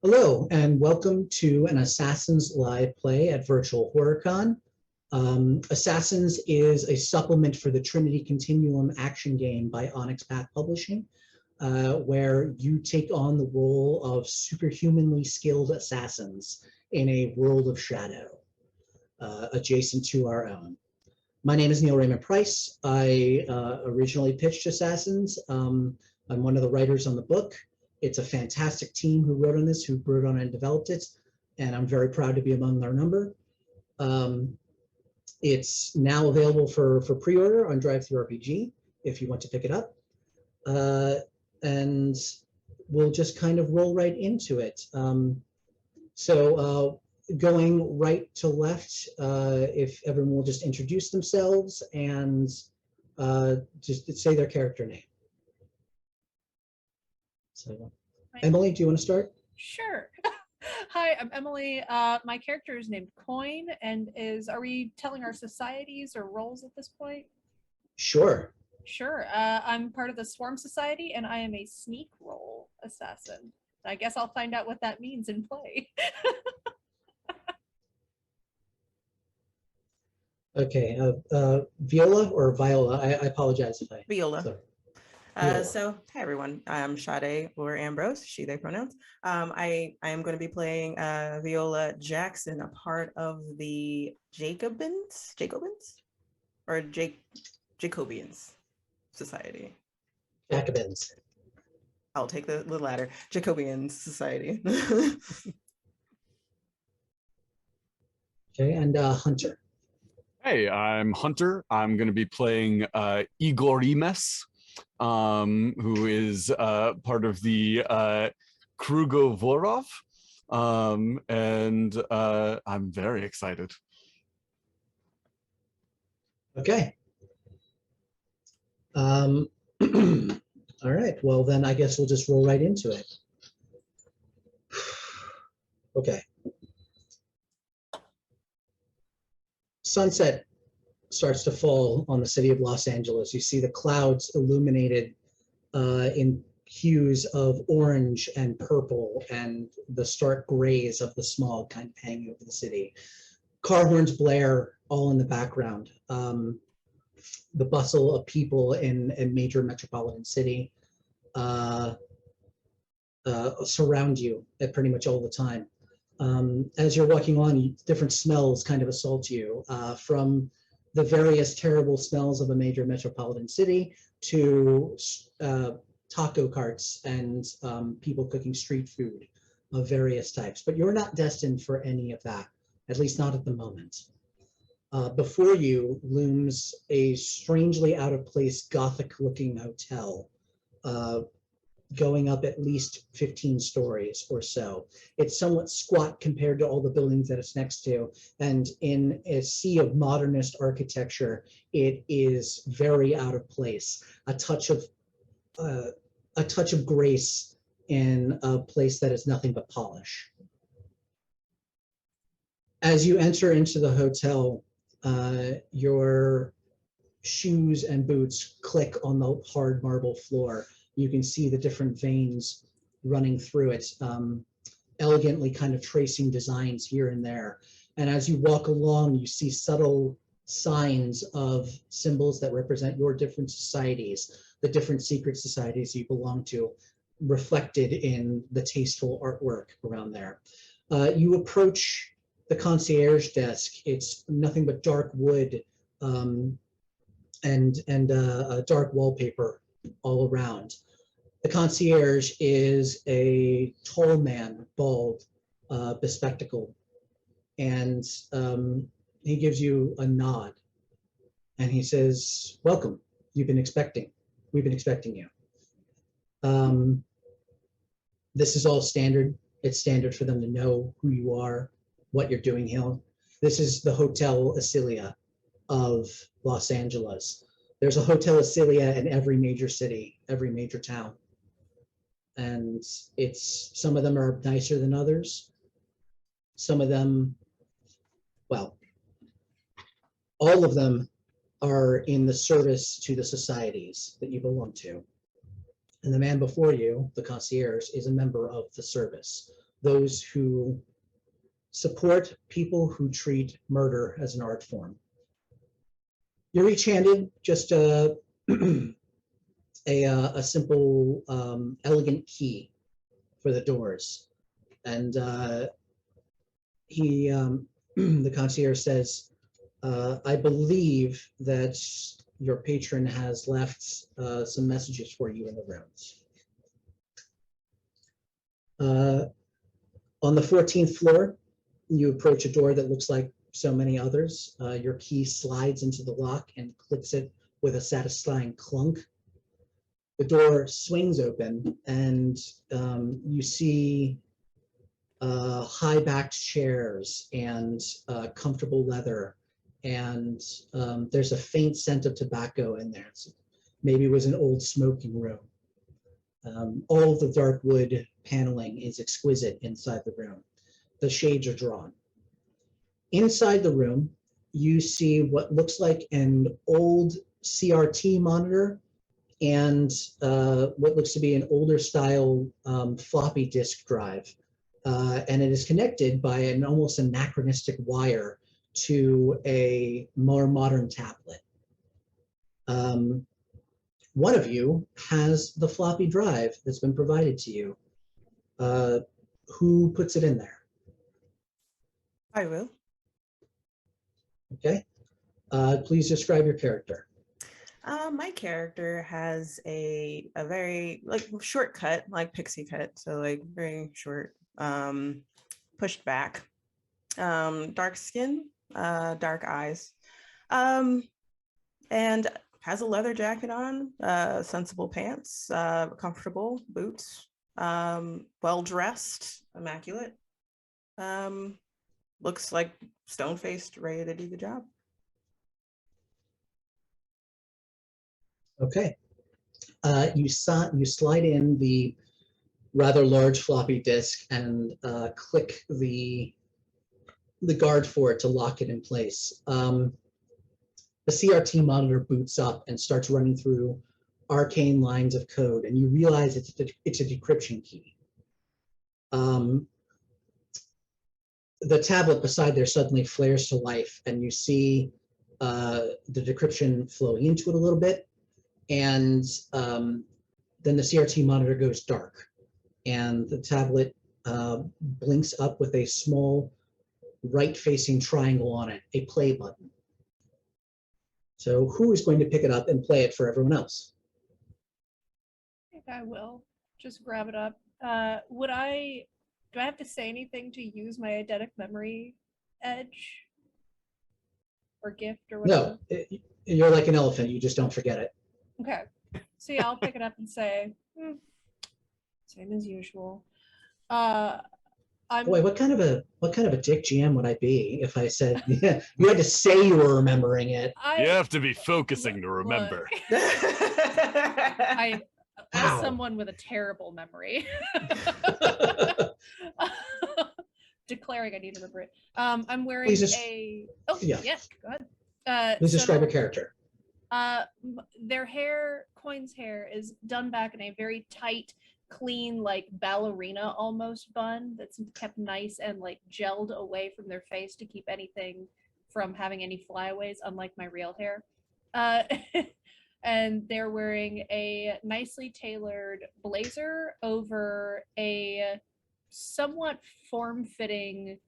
Hello, and welcome to an Assassins live play at Virtual HorrorCon. Assassins is a supplement for the Trinity Continuum action game by Onyx Path Publishing, where you take on the role of superhumanly skilled assassins in a world of shadow, adjacent to our own. My name is Neil Raymond Price. I originally pitched Assassins. I'm one of the writers on the book. It's a fantastic team who wrote on this, who wrote on and developed it, and I'm very proud to be among their number. It's now available for pre-order on DriveThruRPG if you want to pick it up. And we'll just kind of roll right into it. Going right to left, if everyone will just introduce themselves and just say their character name. So, Emily, do you want to start? Sure. Hi, I'm Emily. My character is named Coin, and are we telling our societies or roles at this point? Sure. Sure. I'm part of the Swarm Society, and I am a sneak role assassin. I guess I'll find out what that means in play. Okay, Viola or Viola? I apologize if I... Viola. Sorry. So, hi everyone. I'm Sade or Ambrose, she, they pronouns. I am going to be playing Viola Jackson, a part of the Jacobins or Jacobins Society. Jacobins. I'll take the latter, Jacobins Society. Okay, and Hunter. Hey, I'm Hunter. I'm going to be playing Igor Imes, who is part of the Krugovorov, and I'm very excited. Okay. All right, well then I guess we'll just roll right into it. Okay. Sunset starts to fall on the city of Los Angeles. You see the clouds illuminated in hues of orange and purple and the stark grays of the smog kind of hanging over the city. Car horns blare all in the background. The bustle of people in a major metropolitan city surround you at pretty much all the time. As you're walking on, different smells kind of assault you, from the various terrible smells of a major metropolitan city to taco carts and people cooking street food of various types. But you're not destined for any of that, at least not at the moment. Before you looms a strangely out-of-place Gothic-looking hotel, going up at least 15 stories or so. It's somewhat squat compared to all the buildings that it's next to, and in a sea of modernist architecture, it is very out of place. A touch of grace in a place that is nothing but polish. As you enter into the hotel, your shoes and boots click on the hard marble floor. You can see the different veins running through it, elegantly kind of tracing designs here and there. And as you walk along, you see subtle signs of symbols that represent your different societies, the different secret societies you belong to, reflected in the tasteful artwork around there. You approach the concierge desk. It's nothing but dark wood and dark wallpaper all around. The concierge is a tall man, bald, bespectacled, and he gives you a nod, and he says, "Welcome. We've been expecting you." This is all standard. It's standard for them to know who you are, what you're doing here. This is the Hotel Asilia of Los Angeles. There's a Hotel Asilia in every major city, every major town. And some of them are nicer than others. Some of them, well, all of them are in the service to the societies that you belong to. And the man before you, the concierge, is a member of the service. those who support people who treat murder as an art form. You're each handed just a simple, elegant key for the doors. And the concierge says, I believe that your patron has left some messages for you in the rooms. On the 14th floor, you approach a door that looks like so many others. Your key slides into the lock and clicks it with a satisfying clunk. The door swings open, and you see high-backed chairs and comfortable leather, and there's a faint scent of tobacco in there. So maybe it was an old smoking room. All of the dark wood paneling is exquisite inside the room. The shades are drawn. Inside the room, you see what looks like an old CRT monitor and what looks to be an older style floppy disk drive. And it is connected by an almost anachronistic wire to a more modern tablet. One of you has the floppy drive that's been provided to you. Who puts it in there? I will. Okay. Please describe your character. My character has a very like shortcut, like pixie cut, so like very short, pushed back, dark skin, dark eyes, and has a leather jacket on, sensible pants, comfortable boots, well dressed, immaculate. Looks like stone-faced, ready to do the job. Okay. You slide in the rather large floppy disk and click the guard for it to lock it in place. The CRT monitor boots up and starts running through arcane lines of code, and you realize it's a decryption key. The tablet beside there suddenly flares to life, and you see the decryption flowing into it a little bit, and then the CRT monitor goes dark, and the tablet blinks up with a small right-facing triangle on it, a play button. So who is going to pick it up and play it for everyone else? I think I will. Just grab it up. Do I have to say anything to use my eidetic memory edge or gift or whatever? No, you're like an elephant. You just don't forget it. Okay. So yeah, I'll pick it up and say, same as usual. Boy, what kind of a dick GM would I be if I said, yeah, you had to say you were remembering it? You have to be focusing to remember. As someone with a terrible memory, declaring I need to remember it. I'm wearing Oh yeah. Yes, go ahead. Please describe your character. Their hair, Coin's hair, is done back in a very tight, clean, like ballerina almost bun that's kept nice and like gelled away from their face to keep anything from having any flyaways, unlike my real hair. And they're wearing a nicely tailored blazer over a somewhat form-fitting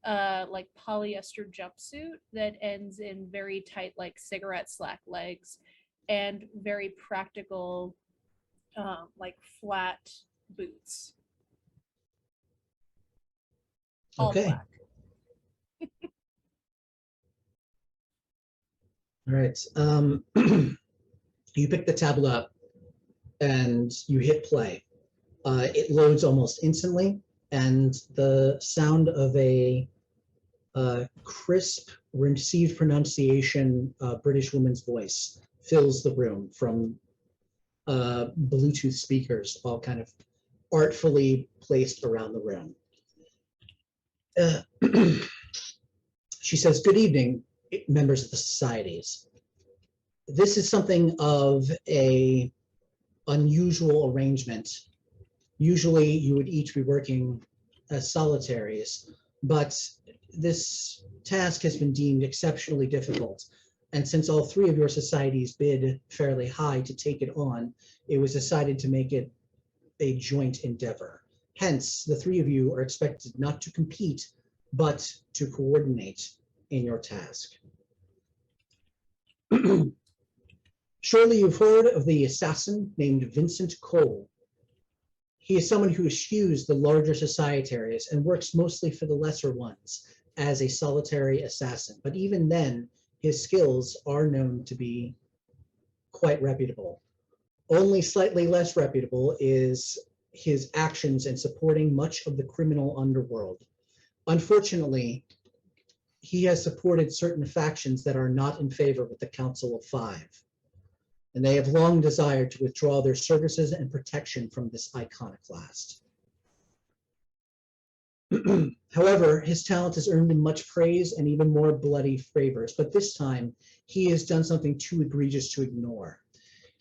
like polyester jumpsuit that ends in very tight like cigarette slack legs and very practical like flat boots. All Okay. black. All right. You pick the tablet up and you hit play. It loads almost instantly, and the sound of a crisp, received pronunciation British woman's voice fills the room from Bluetooth speakers, all kind of artfully placed around the room. She says, "Good evening, members of the societies. This is something of a unusual arrangement. Usually you would each be working as solitaries, but this task has been deemed exceptionally difficult. And since all three of your societies bid fairly high to take it on, it was decided to make it a joint endeavor. Hence, the three of you are expected not to compete, but to coordinate in your task. Surely you've heard of the assassin named Vincent Cole. He is someone who eschews the larger societaries and works mostly for the lesser ones as a solitary assassin. But even then, his skills are known to be quite reputable. Only slightly less reputable is his actions in supporting much of the criminal underworld. Unfortunately, he has supported certain factions that are not in favor with the Council of Five, and they have long desired to withdraw their services and protection from this iconoclast. However, his talent has earned him much praise and even more bloody favors, but this time he has done something too egregious to ignore.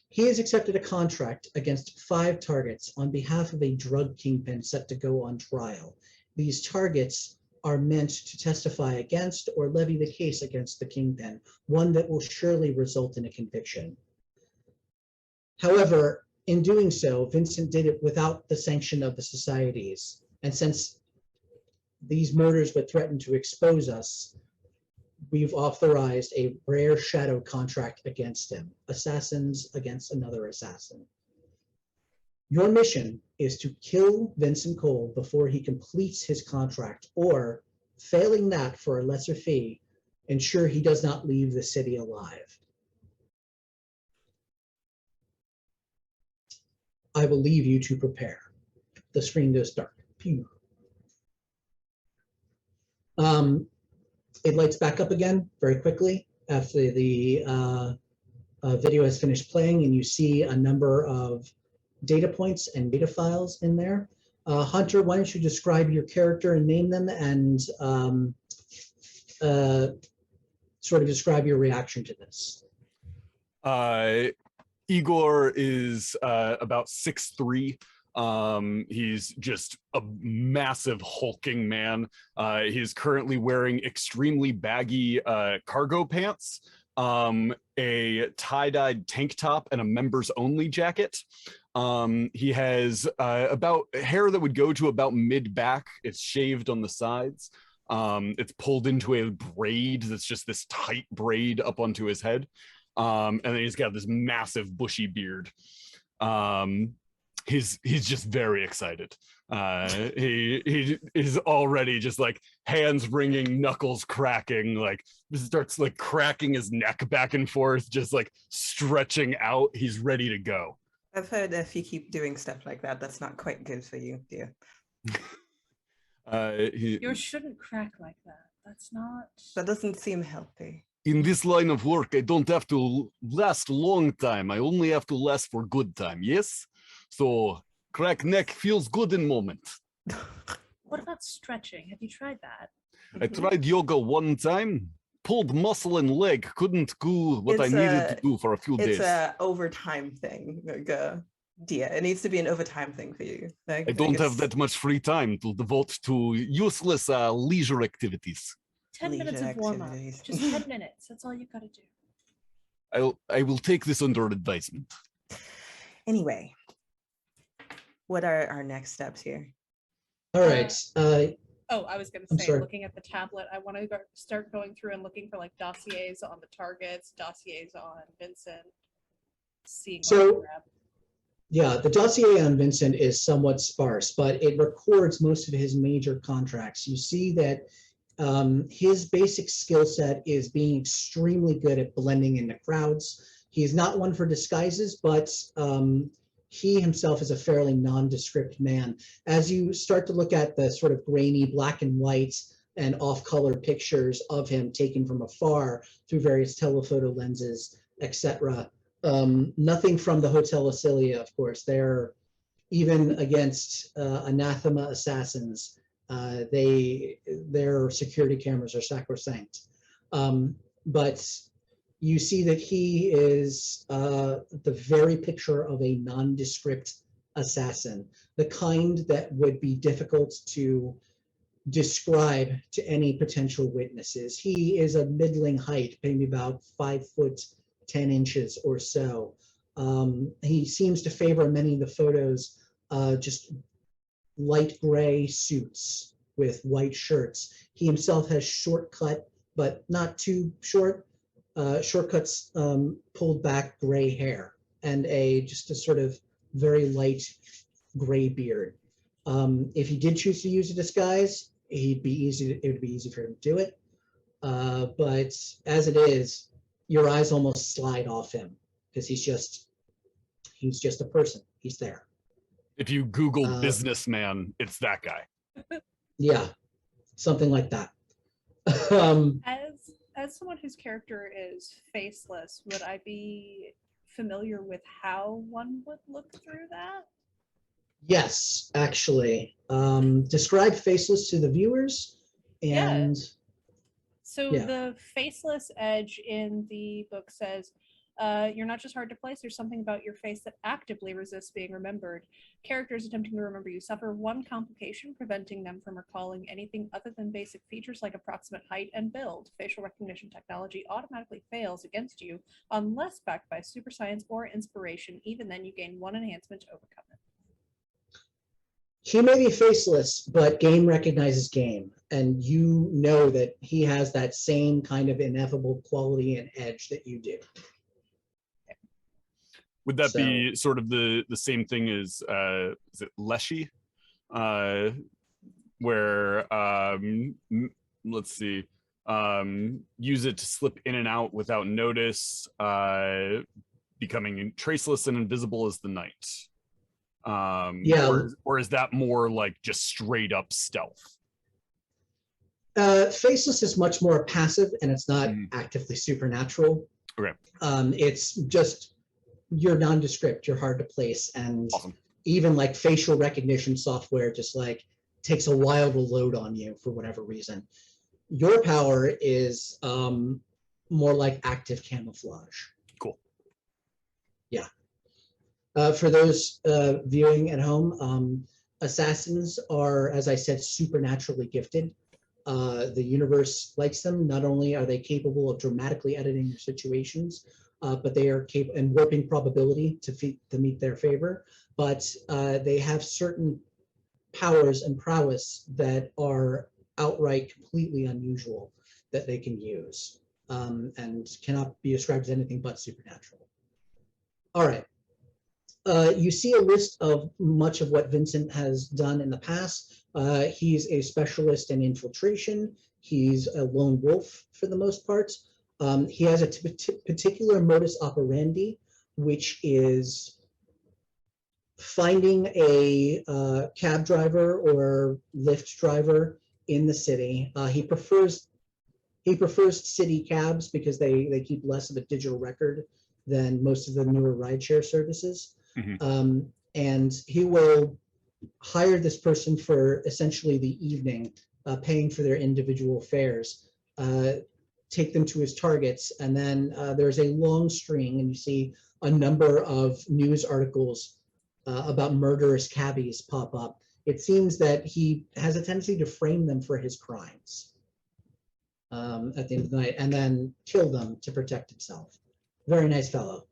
He has accepted a contract against 5 targets on behalf of a drug kingpin set to go on trial. These targets are meant to testify against or levy the case against the kingpin, one that will surely result in a conviction. However, in doing so, Vincent did it without the sanction of the societies. And since these murders would threaten to expose us, we've authorized a rare shadow contract against him, assassins against another assassin. Your mission is to kill Vincent Cole before he completes his contract, or failing that for a lesser fee, ensure he does not leave the city alive. I will leave you to prepare. The screen goes dark. Pew. It lights back up again very quickly after the video has finished playing, and you see a number of data points and data files in there. Hunter, why don't you describe your character and name them, and sort of describe your reaction to this. Igor is about 6'3". He's just a massive hulking man. He's currently wearing extremely baggy cargo pants, a tie-dyed tank top, and a members only jacket. He has about hair that would go to about mid-back. It's shaved on the sides. It's pulled into a braid that's just this tight braid up onto his head. And then he's got this massive bushy beard. He's just very excited. He is already just like hands ringing, knuckles cracking, like starts like cracking his neck back and forth, just like stretching out. He's ready to go. I've heard if you keep doing stuff like that, that's not quite good for you, dear. You shouldn't crack like that. That's not. That doesn't seem healthy. In this line of work, I don't have to last a long time. I only have to last for good time, yes? So crack neck feels good in moment. What about stretching? Have you tried that? I tried yoga one time, pulled muscle and leg, couldn't do what I needed to do for a few days. It's a overtime thing, dear. It needs to be an overtime thing for you. I don't have that much free time to devote to useless leisure activities. 10 minutes of warm-up. Just 10 minutes. That's all you got to do. I will take this under advisement. Anyway, what are our next steps here? All right. I was going to say, sorry. looking at the tablet, I want to start going through and looking for like dossiers on the targets, dossiers on Vincent, seeing what I can grab. Yeah, the dossier on Vincent is somewhat sparse, but it records most of his major contracts. You see that his basic skill set is being extremely good at blending into crowds. He's not one for disguises, but he himself is a fairly nondescript man. As you start to look at the sort of grainy black and white and off-color pictures of him taken from afar through various telephoto lenses, etc., nothing from the Hotel Asilia, of course. They're even against anathema assassins. Their security cameras are sacrosanct. But you see that he is the very picture of a nondescript assassin, the kind that would be difficult to describe to any potential witnesses. He is a middling height, maybe about 5'10" or so. He seems to favor many of the photos just light gray suits with white shirts. He himself has short-cut, but not too short, shortcuts, pulled back gray hair, and just a sort of very light gray beard. If he did choose to use a disguise, it would be easy for him to do it. But as it is, your eyes almost slide off him because he's just a person. He's there. If you Google businessman, it's that guy. Yeah, something like that. As someone whose character is faceless, would I be familiar with how one would look through that? Yes, actually. Describe faceless to the viewers. And So yeah. the faceless edge in the book says, you're not just hard to place, there's something about your face that actively resists being remembered. Characters attempting to remember you suffer one complication, preventing them from recalling anything other than basic features like approximate height and build. Facial recognition technology automatically fails against you unless backed by super science or inspiration. Even then, you gain one enhancement to overcome it. He may be faceless, but game recognizes game, and you know that he has that same kind of ineffable quality and edge that you do. Would that be sort of the same thing as is it Leshy? Where let's see, use it to slip in and out without notice, becoming traceless and invisible as the night. Yeah. Or is that more like just straight up stealth? Faceless is much more passive, and it's not actively supernatural. Okay. It's just you're nondescript, you're hard to place, and awesome. Even like facial recognition software just like takes a while to load on you for whatever reason. Your power is more like active camouflage. Cool. Yeah. For those viewing at home, assassins are, as I said, supernaturally gifted. The universe likes them. Not only are they capable of dramatically editing their situations, but they are capable and warping probability to meet their favor. But they have certain powers and prowess that are outright completely unusual that they can use, and cannot be ascribed as anything but supernatural. All right. You see a list of much of what Vincent has done in the past. He's a specialist in infiltration. He's a lone wolf for the most part. He has a particular modus operandi, which is finding a cab driver or Lyft driver in the city. He prefers city cabs because they keep less of a digital record than most of the newer rideshare services. Mm-hmm. And he will hire this person for essentially the evening, paying for their individual fares, take them to his targets, and then there's a long string, and you see a number of news articles about murderous cabbies pop up. It seems that he has a tendency to frame them for his crimes at the end of the night, and then kill them to protect himself. Very nice fellow.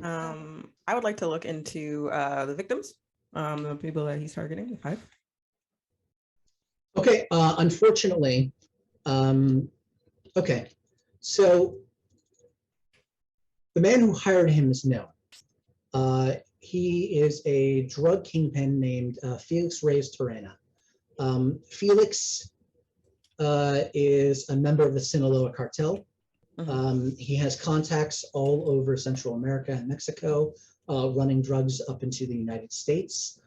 I would like to look into the victims, the people that he's targeting, the 5. Okay, unfortunately, okay, so the man who hired him is known. He is a drug kingpin named Felix Reyes Terena. Felix is a member of the Sinaloa cartel. He has contacts all over Central America and Mexico, running drugs up into the United States.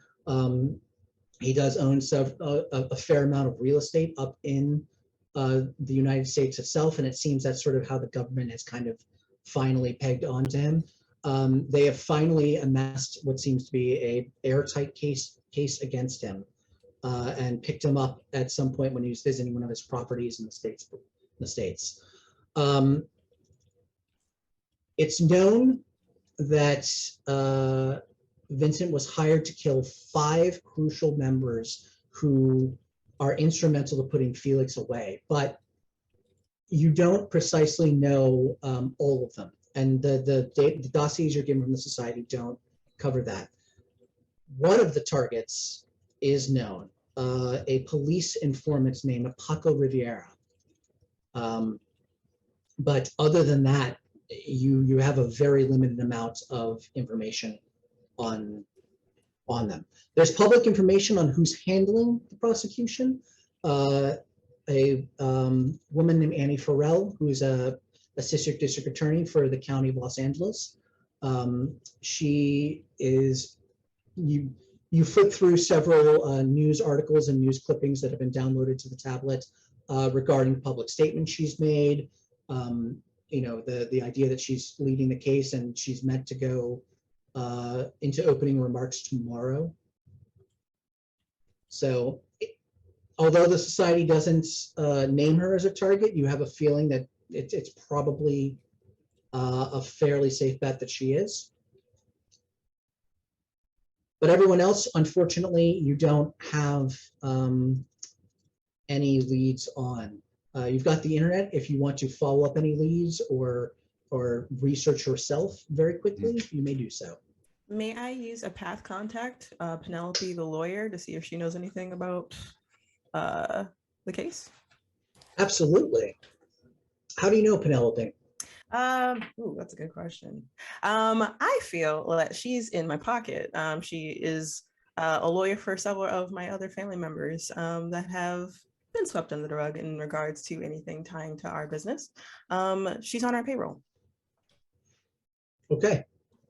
He does own a fair amount of real estate up in the United States itself, and it seems that's sort of how the government has kind of finally pegged onto him. They have finally amassed what seems to be a airtight case against him, and picked him up at some point when he was visiting one of his properties in the States. It's known that Vincent was hired to kill 5 crucial members who are instrumental to putting Felix away, but you don't precisely know all of them, and the dossiers you're given from the society don't cover that. One of the targets is known, a police informant named Paco Rivera. But other than that, you have a very limited amount of information on them. There's public information on who's handling the prosecution. A woman named Annie Farrell, who's a assistant district attorney for the county of Los Angeles. She is, you flip through several news articles and news clippings that have been downloaded to the tablet regarding public statements she's made. You know, the idea that she's leading the case and she's meant to go into opening remarks tomorrow. So although the society doesn't name her as a target, you have a feeling that it's probably a fairly safe bet that she is. But everyone else, unfortunately, you don't have any leads on. You've got the internet if you want to follow up any leads or research yourself very quickly, you may do so. May I use a path contact, Penelope the lawyer, to see if she knows anything about the case? Absolutely. How do you know Penelope? Ooh, that's a good question. I feel that she's in my pocket. She is a lawyer for several of my other family members that have been swept under the rug in regards to anything tying to our business. She's on our payroll. Okay.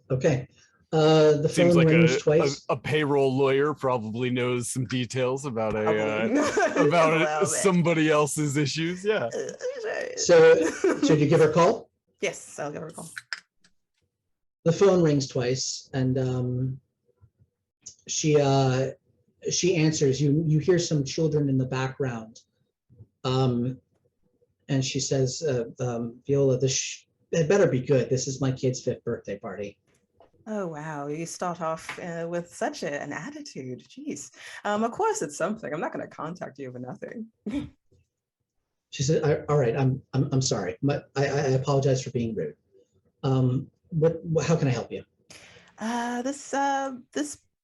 Okay. The Seems phone like rings twice. a payroll lawyer probably knows some details about Well, somebody else's issues. Yeah. So you give her a call? Yes, I'll give her a call. The phone rings twice, and she answers. You hear some children in the background, and she says, "Viola, it better be good. This is my kid's 5th birthday party." Oh, wow. You start off with such an attitude. Jeez. Of course it's something. I'm not going to contact you over nothing. She said, "All right, I'm sorry. I apologize for being rude. How can I help you?"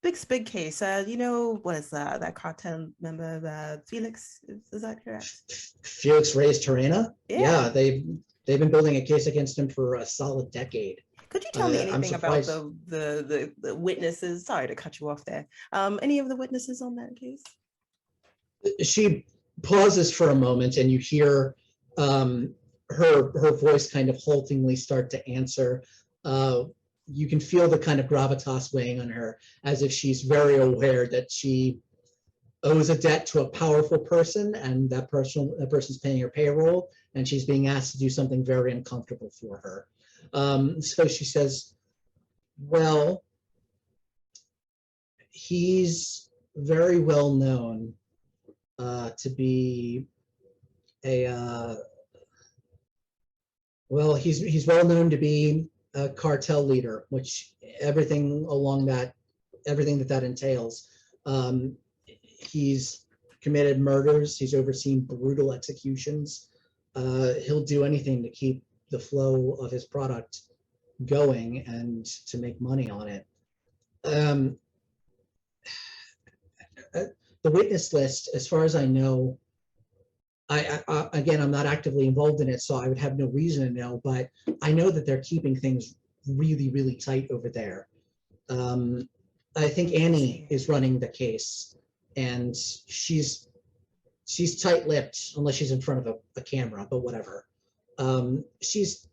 This big case. You know, what is that cartel member, Felix? Is that correct? Felix Reyes Terena? Yeah. They've been building a case against him for a solid decade. Could you tell me anything about surprised. the witnesses? Sorry to cut you off there. Any of the witnesses on that case? She pauses for a moment, and you hear her voice kind of haltingly start to answer. You can feel the kind of gravitas weighing on her, as if she's very aware that she owes a debt to a powerful person, and that person's paying her payroll, and she's being asked to do something very uncomfortable for her. So she says, "Well, he's very well known to be a he's well known to be a cartel leader, which everything that entails. He's committed murders. He's overseen brutal executions. He'll do anything to keep the flow of his product going and to make money on it." The witness list, as far as I know, again, I'm not actively involved in it, so I would have no reason to know, but I know that they're keeping things really, really tight over there. I think Annie is running the case, and she's tight-lipped unless she's in front of a camera, but whatever. She's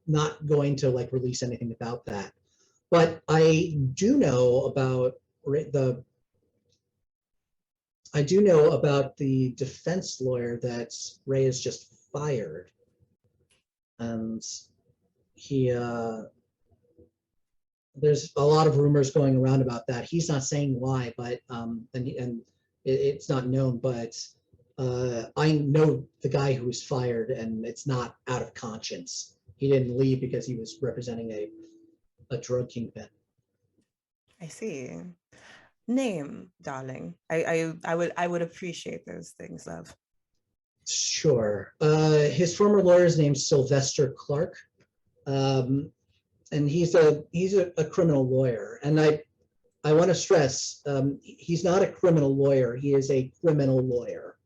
not going to release anything about that. But I do know about the defense lawyer that Ray has just fired, and there's a lot of rumors going around about that. He's not saying why, but it's not known. But I know the guy who was fired, and it's not out of conscience. He didn't leave because he was representing a drug kingpin. I see. Name, darling. I would appreciate those things, love. Sure. His former lawyer's name's Sylvester Clark, and he's a criminal lawyer. And I want to stress, he's not a criminal lawyer. He is a criminal lawyer.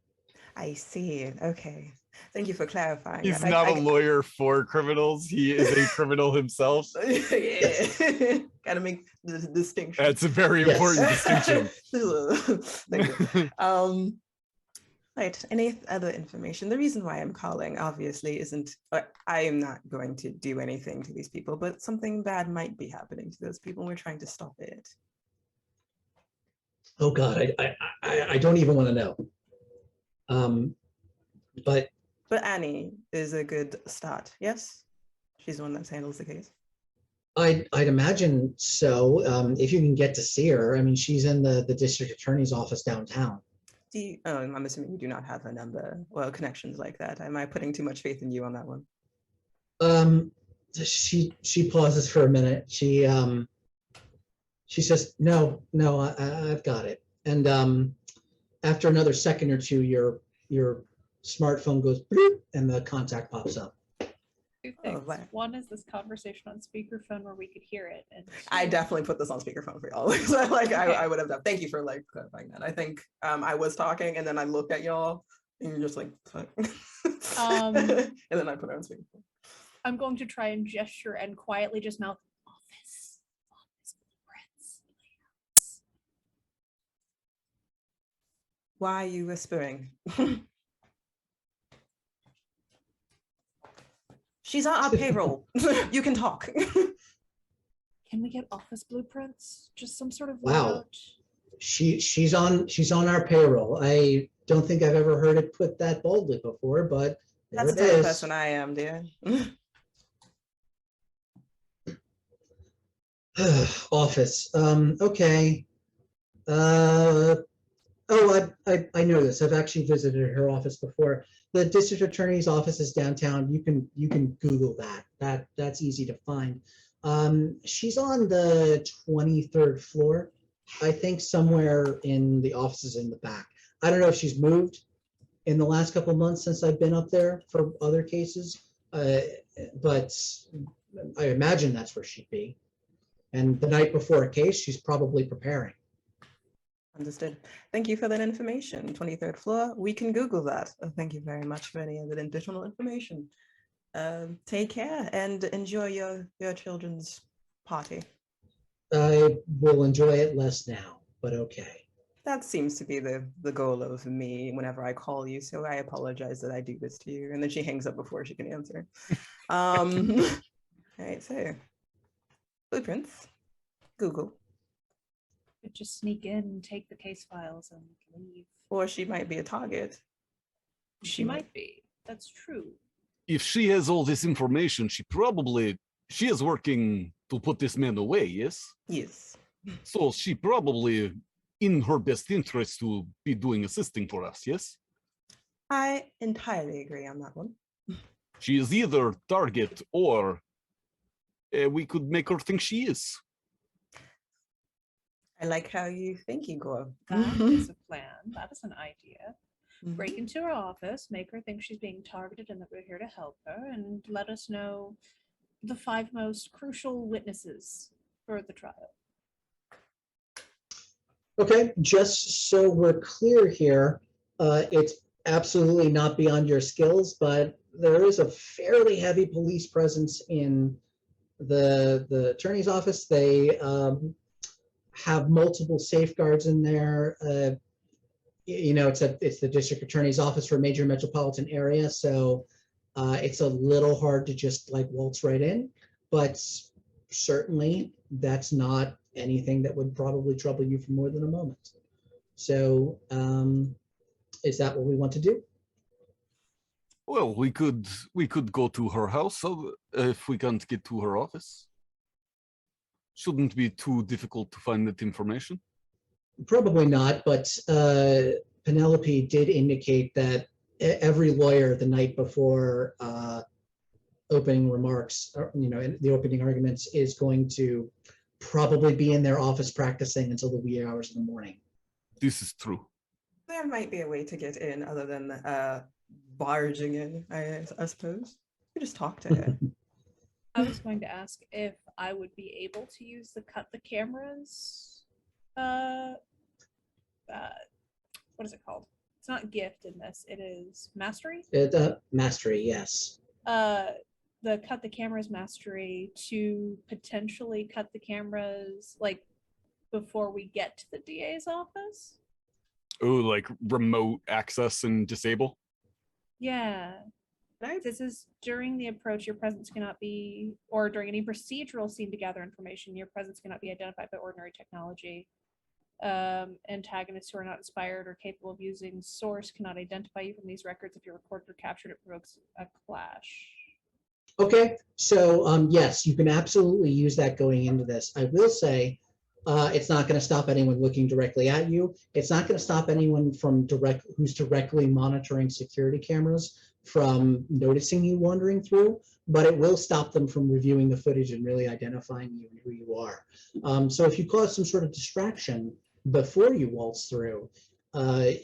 I see. Okay. Thank you for clarifying. He's that. not a lawyer for criminals. He is a criminal himself. Yeah. Gotta make the distinction. That's a very Yes. important distinction. Thank you. Right. Any other information? The reason why I'm calling, obviously, isn't I am not going to do anything to these people, but something bad might be happening to those people. And we're trying to stop it. Oh God, I don't even want to know. But Annie is a good start. Yes, she's the one that handles the case. I'd imagine so. If you can get to see her, I mean, she's in the district attorney's office downtown. I'm assuming you do not have a number, well, connections like that. Am I putting too much faith in you on that one? She pauses for a minute. She says, "No, I've got it." And after another second or two, your smartphone goes bloop, and the contact pops up. Two things. wow. One is this conversation on speakerphone where we could hear it. And I two- definitely put this on speakerphone for y'all. So I would have done. Thank you for clarifying that. I think I was talking and then I looked at y'all and you're just like, fuck. And then I put it on speakerphone. I'm going to try and gesture and quietly just mouth office blueprints. Why are you whispering? She's on our payroll. You can talk. Can we get office blueprints? Just some sort of Wow. layout? She's on our payroll. I don't think I've ever heard it put that boldly before, but there That's it the type of is. person I am, dear. Office. Okay. Oh, I know this. I've actually visited her office before. The district attorney's office is downtown. You can Google that. That's easy to find. She's on the 23rd floor, I think, somewhere in the offices in the back. I don't know if she's moved in the last couple of months since I've been up there for other cases, but I imagine that's where she'd be. And the night before a case, she's probably preparing. Understood. Thank you for that information. 23rd floor. We can Google that. Thank you very much for any of that additional information. Take care and enjoy your children's party. I will enjoy it less now, but okay. That seems to be the goal of me whenever I call you, so I apologize that I do this to you. And then she hangs up before she can answer. All right, so blueprints, Google. Could just sneak in and take the case files and leave. Or she might be a target. She might be. That's true. If she has all this information, she is working to put this man away, yes? Yes. So she probably in her best interest to be doing assisting for us, yes? I entirely agree on that one. She is either target or we could make her think she is. I like how you think, Igor. That is a plan. That is an idea. Mhm. Break into her office, make her think she's being targeted and that we're here to help her, and let us know the 5 most crucial witnesses for the trial. Okay, just so we're clear here, it's absolutely not beyond your skills, but there is a fairly heavy police presence in the attorney's office. They have multiple safeguards in there. It's the district attorney's office for a major metropolitan area, so it's a little hard to just like waltz right in, but certainly that's not anything that would probably trouble you for more than a moment. So is that what we want to do? Well, we could go to her house if we can't get to her office. Shouldn't be too difficult to find that information. Probably not, but Penelope did indicate that every lawyer the night before opening remarks, or, in the opening arguments, is going to probably be in their office practicing until the wee hours of the morning. This is true. There might be a way to get in other than barging in, I suppose. You just talk to him. I was going to ask if I would be able to use the cut the cameras. What is it called? It's not gift in this. It is mastery. Mastery, yes. The cut the cameras mastery to potentially cut the cameras like before we get to the DA's office. Oh, like remote access and disable? Yeah. This is during the approach, your presence cannot be, or during any procedural scene to gather information, your presence cannot be identified by ordinary technology. Antagonists who are not inspired or capable of using source cannot identify you from these records. If you're recorded or captured, it provokes a clash. Okay, so yes, you can absolutely use that going into this. I will say it's not going to stop anyone looking directly at you. It's not going to stop anyone from who's directly monitoring security cameras from noticing you wandering through, but it will stop them from reviewing the footage and really identifying you and who you are. So if you cause some sort of distraction before you waltz through,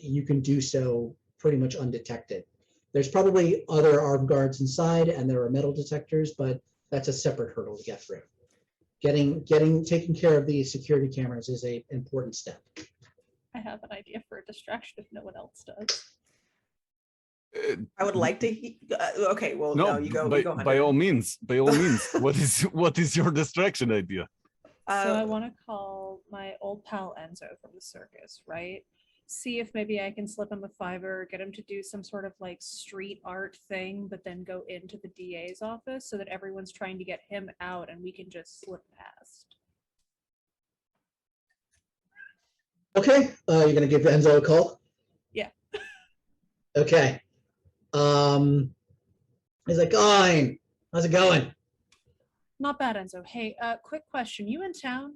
you can do so pretty much undetected. There's probably other armed guards inside, and there are metal detectors, but that's a separate hurdle to get through. Taking care of the security cameras is an important step. I have an idea for a distraction if no one else does. I would like to. Okay, well, no, you go. By all means, what is your distraction idea? So I want to call my old pal Enzo from the circus, right? See if maybe I can slip him a $5, get him to do some sort of like street art thing, but then go into the DA's office so that everyone's trying to get him out and we can just slip past. Okay, you're gonna give Enzo a call? Yeah. Okay. He's like, "Fine. How's it going?" Not bad, Enzo. Hey, quick question. You in town?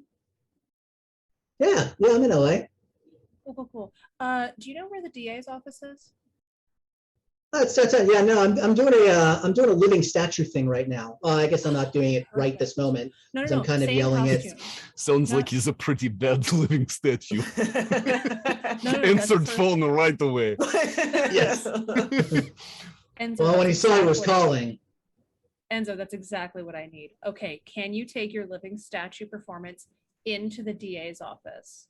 Yeah, I'm in LA. Cool. Do you know where the DA's office is? That's yeah. No, I'm doing a living statue thing right now. I guess I'm not doing it right this moment. No. I'm kind of yelling it. Sounds like he's a pretty bad living statue. No, Insert phone right away. Yes. Enzo, Well, when he saw I was calling. Enzo, that's exactly what I need. Okay, can you take your living statue performance into the DA's office?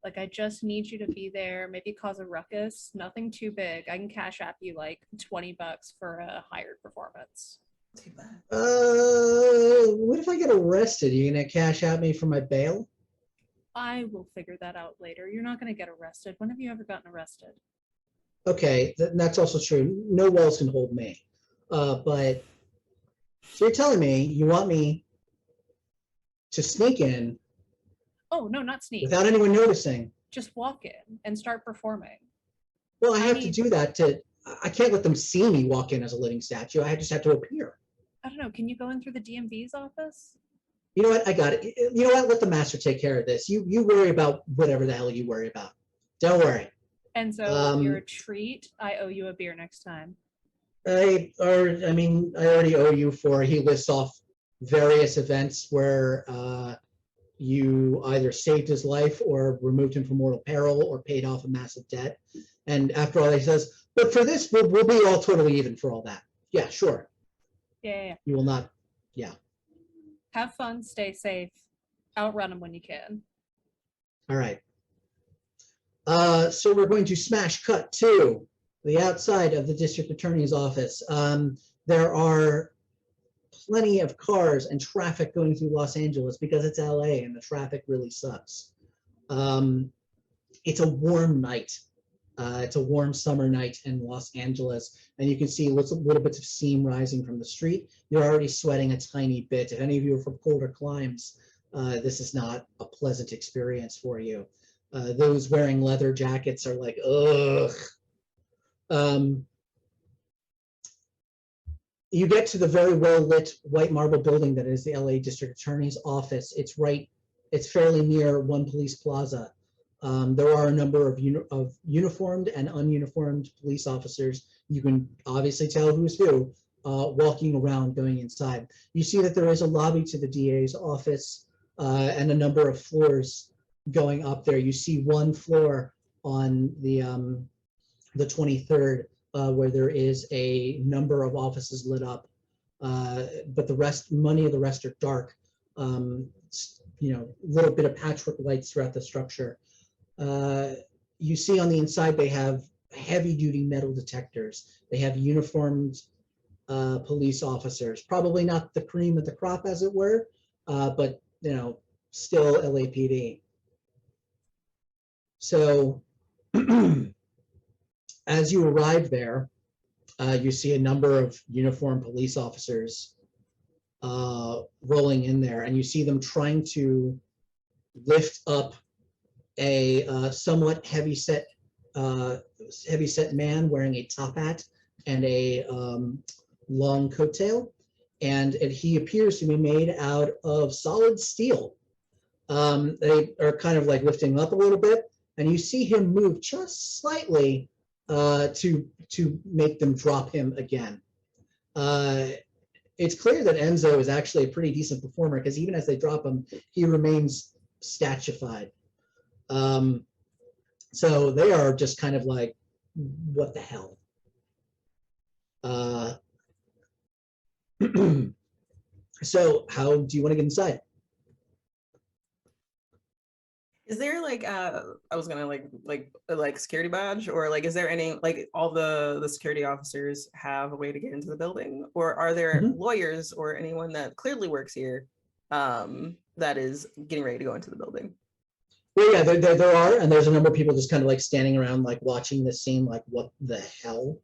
Like, I just need you to be there, maybe cause a ruckus, nothing too big. I can cash app you like $20 for a hired performance. Too bad. What if I get arrested? You gonna cash out me for my bail? I will figure that out later. You're not gonna get arrested. When have you ever gotten arrested? Okay, that's also true. No walls can hold me. But so you're telling me you want me to sneak in? Oh, no, not sneak. Without anyone noticing. Just walk in and start performing. Well, I have to do that I can't let them see me walk in as a living statue. I just have to appear. I don't know. Can you go in through the DMV's office? You know what? I got it. You know what? Let the master take care of this. You worry about whatever the hell you worry about. Don't worry. And so you're a treat. I owe you a beer next time. I already owe you for, he lists off various events where you either saved his life or removed him from mortal peril or paid off a massive debt. And after all, he says, but for this, we'll be all totally even for all that. Yeah, sure. Yeah. You will not. Yeah. Have fun. Stay safe. Outrun them when you can. All right. So we're going to smash cut to the outside of the district attorney's office. There are plenty of cars and traffic going through Los Angeles because it's LA and the traffic really sucks. It's a warm night. It's a warm summer night in Los Angeles, and you can see little bits of steam rising from the street. You're already sweating a tiny bit. If any of you are from colder climes, this is not a pleasant experience for you. Those wearing leather jackets are like, ugh. You get to the very well-lit white marble building that is the LA District Attorney's office. It's fairly near One Police Plaza. There are a number of uniformed and ununiformed police officers. You can obviously tell who's who walking around, going inside. You see that there is a lobby to the DA's office and a number of floors going up there. You see one floor on the 23rd where there is a number of offices lit up, but many of the rest are dark. Little bit of patchwork lights throughout the structure. You see on the inside they have heavy-duty metal detectors. They have uniformed police officers, probably not the cream of the crop, as it were, but still LAPD. So as you arrive there, you see a number of uniformed police officers rolling in there, and you see them trying to lift up a somewhat heavy-set man wearing a top hat and a long coattail, and he appears to be made out of solid steel. They are kind of like lifting him up a little bit, and you see him move just slightly to make them drop him again. It's clear that Enzo is actually a pretty decent performer, because even as they drop him, he remains statuified. So they are just kind of like, what the hell? So how do you want to get inside? Is there like I was gonna like security badge, or like is there any, like, all the security officers have a way to get into the building, or are there lawyers or anyone that clearly works here that is getting ready to go into the building? Well, yeah, there are, and there's a number of people just kind of like standing around, like watching this scene, like, what the hell?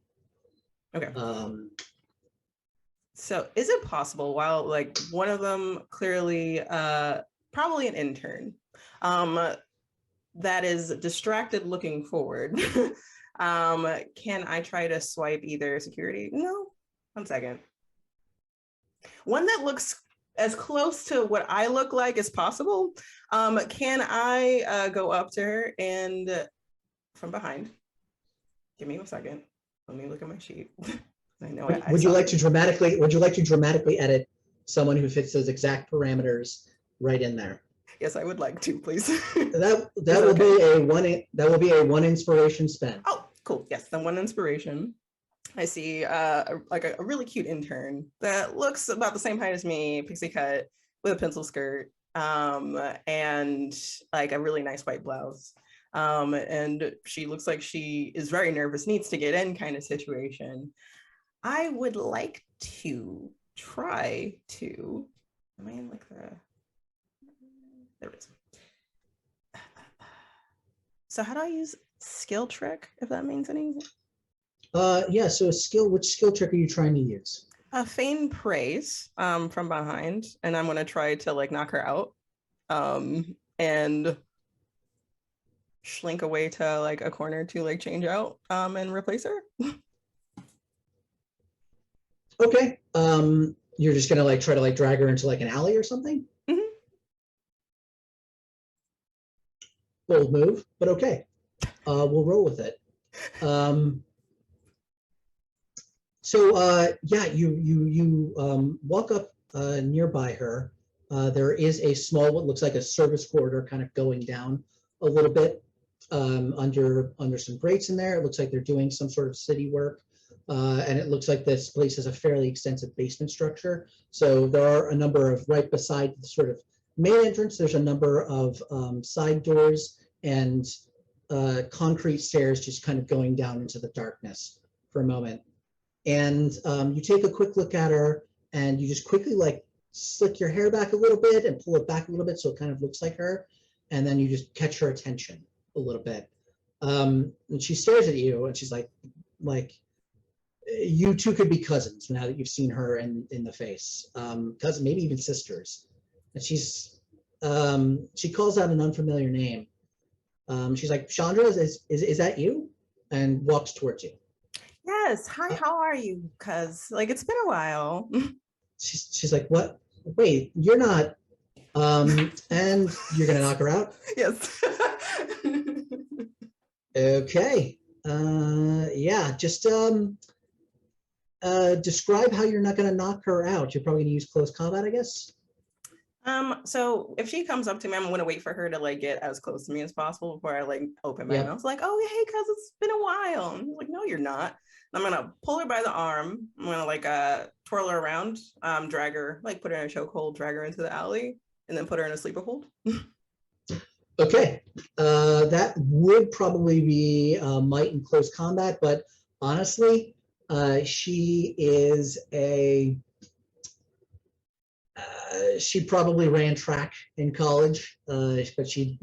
Okay. So is it possible, while like one of them clearly probably an intern that is distracted looking forward, can I try to swipe either security? No, 1 second. One that looks as close to what I look like as possible. Can I go up to her and from behind? Give me 1 second. Let me look at my sheet. I know. Would you like to dramatically edit someone who fits those exact parameters right in there? Yes, I would like to, please. That will be a one inspiration spend. Oh, cool. Yes, then 1 inspiration. I see a really cute intern that looks about the same height as me, pixie cut, with a pencil skirt, and like a really nice white blouse. And she looks like she is very nervous, needs to get in kind of situation. I would like to try to, am I in like the, there it is. So how do I use skill trick, if that means anything? Yeah, so which skill trick are you trying to use? Feign praise from behind, and I'm gonna try to like knock her out and slink away to like a corner to like change out and replace her. Okay. You're just gonna like try to like drag her into like an alley or something? Mm-hmm. Bold move, but okay. We'll roll with it. Yeah, you walk up nearby her. There is a small, what looks like a service corridor kind of going down a little bit under some grates in there. It looks like they're doing some sort of city work. And it looks like this place has a fairly extensive basement structure. So there are a number of, right beside the sort of main entrance, there's a number of side doors and concrete stairs just kind of going down into the darkness for a moment. And you take a quick look at her, and you just quickly like slick your hair back a little bit and pull it back a little bit so it kind of looks like her. And then you just catch her attention a little bit. And she stares at you, and she's like, you two could be cousins now that you've seen her in the face. Cousin, maybe even sisters. And she calls out an unfamiliar name. She's like, Chandra, is that you? And walks towards you. Yes. Hi, how are you? Cause like it's been a while. She's like, what? Wait, you're not. And you're gonna knock her out? Yes. Okay. Yeah, just Describe how you're not going to knock her out. You're probably going to use close combat, I guess. So if she comes up to me, I'm gonna wait for her to like get as close to me as possible before I like open my mouth. Like, oh hey, cuz it's been a while. And I'm like, no, you're not. I'm gonna pull her by the arm. I'm gonna like twirl her around, drag her, like put her in a chokehold, drag her into the alley, and then put her in a sleeper hold. Okay, that would probably be might in close combat, but honestly, she is she probably ran track in college, but she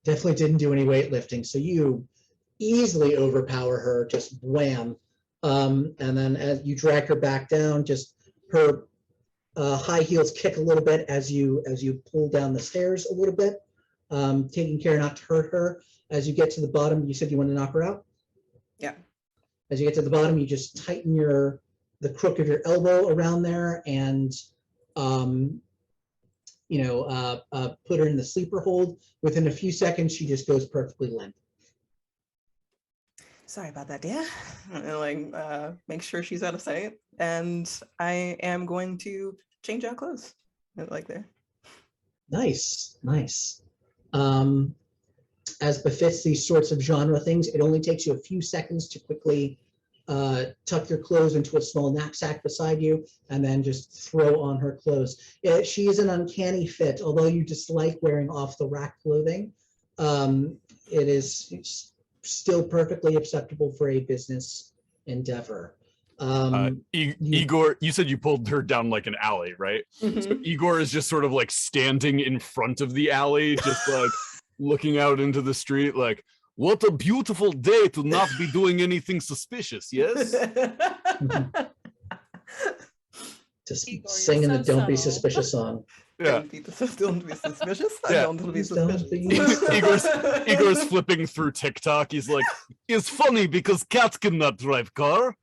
definitely didn't do any weightlifting. So you easily overpower her, just wham. And then as you drag her back down, just her high heels kick a little bit as you pull down the stairs a little bit, taking care not to hurt her. As you get to the bottom, you said you want to knock her out? Yeah. As you get to the bottom, you just tighten the crook of your elbow around there and put her in the sleeper hold. Within a few seconds, she just goes perfectly limp. Sorry about that, dear. Like, make sure she's out of sight, and I am going to change out clothes. Like there. Nice. As befits these sorts of genre things, it only takes you a few seconds to quickly tuck your clothes into a small knapsack beside you, and then just throw on her clothes. She is an uncanny fit. Although you dislike wearing off-the-rack clothing, it is still perfectly acceptable for a business endeavor. Igor, you said you pulled her down like an alley, right? Mm-hmm. So Igor is just sort of like standing in front of the alley, just like looking out into the street, like, what a beautiful day to not be doing anything suspicious, yes? Just Igor, singing you're the so Don't Be subtle. Suspicious song. Yeah. Don't be suspicious. Yeah. Don't be Please don't suspicious. be. Igor's flipping through TikTok. He's like, it's funny because cats cannot drive car.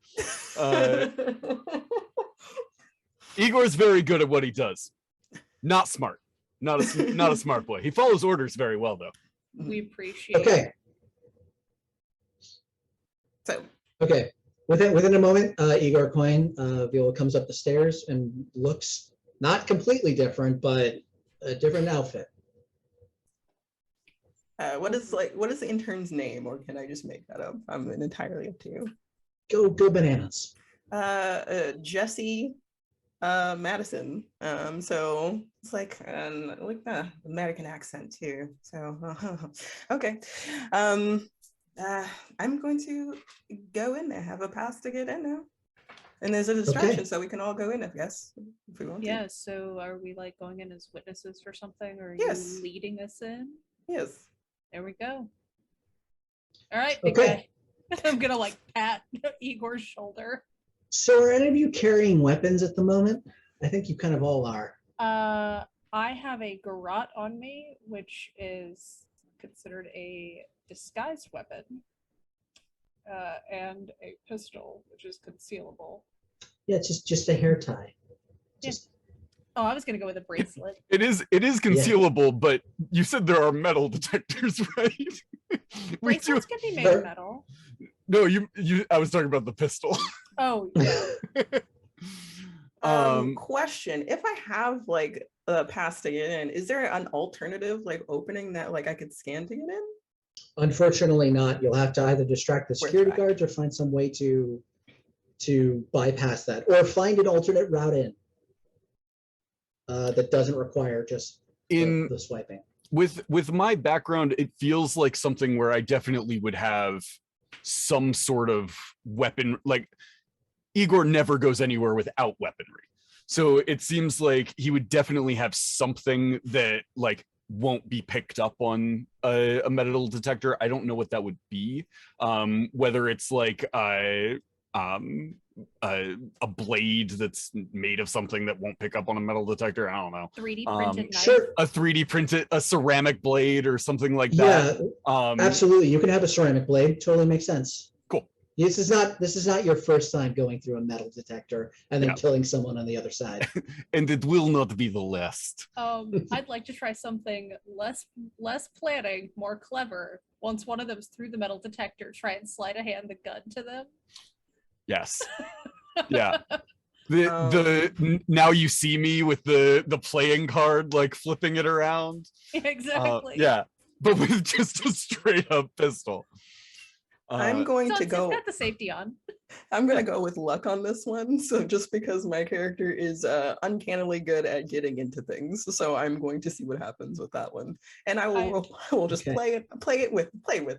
Igor's very good at what he does. Not smart. Not a smart boy. He follows orders very well, though. We appreciate Okay. So Okay. Within a moment, Igor Coin, Viola comes up the stairs and looks not completely different, but a different outfit. what is the intern's name, or can I just make that up? I'm entirely up to you. Go bananas. Jesse Madison. So it's like the American accent too. So okay. I'm going to go in there, have a pass to get in now. And there's a distraction, Okay. so we can all go in, I guess, if we want Yeah, to. so are we like going in as witnesses for something, or are Yes. you leading us in? Yes. There we go. All right, big Okay. guy. I'm gonna like pat Igor's shoulder. So are any of you carrying weapons at the moment? I think you kind of all are. I have a garrote on me, which is considered a disguised weapon, and a pistol, which is concealable. Yeah, it's just a hair tie. Just Oh, I was gonna go with a bracelet. It is concealable, but you said there are metal detectors, right? Bracelets can be made of metal. No, I was talking about the pistol. Oh yeah. Question: if I have like a pass to get in, is there an alternative like opening that like I could scan to get in? Unfortunately not. You'll have to either distract the security Right. guards or find some way to bypass that, or find an alternate route in that doesn't require just the swiping. With my background, it feels like something where I definitely would have some sort of weapon. Like, Igor never goes anywhere without weaponry, so it seems like he would definitely have something that like won't be picked up on a metal detector. I don't know what that would be. Whether it's like a blade that's made of something that won't pick up on a metal detector. I don't know. 3D printed knife. Sure. A 3D printed, a ceramic blade or something like that. Yeah, absolutely. You can have a ceramic blade. Totally makes sense. Cool. This is not your first time going through a metal detector and then killing someone on the other side. And it will not be the last. I'd like to try something less planning, more clever. Once one of them's through the metal detector, try and sleight of hand the gun to them. Yes. Yeah. Now you see me with the playing card, like flipping it around. Exactly. Yeah, but with just a straight up pistol. I'm going So to it's go. got the safety on. I'm gonna go with luck on this one. So just because my character is uncannily good at getting into things, so I'm going to see what happens with that one, and I will just Okay. play with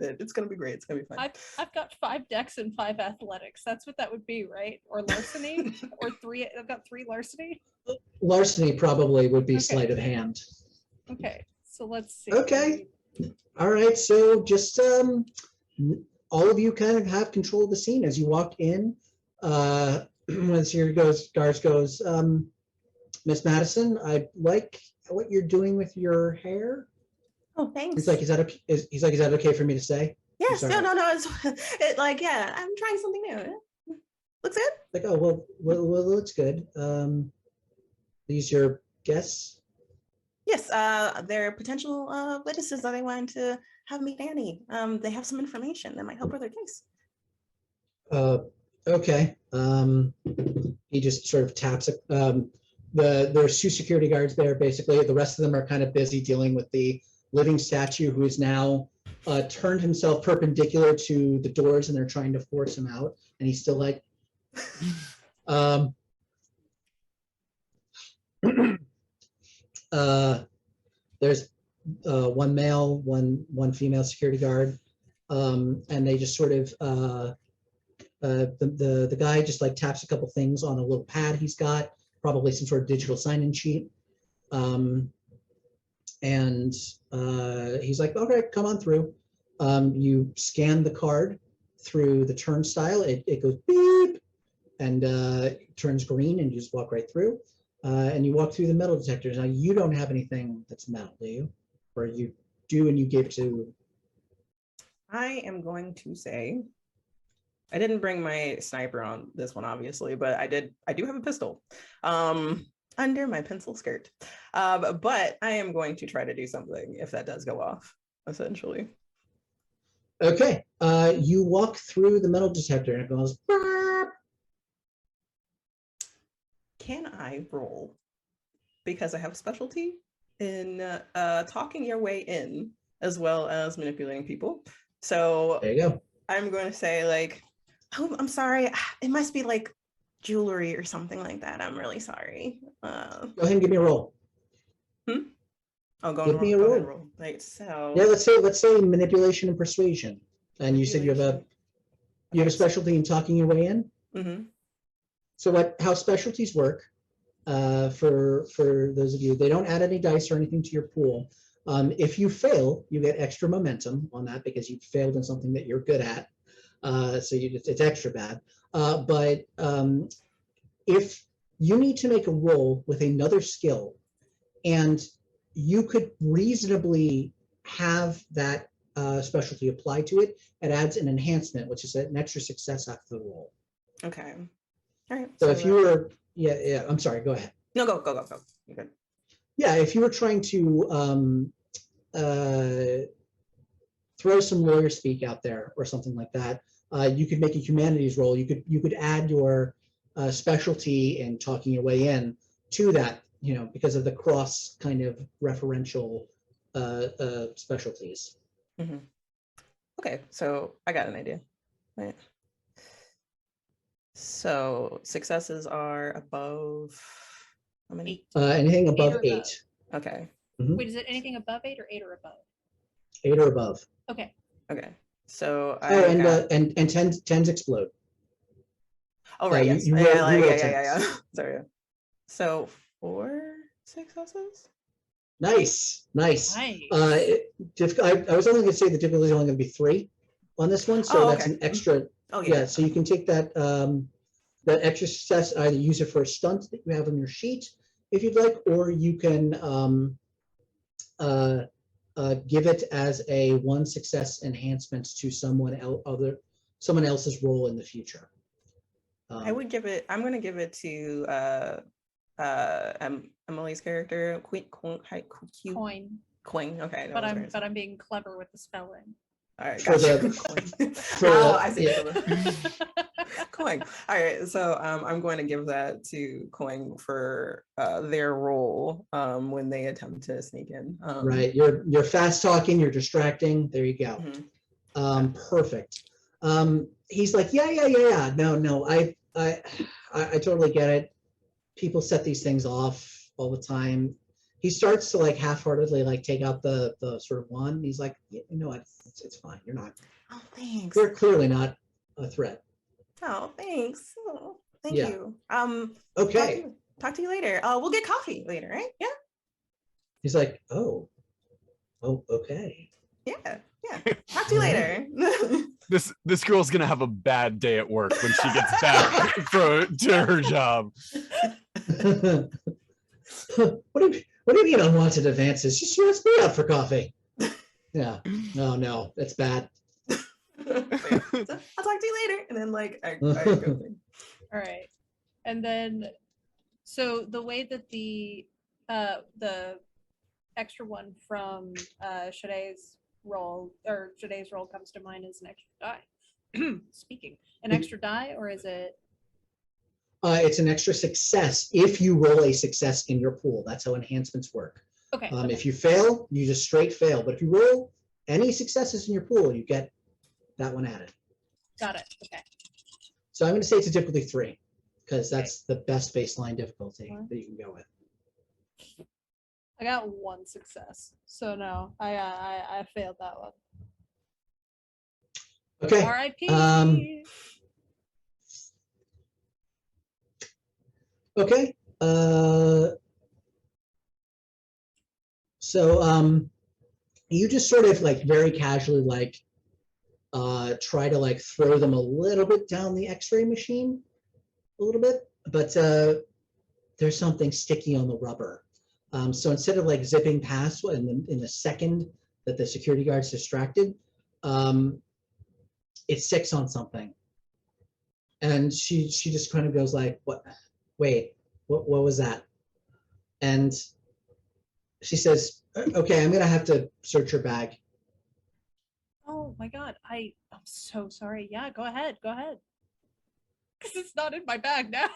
it. It's gonna be great. It's gonna be fun. I've got 5 dex and 5 athletics. That's what that would be, right? Or larceny, or 3. I've got 3 larceny. Larceny probably would be Okay. sleight of hand. Okay, so let's see. Okay. All right, so just all of you kind of have control of the scene as you walk in. When Guards goes, Miss Madison, I like what you're doing with your hair. Oh, thanks. He's like, is that okay? Is that okay for me to say? Yes, sorry. no. It's like, yeah, I'm trying something new. Looks good. Like, oh well, looks good. These your guests? Yes, they're potential witnesses that they wanted to have meet Annie. They have some information that might help with their case. Okay. He just sort of taps it. There's 2 security guards there. Basically, the rest of them are kind of busy dealing with the living statue, who is now turned himself perpendicular to the doors, and they're trying to force him out. And he's still like, there's 1 male, one female security guard, and they just sort of the guy just like taps a couple things on a little pad he's got, probably some sort of digital sign-in sheet, and he's like, okay, come on through. You scan the card through the turnstile. It goes beep and turns green, and you just walk right through. And you walk through the metal detectors. Now, you don't have anything that's metal, do you? Or you do and you give to... I am going to say, I didn't bring my sniper on this one, obviously, but I do have a pistol under my pencil skirt. But I am going to try to do something if that does go off, essentially. Okay. You walk through the metal detector and it goes... Burp. Can I roll? Because I have specialty in talking your way in, as well as manipulating people. So There you go. I'm going to say, like, oh, I'm sorry. It must be like jewelry or something like that. I'm really sorry. Go ahead and give me a roll. Oh, go Give me a ahead roll. and roll. Right, so Yeah, let's say manipulation and persuasion. And you said you have a specialty in talking your way in. Mm-hmm. So how specialties work, for those of you, they don't add any dice or anything to your pool. If you fail, you get extra momentum on that because you failed in something that you're good at. So it's extra bad. But if you need to make a roll with another skill, and you could reasonably have that specialty applied to it, it adds an enhancement, which is an extra success after the roll. Okay. All right. So if you were, yeah, I'm sorry, go ahead. No, go. You're good. Yeah, if you were trying to throw some lawyer speak out there or something like that, you could make a humanities roll. You could add your specialty in talking your way in to that, because of the cross kind of referential specialties. Mm-hmm. Okay, so I got an idea. Right. So successes are above how many? Anything above 8. Okay. Mm-hmm. Wait, is it anything above 8 or 8 or above? 8 or above. Okay. Okay. So and tens explode. Oh right, yes. Yeah. Sorry. So 4 successes. Nice. Nice. I was only going to say the difficulty is only going to be 3 on this one, so that's an extra. Oh yeah. So you can take that that extra success, either use it for a stunt that you have on your sheet if you'd like, or you can give it as a 1 success enhancement to someone else's role in the future. I'm going to give it to Emily's character, Coin. Okay. But I'm being clever with the spelling. All right, I see. Coin. All right, so I'm going to give that to Coin for their role when they attempt to sneak in. Right, you're fast talking, you're distracting. There you go. Perfect. He's like, yeah. No, I totally get it. People set these things off all the time. He starts to like half-heartedly like take out the sort of wand. He's like, you know what? It's fine. You're not. Oh, thanks. You're clearly not a threat. Oh, thanks. Oh, thank Yeah. you. Okay. Talk to you later. We'll get coffee later, right? Yeah. He's like, oh, okay. Yeah. Talk to you later. This girl's gonna have a bad day at work when she gets back to her job. What do you mean unwanted advances? She wants me out for coffee. Yeah. No, that's bad. So, I'll talk to you later. And then like I go. All right. And then so the way that the extra one from Shaday's roll comes to mind is an extra die. Speaking. An extra die, or is it? It's an extra success if you roll a success in your pool. That's how enhancements work. Okay. If you fail, you just straight fail. But if you roll any successes in your pool, you get that one added. Got it. Okay. So I'm going to say it's a difficulty 3 because that's the best baseline difficulty that you can go with. I got 1 success, so no, I failed that one. Okay. R.I.P. Okay. So you just sort of like very casually like try to like throw them a little bit down the X-ray machine, a little bit, but there's something sticky on the rubber. So instead of like zipping past in the second that the security guard's distracted, it sticks on something, and she just kind of goes like, "What? Wait, what was that?" And she says, "Okay, I'm gonna have to search your bag." Oh my god, I'm so sorry. Yeah, go ahead. Because it's not in my bag now.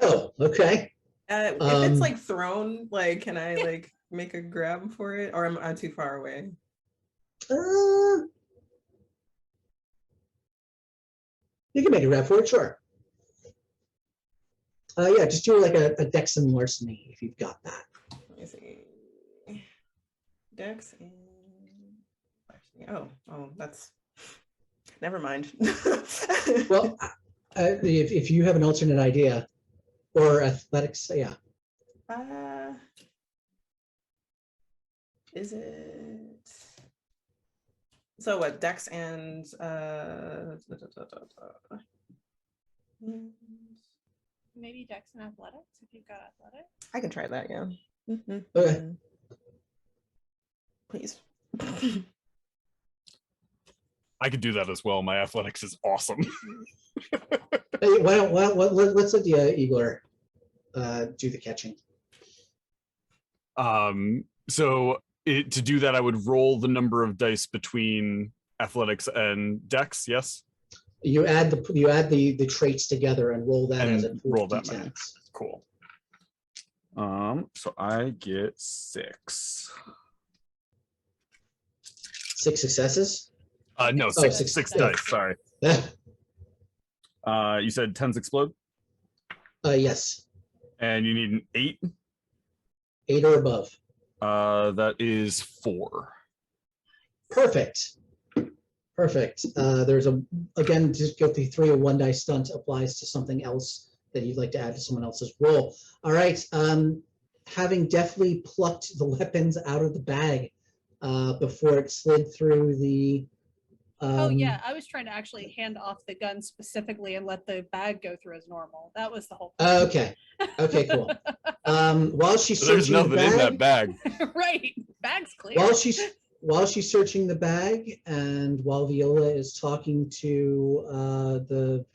Oh, okay. If it's like thrown, like, can I like make a grab for it, or am I too far away? You can make a grab for it, sure. Yeah, just do like a dex and larceny if you've got that. Let me see. Dex and larceny. Oh, that's never mind. Well, if you have an alternate idea, or athletics, yeah. Is it? So what? Dex and Maybe Dex and athletics if you've got athletics. I can try that. Yeah. Okay. Please. I could do that as well. My athletics is awesome. Hey, let's let Igor do the catching. So to do that, I would roll the number of dice between athletics and dex. Yes. You add the traits together and roll that as a roll that D10. many. Cool. So I get 6. 6 successes. No, Oh, six six dice. Sorry. You said 10s explode. Yes. And you need an 8. 8 or above. That is 4. Perfect. There's again, just go through 3. A 1 dice stunt applies to something else that you'd like to add to someone else's roll. All right. Having deftly plucked the weapons out of the bag before it slid through the. Oh yeah, I was trying to actually hand off the gun specifically and let the bag go through as normal. That was the whole point. Okay, cool. While she's So there's searching nothing in that bag. Right, bag's clear. While she's searching the bag, and while Viola is talking to the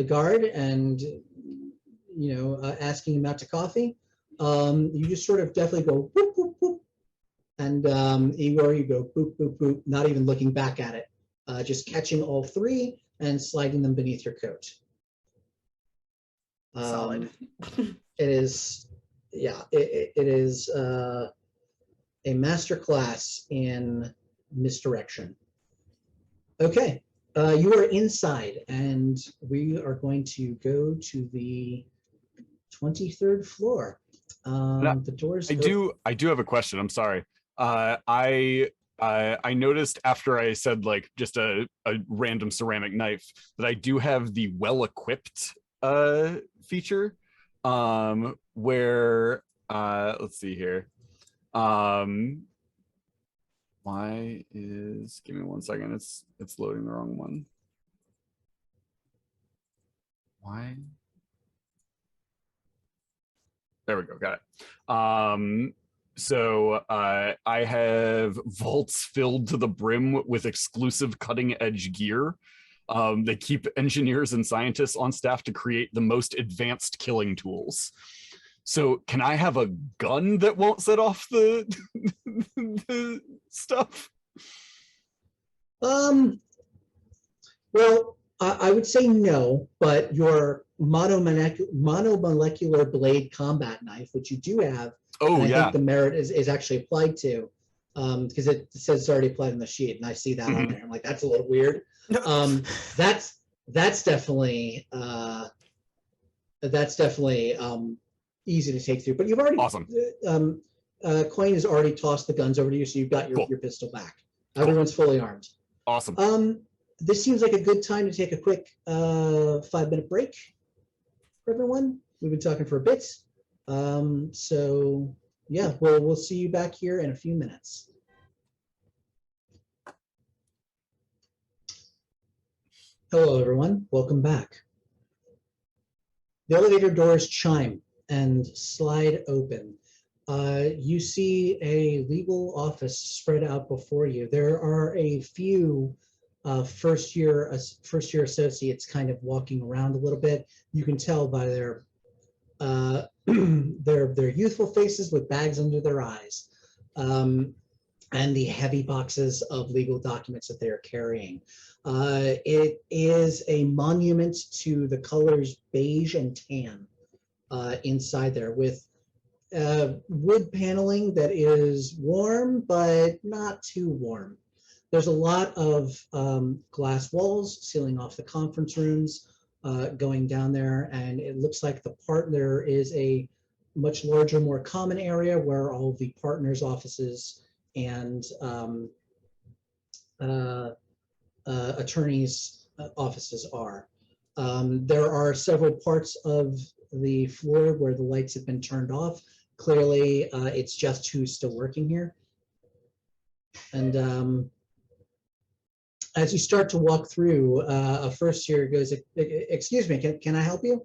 guard and asking him out to coffee, you just sort of definitely go boop boop boop, and Igor, you go boop boop boop, not even looking back at it. just catching all three and sliding them beneath your coat. Solid. It is, yeah, it is a master class in misdirection. Okay, you are inside, and we are going to go to the 23rd floor. The doors. I do have a question. I'm sorry. I noticed after I said like just a random ceramic knife that I do have the well-equipped feature, where let's see here. Why is, give me 1 second, it's loading the wrong one. Why? There we go, got it. So I have vaults filled to the brim with exclusive cutting edge gear. They keep engineers and scientists on staff to create the most advanced killing tools. So can I have a gun that won't set off the, the stuff? Well, I would say no, but your monomolecular blade combat knife, which you do have, Oh, and I yeah. think the merit is actually applied to, because it says it's already applied on the sheet, and I see that on there. I'm like, that's a little weird. That's definitely easy to take through. But you've already Awesome. Coin has already tossed the guns over to you, so you've got your, Cool. your pistol back. Cool. Everyone's fully armed. Awesome. This seems like a good time to take a quick 5-minute break for everyone. We've been talking for a bit. So yeah, we'll see you back here in a few minutes. Hello, everyone. Welcome back. The elevator doors chime and slide open. You see a legal office spread out before you. There are a few first year associates kind of walking around a little bit. You can tell by their their youthful faces with bags under their eyes, and the heavy boxes of legal documents that they are carrying. It is a monument to the colors beige and tan inside there, with wood paneling that is warm but not too warm. There's a lot of glass walls sealing off the conference rooms going down there, and it looks like there is a much larger, more common area where all the partners' offices and attorneys' offices are. There are several parts of the floor where the lights have been turned off. Clearly, it's just who's still working here. And as you start to walk through, a first year goes, excuse me, can I help you?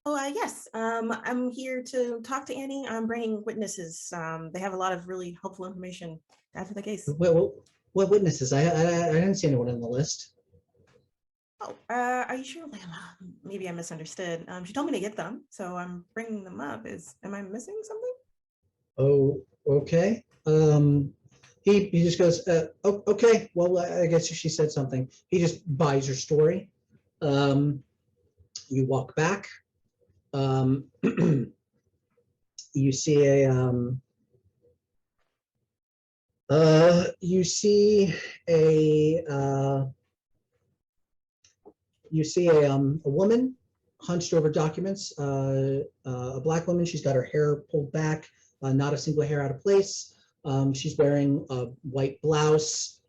Oh, yes. I'm here to talk to Annie. I'm bringing witnesses. They have a lot of really helpful information after the case. What witnesses? I didn't see anyone on the list. Oh, are you sure? Maybe I misunderstood. She told me to get them, so I'm bringing them up. Am I missing something? Oh, okay. He just goes, oh, okay. Well, I guess she said something. He just buys your story. You walk back. You see a woman hunched over documents, a black woman. She's got her hair pulled back, not a single hair out of place. She's wearing a white blouse,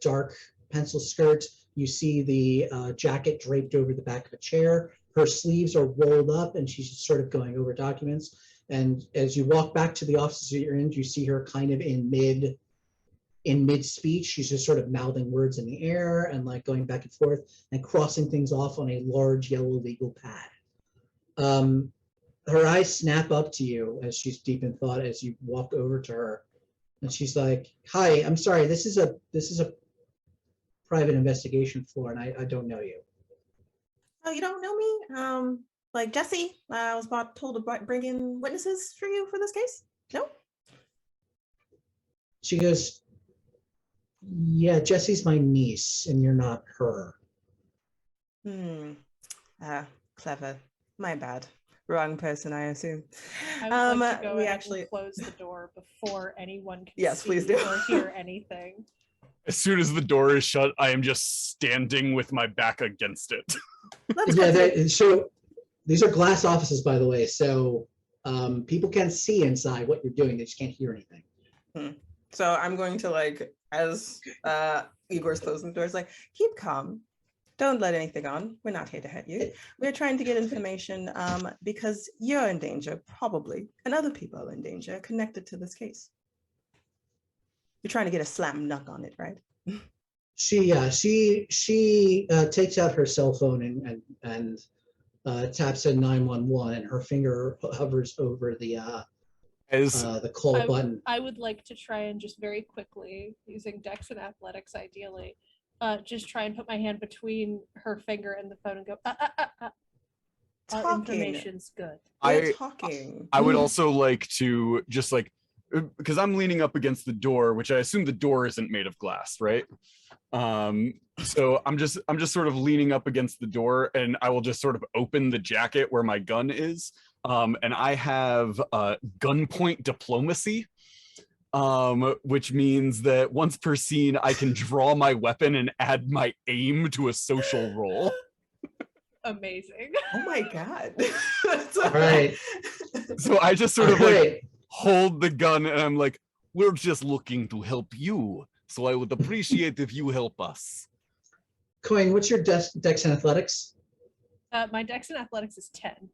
dark pencil skirt. You see the jacket draped over the back of a chair. Her sleeves are rolled up, and she's just sort of going over documents. And as you walk back to the office that you're in, you see her kind of in mid speech. She's just sort of mouthing words in the air and like going back and forth and crossing things off on a large yellow legal pad. Her eyes snap up to you as she's deep in thought as you walk over to her, and she's like, "Hi, I'm sorry. This is a private investigation floor, and I don't know you." Oh, you don't know me? Like Jesse, I was told to bring in witnesses for you for this case. No. She goes, Yeah, Jessie's my niece, and you're not her. Clever. My bad. Wrong person, I assume. I would like to go we ahead actually and close the door before anyone can Yes, see please do. or hear anything. As soon as the door is shut, I am just standing with my back against it. Let's Yeah, continue. so these are glass offices, by the way, so people can't see inside what you're doing. They just can't hear anything. So I'm going to, like, as Igor's closing the doors, like, keep calm. Don't let anything on. We're not here to hurt you. We're trying to get information because you're in danger, probably, and other people are in danger connected to this case. You're trying to get a slam dunk on it, right? She takes out her cell phone and taps in 911, and her finger hovers over the call button. I would like to try and just very quickly, using Dex and Athletics ideally, just try and put my hand between her finger and the phone and go, information's good. We're talking. I would also like to just like, because I'm leaning up against the door, which I assume the door isn't made of glass, right? So I'm just sort of leaning up against the door, and I will just sort of open the jacket where my gun is. And I have Gunpoint Diplomacy, which means that once per scene, I can draw my weapon and add my aim to a social roll. Amazing. Oh my God. All right. So I just sort of All like right. hold the gun, and I'm like, we're just looking to help you. So I would appreciate if you help us. Coin, what's your dex and athletics? My Dex and Athletics is 10.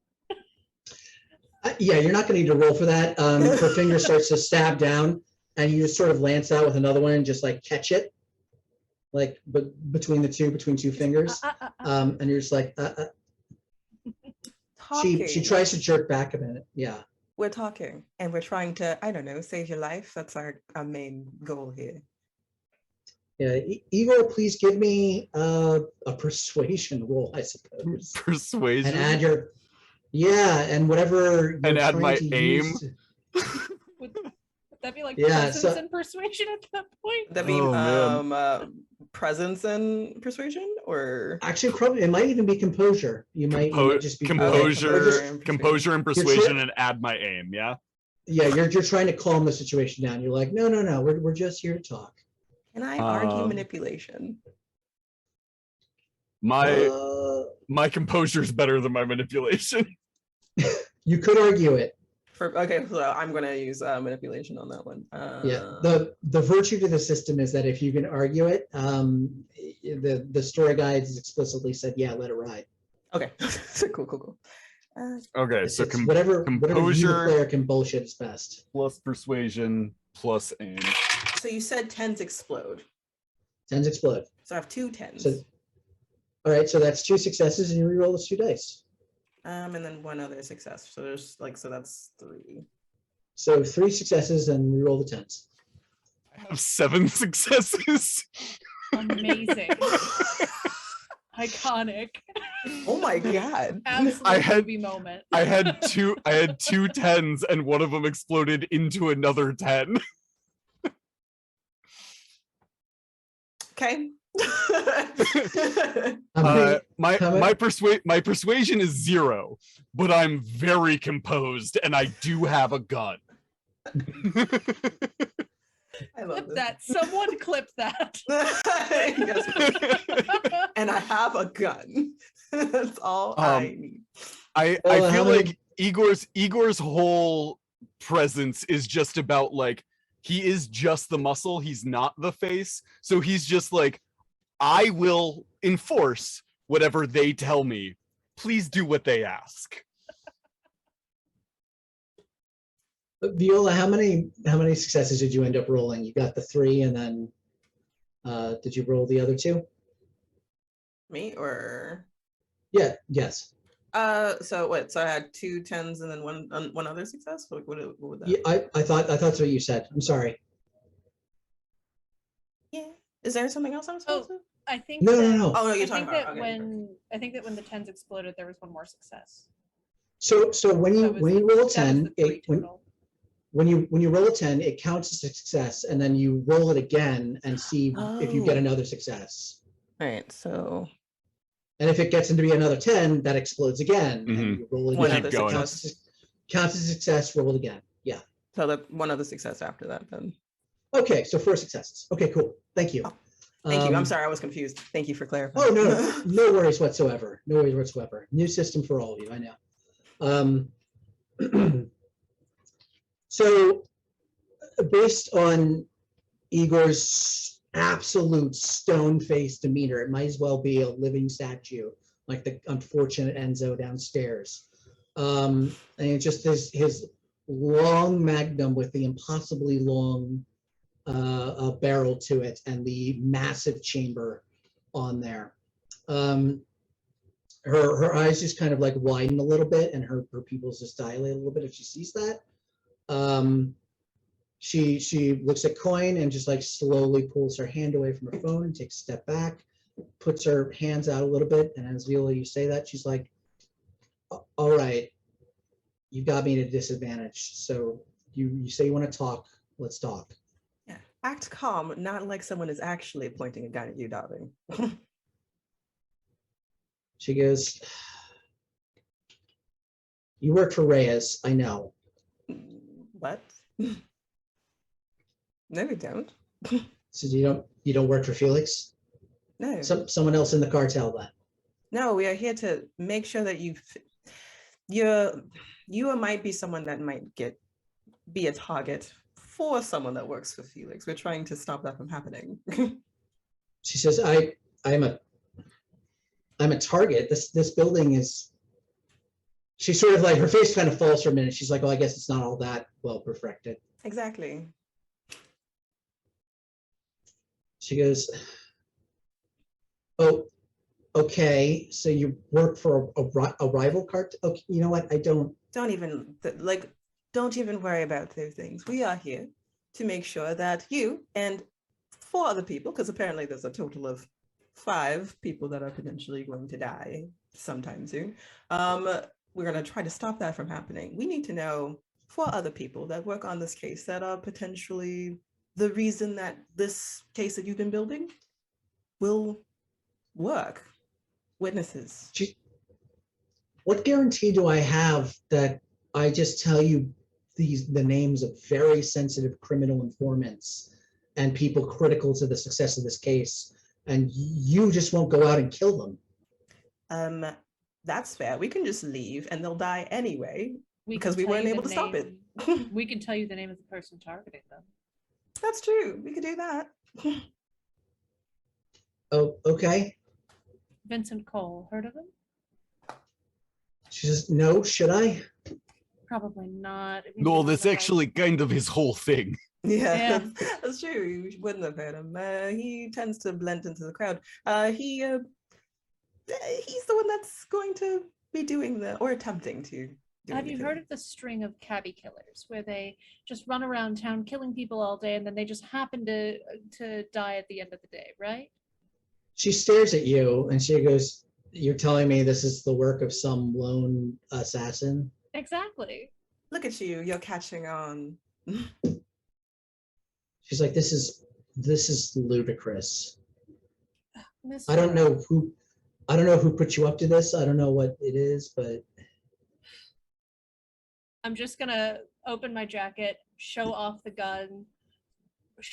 Yeah, you're not going to need to roll for that. Her finger starts to stab down, and you just sort of lance out with another one and just like catch it, like between two fingers, and you're just like. She tries to jerk back a minute. Yeah. We're talking, and we're trying to, I don't know, save your life. That's our main goal here. Yeah, Igor, please give me a persuasion roll, I suppose. Persuasion. And add your, and whatever you're And add trying my to aim. use. Would that be like Yeah, presence and persuasion at that point? That mean Oh, man. presence and persuasion, or Actually, probably it might even be composure. You might just be composure and persuasion, and add my aim. Yeah. Yeah, you're trying to calm the situation down. You're like, no, we're just here to talk. can I argue manipulation? My composure is better than my manipulation. You could argue it. Okay, so I'm going to use manipulation on that one. Yeah, the virtue to the system is that if you can argue it, the story guides explicitly said, yeah, let it ride. Okay, cool. Okay, so whatever you, the composure player, can bullshit is best. plus persuasion plus aim. So you said 10s explode. 10s explode. So I have 2 10s. So, all right, so that's 2 successes, and you reroll those 2 dice. And then 1 other success. So there's so that's 3. So 3 successes and reroll the 10s. I have 7 successes. Amazing. Iconic. Oh my God. Absolute movie moment. I had two 10s, and one of them exploded into another 10. Okay. My persuasion is 0, but I'm very composed, and I do have a gun. I love Clip this. that. Someone clip that. Yes. And I have a gun. That's all I need. I feel like Igor's whole presence is just about like, he is just the muscle, he's not the face. So he's just like, I will enforce whatever they tell me. Please do what they ask. Viola, how many successes did you end up rolling? You got the 3, and then did you roll the other 2? Me or? Yeah. Yes. So what? So I had 2 10s and then one other success. What would that? Yeah, I thought that's what you said. I'm sorry. Yeah. Is there something else I was supposed to? I think No. Oh no, you're I talking think about. that Okay. I think that when the 10s exploded, there was one more success. So when you roll a 10, when you roll a 10, it counts as a success, and then you roll it again and see if you get Oh. another success. All right, so And if it gets into be another 10, that explodes again, and you roll it one again. other Keep going. Counts as a success, roll it again. Yeah. so that one other success after that then. Okay, so 4 successes. Okay, cool. Thank you. Oh, Thank you. I'm Um, sorry, I was confused. Thank you for clarifying. Oh, no, no worries whatsoever. No worries whatsoever. New system for all of you, I know. So based on Igor's absolute stone-faced demeanor, it might as well be a living statue, like the unfortunate Enzo downstairs. And it's just his long magnum with the impossibly long barrel to it and the massive chamber on there. Her eyes just kind of like widen a little bit, and her pupils just dilate a little bit if she sees that. She looks at Coin and just like slowly pulls her hand away from her phone and takes a step back, puts her hands out a little bit, and as Viola, you say that, she's like, all right, you got me at a disadvantage. So you say you want to talk, let's talk. Yeah. Act calm, not like someone is actually pointing a gun at you, darling. She goes, you work for Reyes, I know. What? No, we don't. So you don't work for Felix? No. Someone else in the cartel then? No, we are here to make sure that you might be someone that might be a target for someone that works for Felix. We're trying to stop that from happening. She says, I'm a target. This building is. She sort of like, her face kind of falls for a minute. She's like, well, I guess it's not all that well perfected. Exactly. She goes, oh, okay. So you work for a rival cartel? Okay, you know what? Don't even worry about those things. We are here to make sure that you and 4 other people, because apparently there's a total of 5 people that are potentially going to die sometime soon. We're going to try to stop that from happening. We need to know 4 other people that work on this case that are potentially the reason that this case that you've been building will work. Witnesses. What guarantee do I have that I just tell you the names of very sensitive criminal informants and people critical to the success of this case, and you just won't go out and kill them? That's fair. We can just leave and they'll die anyway because we can tell weren't you able the to stop it. name- We can tell you the name of the person targeting them. That's true. We could do that. Oh, okay. Vincent Cole, heard of him? She says, no, should I? Probably not. If you No, didn't that's look like- actually kind of his whole thing. Yeah, Yeah. that's true. You wouldn't have heard him. He tends to blend into the crowd. He's the one that's going to be doing or attempting to. Have you heard of the string of cabbie killers, where they just run around town killing people all day, and then they just happen to die at the end of the day, right? She stares at you and she goes, you're telling me this is the work of some lone assassin? Exactly. Look at you. You're catching on. She's like, this is ludicrous. Miss I don't Farrell. know who put you up to this. I don't know what it is, but I'm just gonna open my jacket, show off the gun,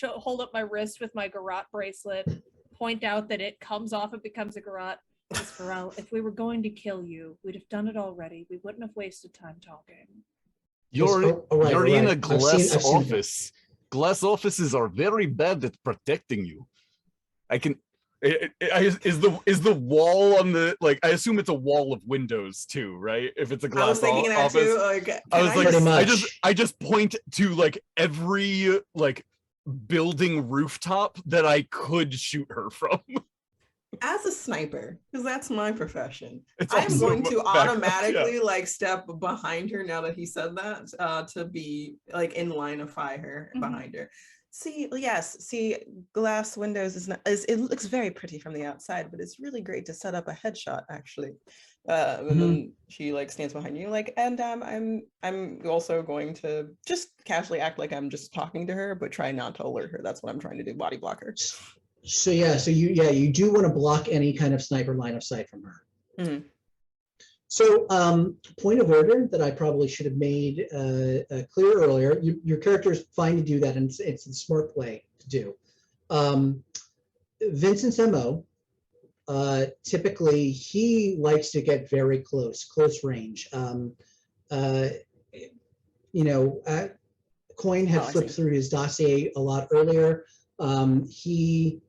hold up my wrist with my garrote bracelet, point out that it comes off and becomes a garrote. Miss Farrell, if we were going to kill you, we'd have done it already. We wouldn't have wasted time talking. You're all in a right. glass I've seen it. office. Glass offices are very bad at protecting you. Is the wall on the, like, I assume it's a wall of windows too, right? If it's a glass I was thinking that office. too. Like, I was like, Pretty much. I just point to like every like building rooftop that I could shoot her from. as a sniper, because that's my profession, It's I'm also going to back up, automatically like step behind her now that he said that, to be like in line of fire behind her. See, glass windows it looks very pretty from the outside, but it's really great to set up a headshot actually. And then she like stands behind you, like, and I'm also going to just casually act like I'm just talking to her, but try not to alert her. That's what I'm trying to do. Body blocker. So you do want to block any kind of sniper line of sight from her. Mhm. So point of order that I probably should have made clear earlier. Your character is fine to do that, and it's a smart play to do. Vincent's MO. Typically, he likes to get very close range. Coin had flipped through his dossier a lot earlier. He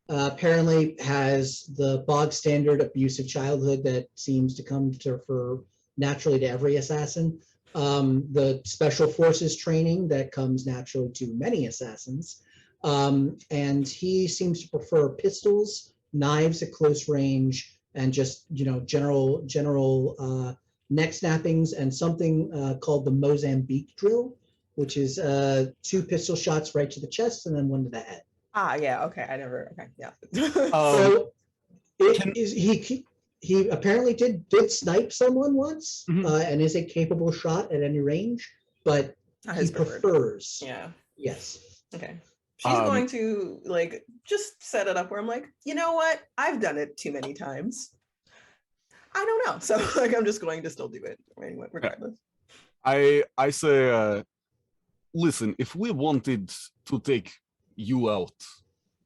apparently has the bog standard abusive childhood that seems to come for naturally to every assassin. The special forces training that comes naturally to many assassins. And he seems to prefer pistols, knives at close range, and just general neck snappings, and something called the Mozambique drill, which is 2 pistol shots right to the chest and then 1 to the head. Yeah, okay. Yeah. So he apparently did snipe someone once, and is a capable shot at any range, but he prefers. Yeah. Yes. Okay. She's going to like just set it up where I'm like, you know what? I've done it too many times. I don't know. So like I'm just going to still do it regardless. I say, listen, if we wanted to take you out,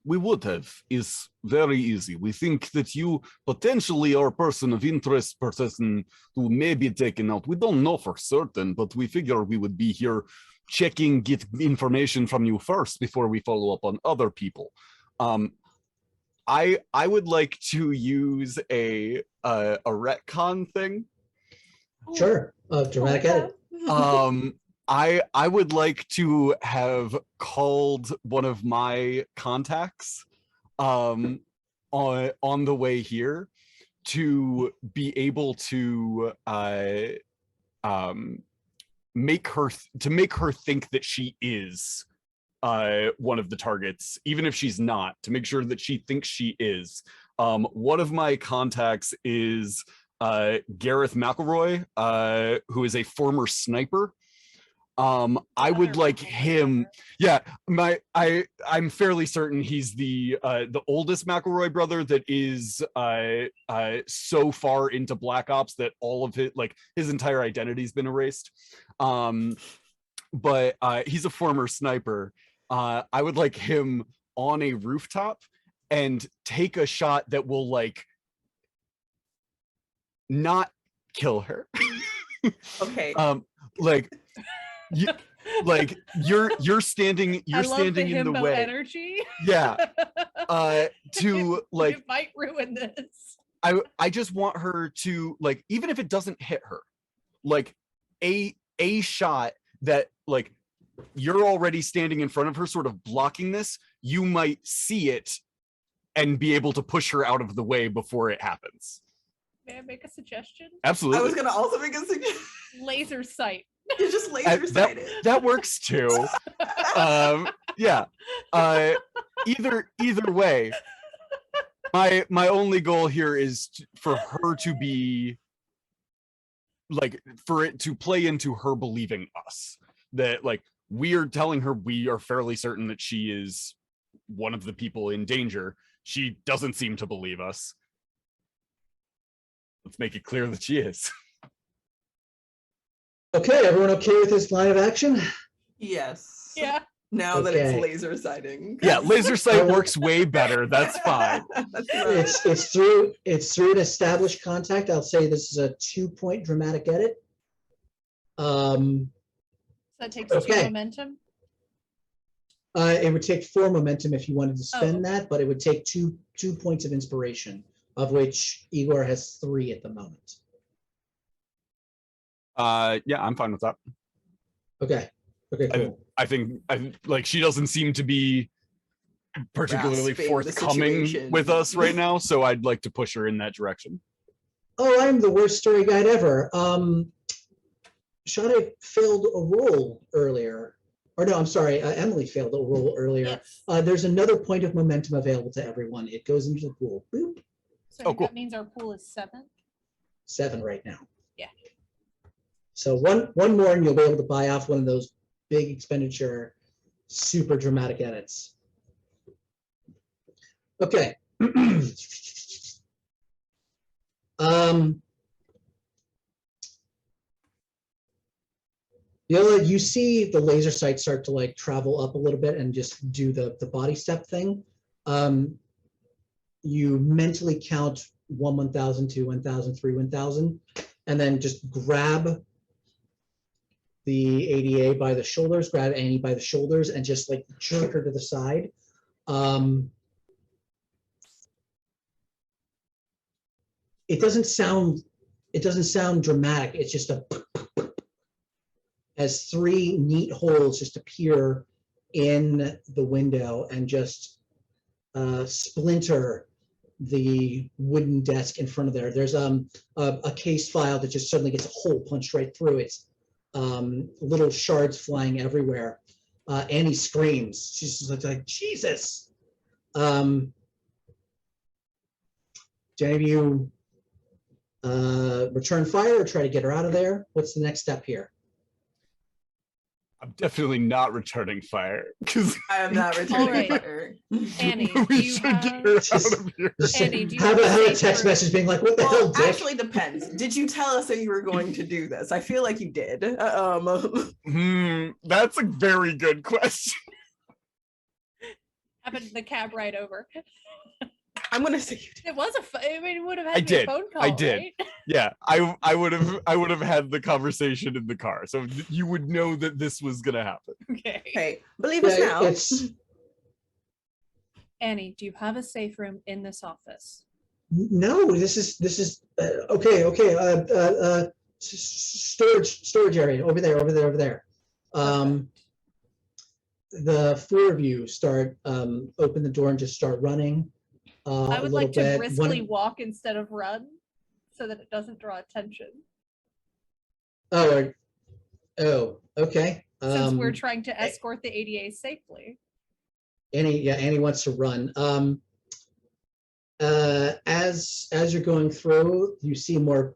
we would have. It's very easy. We think that you potentially are a person of interest, person who may be taken out. We don't know for certain, but we figure we would be here checking, get information from you first before we follow up on other people. I would like to use a retcon thing. Sure. Dramatic edit. I would like to have called one of my contacts on the way here to be able to make her think that she is one of the targets, even if she's not, to make sure that she thinks she is. One of my contacts is Gareth McElroy, who is a former sniper. I would like him. Yeah, I'm fairly certain he's the oldest McElroy brother that is so far into Black Ops that all of his entire identity's been erased. But he's a former sniper. I would like him on a rooftop and take a shot that will not kill her. Okay. You're standing in the way. Energy. Yeah. To it might ruin this. I just want her to even if it doesn't hit her, a shot that you're already standing in front of her, sort of blocking this, you might see it and be able to push her out of the way before it happens. May I make a suggestion? Absolutely. I was gonna also make a suggestion. Laser sight. You're just laser sighted. That works too. Yeah. Either way, my only goal here is for her to be for it to play into her believing us, that we are telling her we are fairly certain that she is one of the people in danger. She doesn't seem to believe us. Let's make it clear that she is. Okay, everyone okay with this line of action? Yes. Yeah. Now that it's laser sighting. Yeah, laser sight works way better. That's fine. It's through an established contact. I'll say this is a 2-point dramatic edit. So that takes 2 momentum. It would take 4 momentum if you wanted to spend that, but it would take two points of inspiration, of which Igor has 3 at the moment. Yeah, I'm fine with that. Okay, cool. I think she doesn't seem to be particularly forthcoming with us right now, so I'd like to push her in that direction. Oh, I'm the worst story guide ever. Sade failed a roll earlier. Or no, I'm sorry, Emily failed a roll earlier. Yes. There's another point of momentum available to everyone. It goes into the pool. Boop. So cool. That means our pool is 7. 7 right now. Yeah. So one more and you'll be able to buy off one of those big expenditure, super dramatic edits. Okay. Viola, you see the laser sight start to like travel up a little bit and just do the body step thing. You mentally count 1, 1,000, 2, 1,000, 3, 1,000, and then just grab the ADA by the shoulders, grab Annie by the shoulders, and just like jerk her to the side. It doesn't sound dramatic. It's just a as 3 neat holes just appear in the window and just splinter the wooden desk in front of there. There's a case file that just suddenly gets a hole punched right through it. Little shards flying everywhere. Annie screams. She's just like, Jesus. Do any of you return fire or try to get her out of there? What's the next step here? I'm definitely not returning fire because I am not returning Alright. fire. Annie, do we you should get have? her out of here. Andy, do you have have a a safe text room? message being like, what the hell, Well, Dick? actually depends. Did you tell us that you were going to do this? I feel like you did. That's a very good question. Happened the cab ride over. I'm gonna say you did. It was I mean, it would have had I to be a did. phone call, I did. right? Yeah, I would have had the conversation in the car, so you would know that this was gonna happen. Okay. Hey, believe us Yeah, now. it's Annie, do you have a safe room in this office? no. This is okay. Storage area over there. The 4 of you start open the door and just start running. I A would little like to bit. briskly walk instead of run, so that it doesn't draw attention. Oh, okay. Since we're trying to escort the ADA safely. Annie wants to run. As you're going through, you see more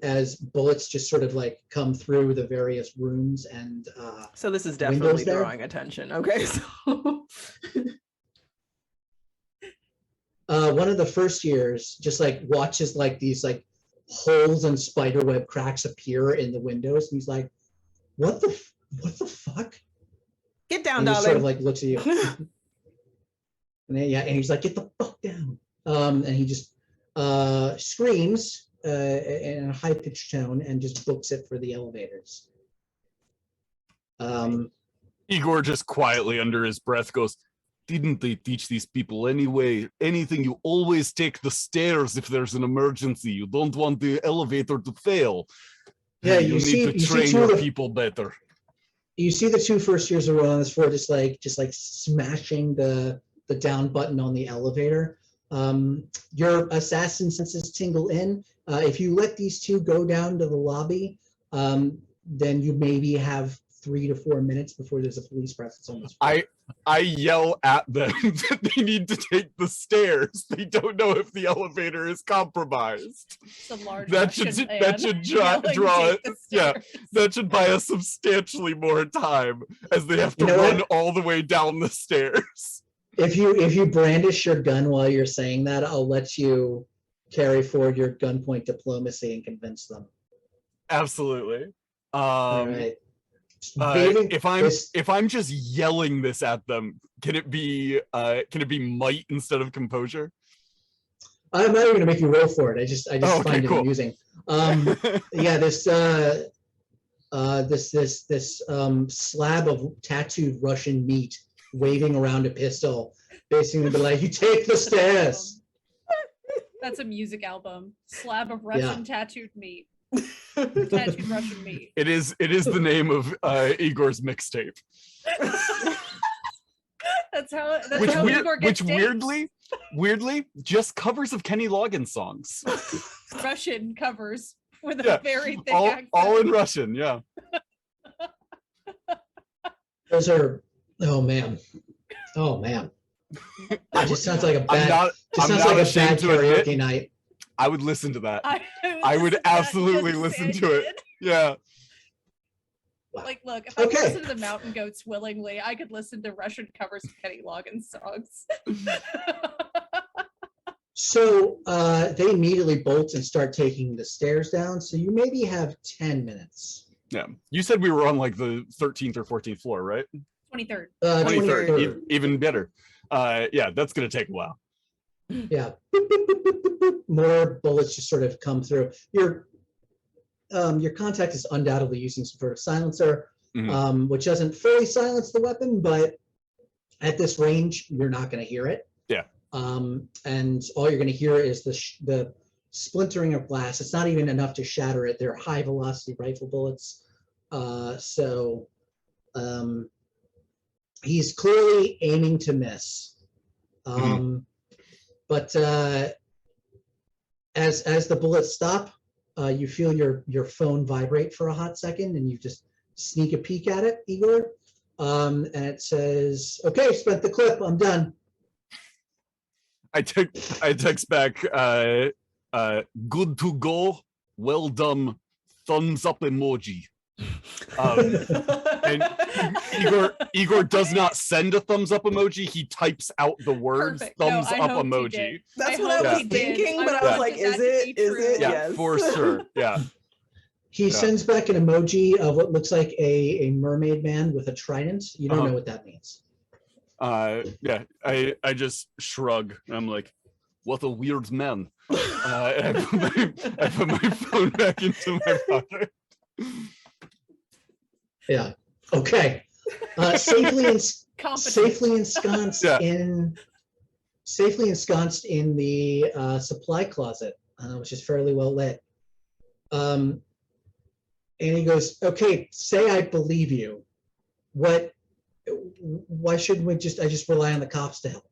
as bullets just sort of like come through the various rooms and So this is windows definitely there? drawing attention. Okay, so one of the first years just like watches like these like holes and spiderweb cracks appear in the windows, and he's like, what the fuck? get down, And he darling. sort of like looks at you. And then, and he's like, get the fuck down. And he just screams in a high-pitched tone and just books it for the elevators. Igor just quietly under his breath goes, "Didn't they teach these people anyway? Anything, you always take the stairs if there's an emergency. You don't want the elevator to fail. Yeah, you need to train two of your the- people better." You see the 2 first years of on this floor just like smashing the down button on the elevator. Your assassin senses tingle in. If you let these 2 go down to the lobby, then you maybe have 3 to 4 minutes before there's a police presence on this floor. I yell at them that they need to take the stairs. They don't know if the elevator is compromised. It's a large That should Russian that man should yelling, draw "Take it. the Yeah, stairs." that should buy us substantially more time as they have to You know run what? all the way down the stairs. If you brandish your gun while you're saying that, I'll let you carry forward your gunpoint diplomacy and convince them. Absolutely. All right. Bathing- this- If I'm just yelling this at them, can it be might instead of composure? I'm not even gonna make you roll for it. I just Okay, find it cool. amusing. Yeah, this slab of tattooed Russian meat waving around a pistol, basically be like, "You take the stairs." That's a music album. Slab of Russian tattooed meat. That's Tattooed Russian meat. It is the name of Igor's mixtape. That's how Which Igor gets weirdly just covers of Kenny Loggins songs. Russian covers with a Yeah, very thick all accent. in Russian, yeah. Those are, oh man. It just sounds like a bad, I'm not sounds like a bad ashamed to karaoke admit night. I would listen to that. I would listen to that absolutely just listen say to it. did. Yeah. Like, look, if I could Okay. listen to the Mountain Goats willingly, I could listen to Russian covers of Kenny Loggins songs. So they immediately bolt and start taking the stairs down. So you maybe have 10 minutes. Yeah. You said we were on like the 13th or 14th floor, right? 23rd. 23rd. 23rd. Even better. Yeah, that's going to take a while. Yeah. Boop, boop, boop, boop, boop, boop. More bullets just sort of come through. Your contact is undoubtedly using some sort of silencer, which doesn't fully silence the weapon, but at this range, you're not going to hear it. Yeah. And all you're going to hear is the splintering of glass. It's not even enough to shatter it. They're high velocity rifle bullets. So he's clearly aiming to miss. But as the bullets stop, you feel your phone vibrate for a hot second, and you just sneak a peek at it, Igor. And it says, "Okay, spent the clip. I'm done." I text back, good to go, well done, thumbs up emoji. And Igor does not send a thumbs up emoji. He types out the words Perfect. thumbs No, I up hoped he emoji. did. That's I what I hope was he did. thinking, I but I was wanted like, that is to be it? Is true. it? Yeah, Yes. for sure. Yeah. He sends back an emoji of what looks like a mermaid man with a trident. You don't know what that means. Yeah, I just shrug. I'm like, what a weird man. And I put my phone back into my pocket. Yeah. Okay. Safely ensconced Competent. in the supply closet, which is fairly well lit. And he goes, "Okay, say I believe you. Why shouldn't I just rely on the cops to help?"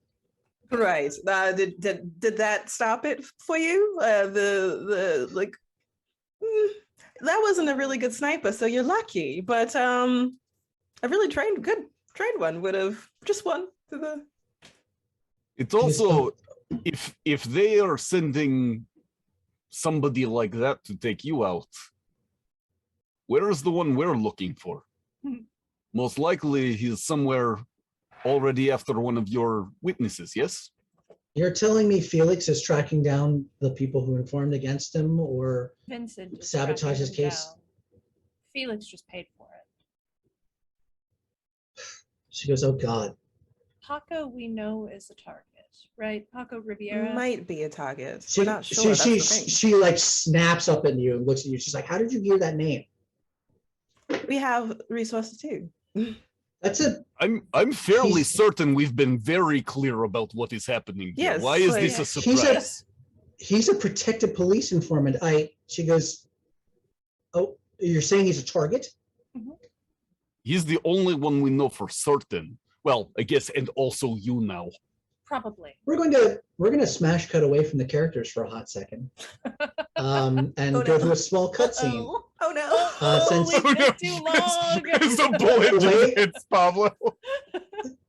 Right. Did that stop it for you? That wasn't a really good sniper, so you're lucky. But a really trained one would have just won to the. It's also if they are sending somebody like that to take you out, where is the one we're looking for? Most likely he's somewhere already after one of your witnesses, yes? You're telling me Felix is tracking down the people who informed against him, or Vincent is sabotage his tracking him case? down. Felix just paid for it. She goes, "Oh God." Paco, we know, is a target, right? Paco Rivera. Might be a target. She, We're not sure. That's the thing. she like snaps up at you and looks at you. She's like, "How did you hear that name?" We have resources too. That's it. I'm fairly He's- certain we've been very clear about what is happening here. Yes, Why is like- this a He's surprise? He's a protected police informant. She goes, "Oh, you're saying he's a target?" He's the only one we know for certain. Well, I guess, and also you now. Probably. We're gonna smash cut away from the characters for a hot second, and Oh, go no. to a small cutscene. Oh no. Since- We've been too long. As a bullet just hits Pablo.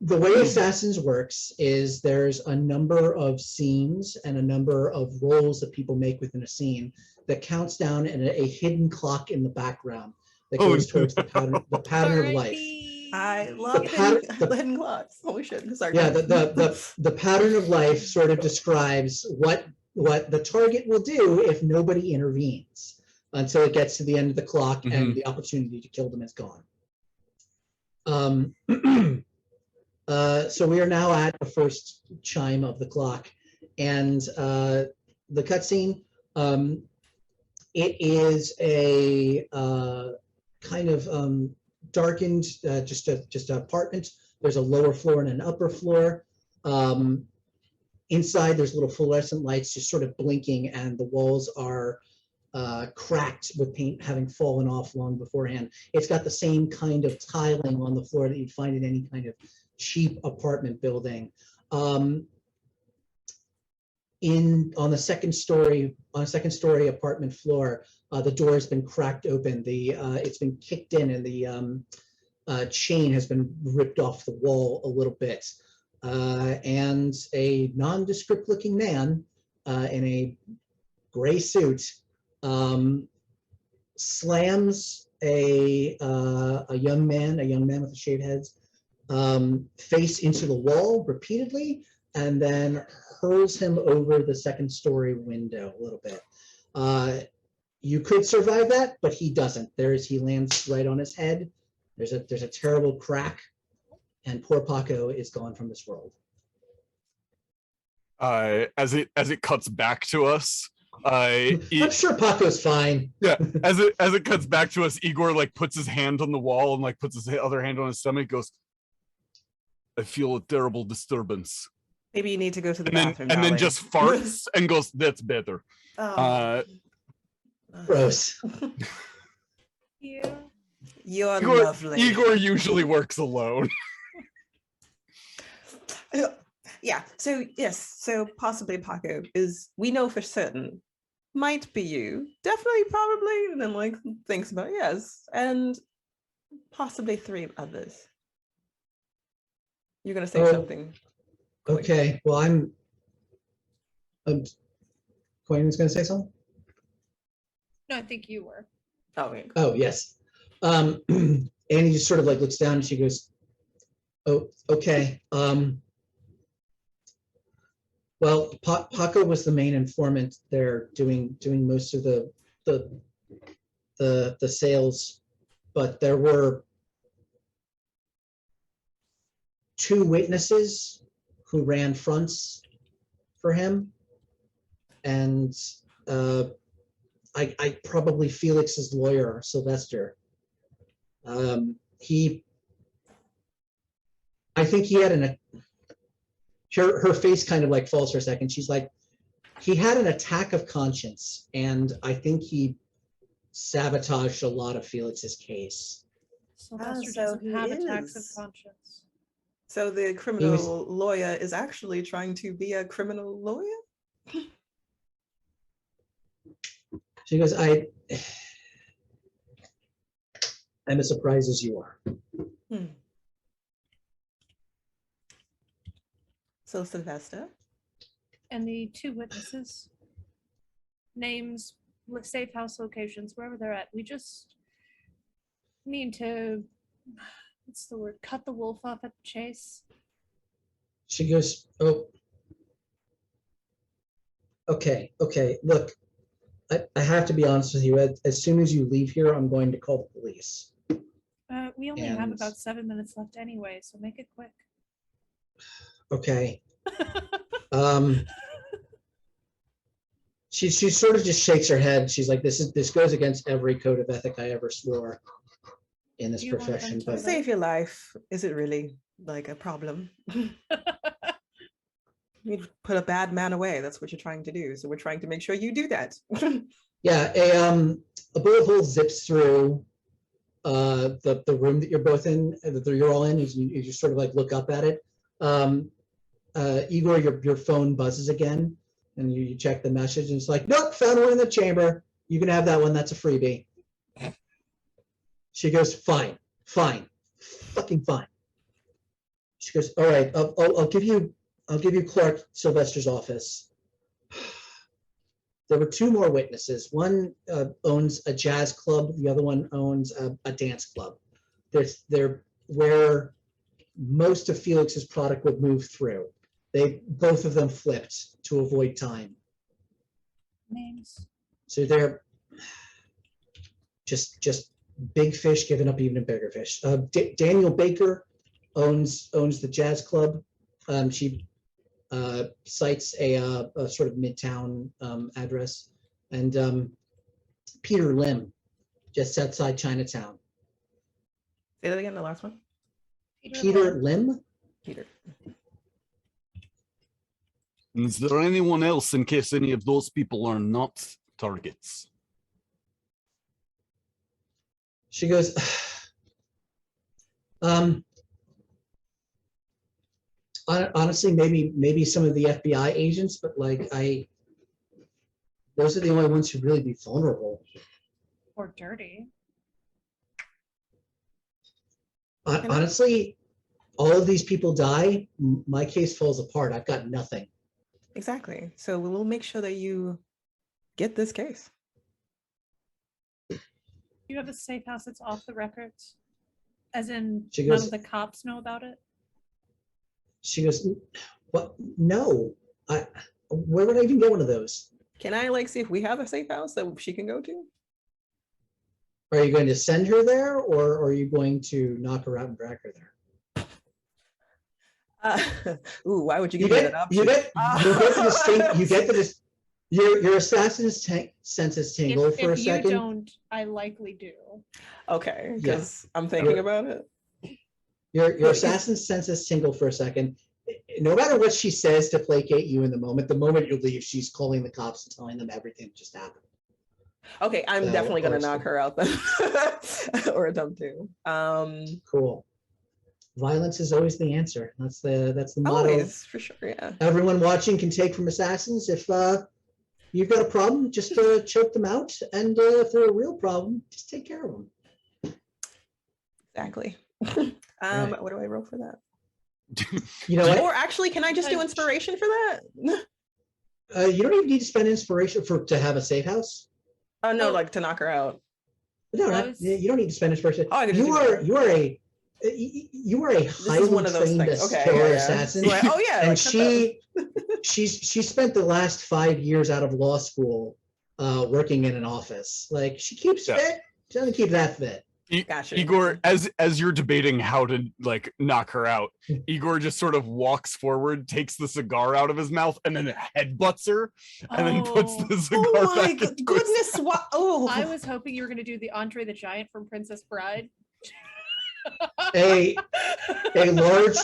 The way Assassins works is there's a number of scenes and a number of roles that people make within a scene that counts down, and a hidden clock in the background that goes towards the pattern of life. R.I.P. I love the hidden clocks. Holy shit. Sorry. Yeah, the pattern of life sort of describes what the target will do if nobody intervenes until it gets to the end of the clock and the opportunity to kill them is gone. So we are now at the first chime of the clock, and the cutscene. It is a kind of darkened, just an apartment. There's a lower floor and an upper floor. Inside, there's little fluorescent lights just sort of blinking, and the walls are cracked with paint having fallen off long beforehand. It's got the same kind of tiling on the floor that you'd find in any kind of cheap apartment building. On the second story apartment floor, the door has been cracked open. It's been kicked in, and the chain has been ripped off the wall a little bit. And a nondescript looking man in a gray suit, slams a young man with a shaved head, face into the wall repeatedly, and then hurls him over the second-story window a little bit. You could survive that, but he doesn't. He lands right on his head. There's a terrible crack, and poor Paco is gone from this world. As it cuts back to us, I'm sure Paco's fine. yeah, as it cuts back to us, Igor like puts his hand on the wall and like puts his other hand on his stomach, goes, I feel a terrible disturbance. Maybe you need to go to the And bathroom. then darling. just farts and goes, that's better. Gross. Yeah. You're Igor, lovely. Igor usually works alone. Yeah. So yes. So possibly Paco is. We know for certain. Might be you. Definitely, probably. And then like thinks about yes, and possibly 3 others. You're gonna say something. Okay. Well, Quentin's going to say something. No, I think you were. Oh, yeah. Oh, yes. Annie just sort of like looks down and she goes, oh, okay. Well, Paco was the main informant there doing most of the sales, but there were 2 witnesses who ran fronts for him. And I probably Felix's lawyer, Sylvester. I think he had her face kind of like falls for a second. She's like, he had an attack of conscience, and I think he sabotaged a lot of Felix's case. Sylvester so doesn't he have attacks of is. conscience. So the criminal lawyer is actually trying to be a criminal lawyer? She goes, I'm as surprised as you are. So Sylvester? And the 2 witnesses, names, safe house locations, wherever they're at. We just need to, what's the word, cut the wolf off at the chase. She goes, oh, okay, look, I have to be honest with you. As soon as you leave here, I'm going to call the police. We only have about 7 minutes left anyway, so make it quick. Okay. She sort of just shakes her head. She's like, this goes against every code of ethic I ever swore in this Do you want them profession. to But Save your life. Is it really like a problem? You put a bad man away. That's what you're trying to do. So we're trying to make sure you do that. yeah, a bullet hole zips through the room that you're both in, that you're all in. You just sort of like look up at it. Igor, your phone buzzes again, and you check the message, and it's like, nope, found one in the chamber. You can have that one. That's a freebie. She goes, fine, fucking fine. She goes, all right, I'll give you Clark Sylvester's office. There were 2 more witnesses. One owns a jazz club. The other one owns a dance club. They're where most of Felix's product would move through. Both of them flipped to avoid time. Names. So they're just big fish giving up even bigger fish. Daniel Baker owns the jazz club. She cites a sort of midtown address, and Peter Lim, just outside Chinatown. Say that again, the last one. Peter Lim? Peter. Is there anyone else in case any of those people are not targets? She goes, honestly, maybe some of the FBI agents, but like those are the only ones who'd really be vulnerable. Or dirty. Honestly, all of these people die, my case falls apart. I've got nothing. Exactly. So we'll make sure that you get this case. Do you have a safe house that's off the records? As in, She none goes- of the cops know about it? She goes, what? No, where would I even get one of those? Can I like see if we have a safe house that she can go to? Are you going to send her there, or are you going to knock her out and drag her there? Ooh, why would you You give me get, that option? you get the distinct, you get the your assassin's senses tingle for a If you second. don't, I likely do. Okay, Yeah. because I'm thinking about it. Your assassin's senses tingle for a second. No matter what she says to placate you in the moment you leave, she's calling the cops and telling them everything that just happened. Okay, I'm So, definitely gonna or- knock her out then, or attempt to. Cool. Violence is always the answer. That's the motto Always, for sure, yeah. everyone watching can take from assassins. If you've got a problem, just choke them out, and if they're a real problem, just take care of them. Exactly. Right. What do I roll for that? You know what? Or actually, can I just do inspiration for that? You don't even need to spend inspiration to have a safe house. Oh no, Oh. like to knock her out. No, I not, was- you don't need to spend inspiration. Oh, I could just do that. You are a This highly is one of those trained things. Okay, killer yeah. assassin. So oh yeah, And like, cut that. she spent the last 5 years out of law school working in an office. Like she keeps Yeah. fit. She doesn't keep that fit. Gotcha. Igor, as you're debating how to like knock her out, Igor just sort of walks forward, takes the cigar out of his mouth, and then headbutts her, and then puts Oh. the cigar Oh my back into his- goodness! What? Oh, I was hoping you were going to do the Andre the Giant from Princess Bride. A large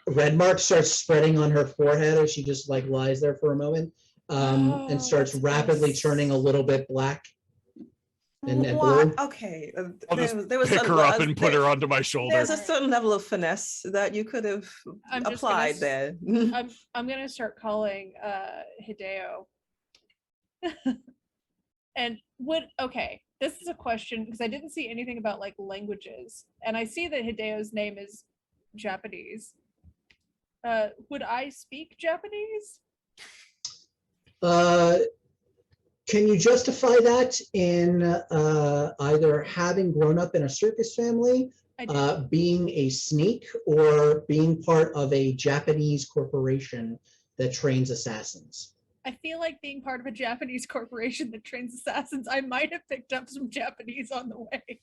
red mark starts spreading on her forehead as she just like lies there for a moment, Oh, and starts that's rapidly gross. turning a little bit black. And what? blue. Okay, I'll just there was pick some- her up and put her onto my shoulder. There's a certain level of finesse that you could have I'm just applied gonna there. I'm going to start calling Hideo. And okay, this is a question because I didn't see anything about like languages, and I see that Hideo's name is Japanese. Would I speak Japanese? Can you justify that in either having grown up in a circus family, I do. being a sneak, or being part of a Japanese corporation that trains assassins? I feel like being part of a Japanese corporation that trains assassins, I might have picked up some Japanese on the way.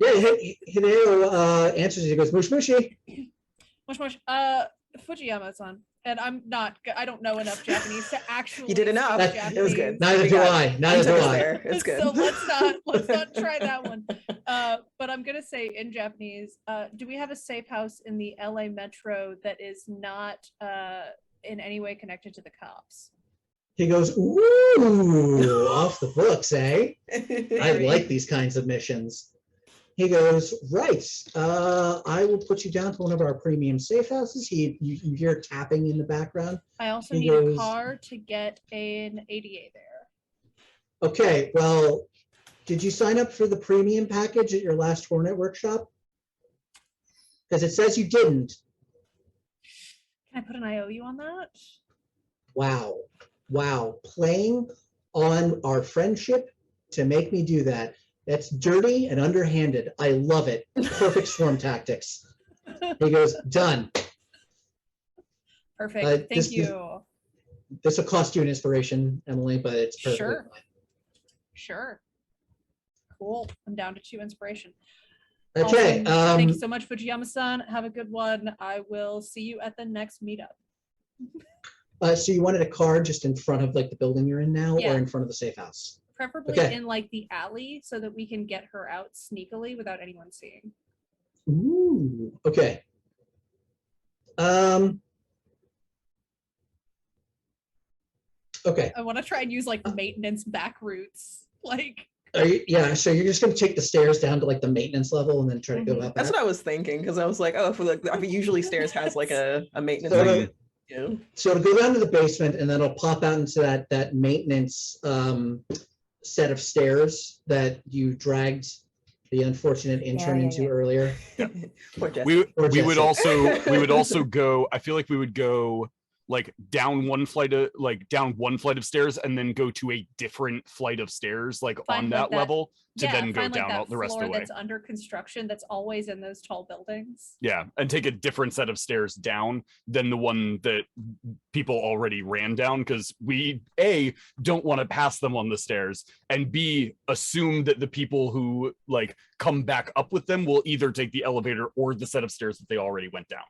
Yeah, Hideo answers. He goes, "Mush mushy." Mush mush. Fujiyama-san, and I don't know enough Japanese to actually. You did enough. speak That- it was Japanese. good. Neither We do got- I. Neither do took us I. there. It's good. So let's not try that one. But I'm gonna say in Japanese, do we have a safe house in the LA Metro that is not in any way connected to the cops? He goes, "Ooh, off the books, eh? I Very. like these kinds of missions." He goes, "Right. I will put you down to one of our premium safe houses." You hear tapping in the background. I also He need goes- a car to get an ADA there. Okay, well, did you sign up for the premium package at your last Hornet workshop? Because it says you didn't. Can I put an IOU on that? Wow. Playing on our friendship to make me do that. That's dirty and underhanded. I love it. Perfect swarm tactics. He goes, "Done. Perfect. Thank this- you. This will cost you an inspiration, Emily, but it's perfectly Sure. fine." Sure. Cool. I'm down to 2 inspiration. Okay. Awesome. Thank you so much, Fujiyama-san. Have a good one. I will see you at the next meetup. So you wanted a car just in front of like the building you're in now, Yeah. or in front of the safe house? Preferably Okay. in like the alley so that we can get her out sneakily without anyone seeing. Ooh. Okay. Okay. I want to try and use like maintenance back routes. Like, Yeah. So you're just gonna take the stairs down to like the maintenance level and then try to go Mhm. up. That's that? what I was thinking because I was like, oh, I mean, usually stairs has like a maintenance. So, section, you know? So it'll go down to the basement and then it'll pop out into that maintenance set of stairs that you dragged the unfortunate intern yeah, into yeah. earlier. Poor Jess. we Or would Jesse. also go. I feel like we would go like down one flight of stairs and then go to a different flight of stairs like Find, on like, that level to then go find, like, down that all the rest of floor the way. that's under construction that's always in those tall buildings. Yeah, and take a different set of stairs down than the one that people already ran down, because we A, don't want to pass them on the stairs, and B, assume that the people who like come back up with them will either take the elevator or the set of stairs that they already went down.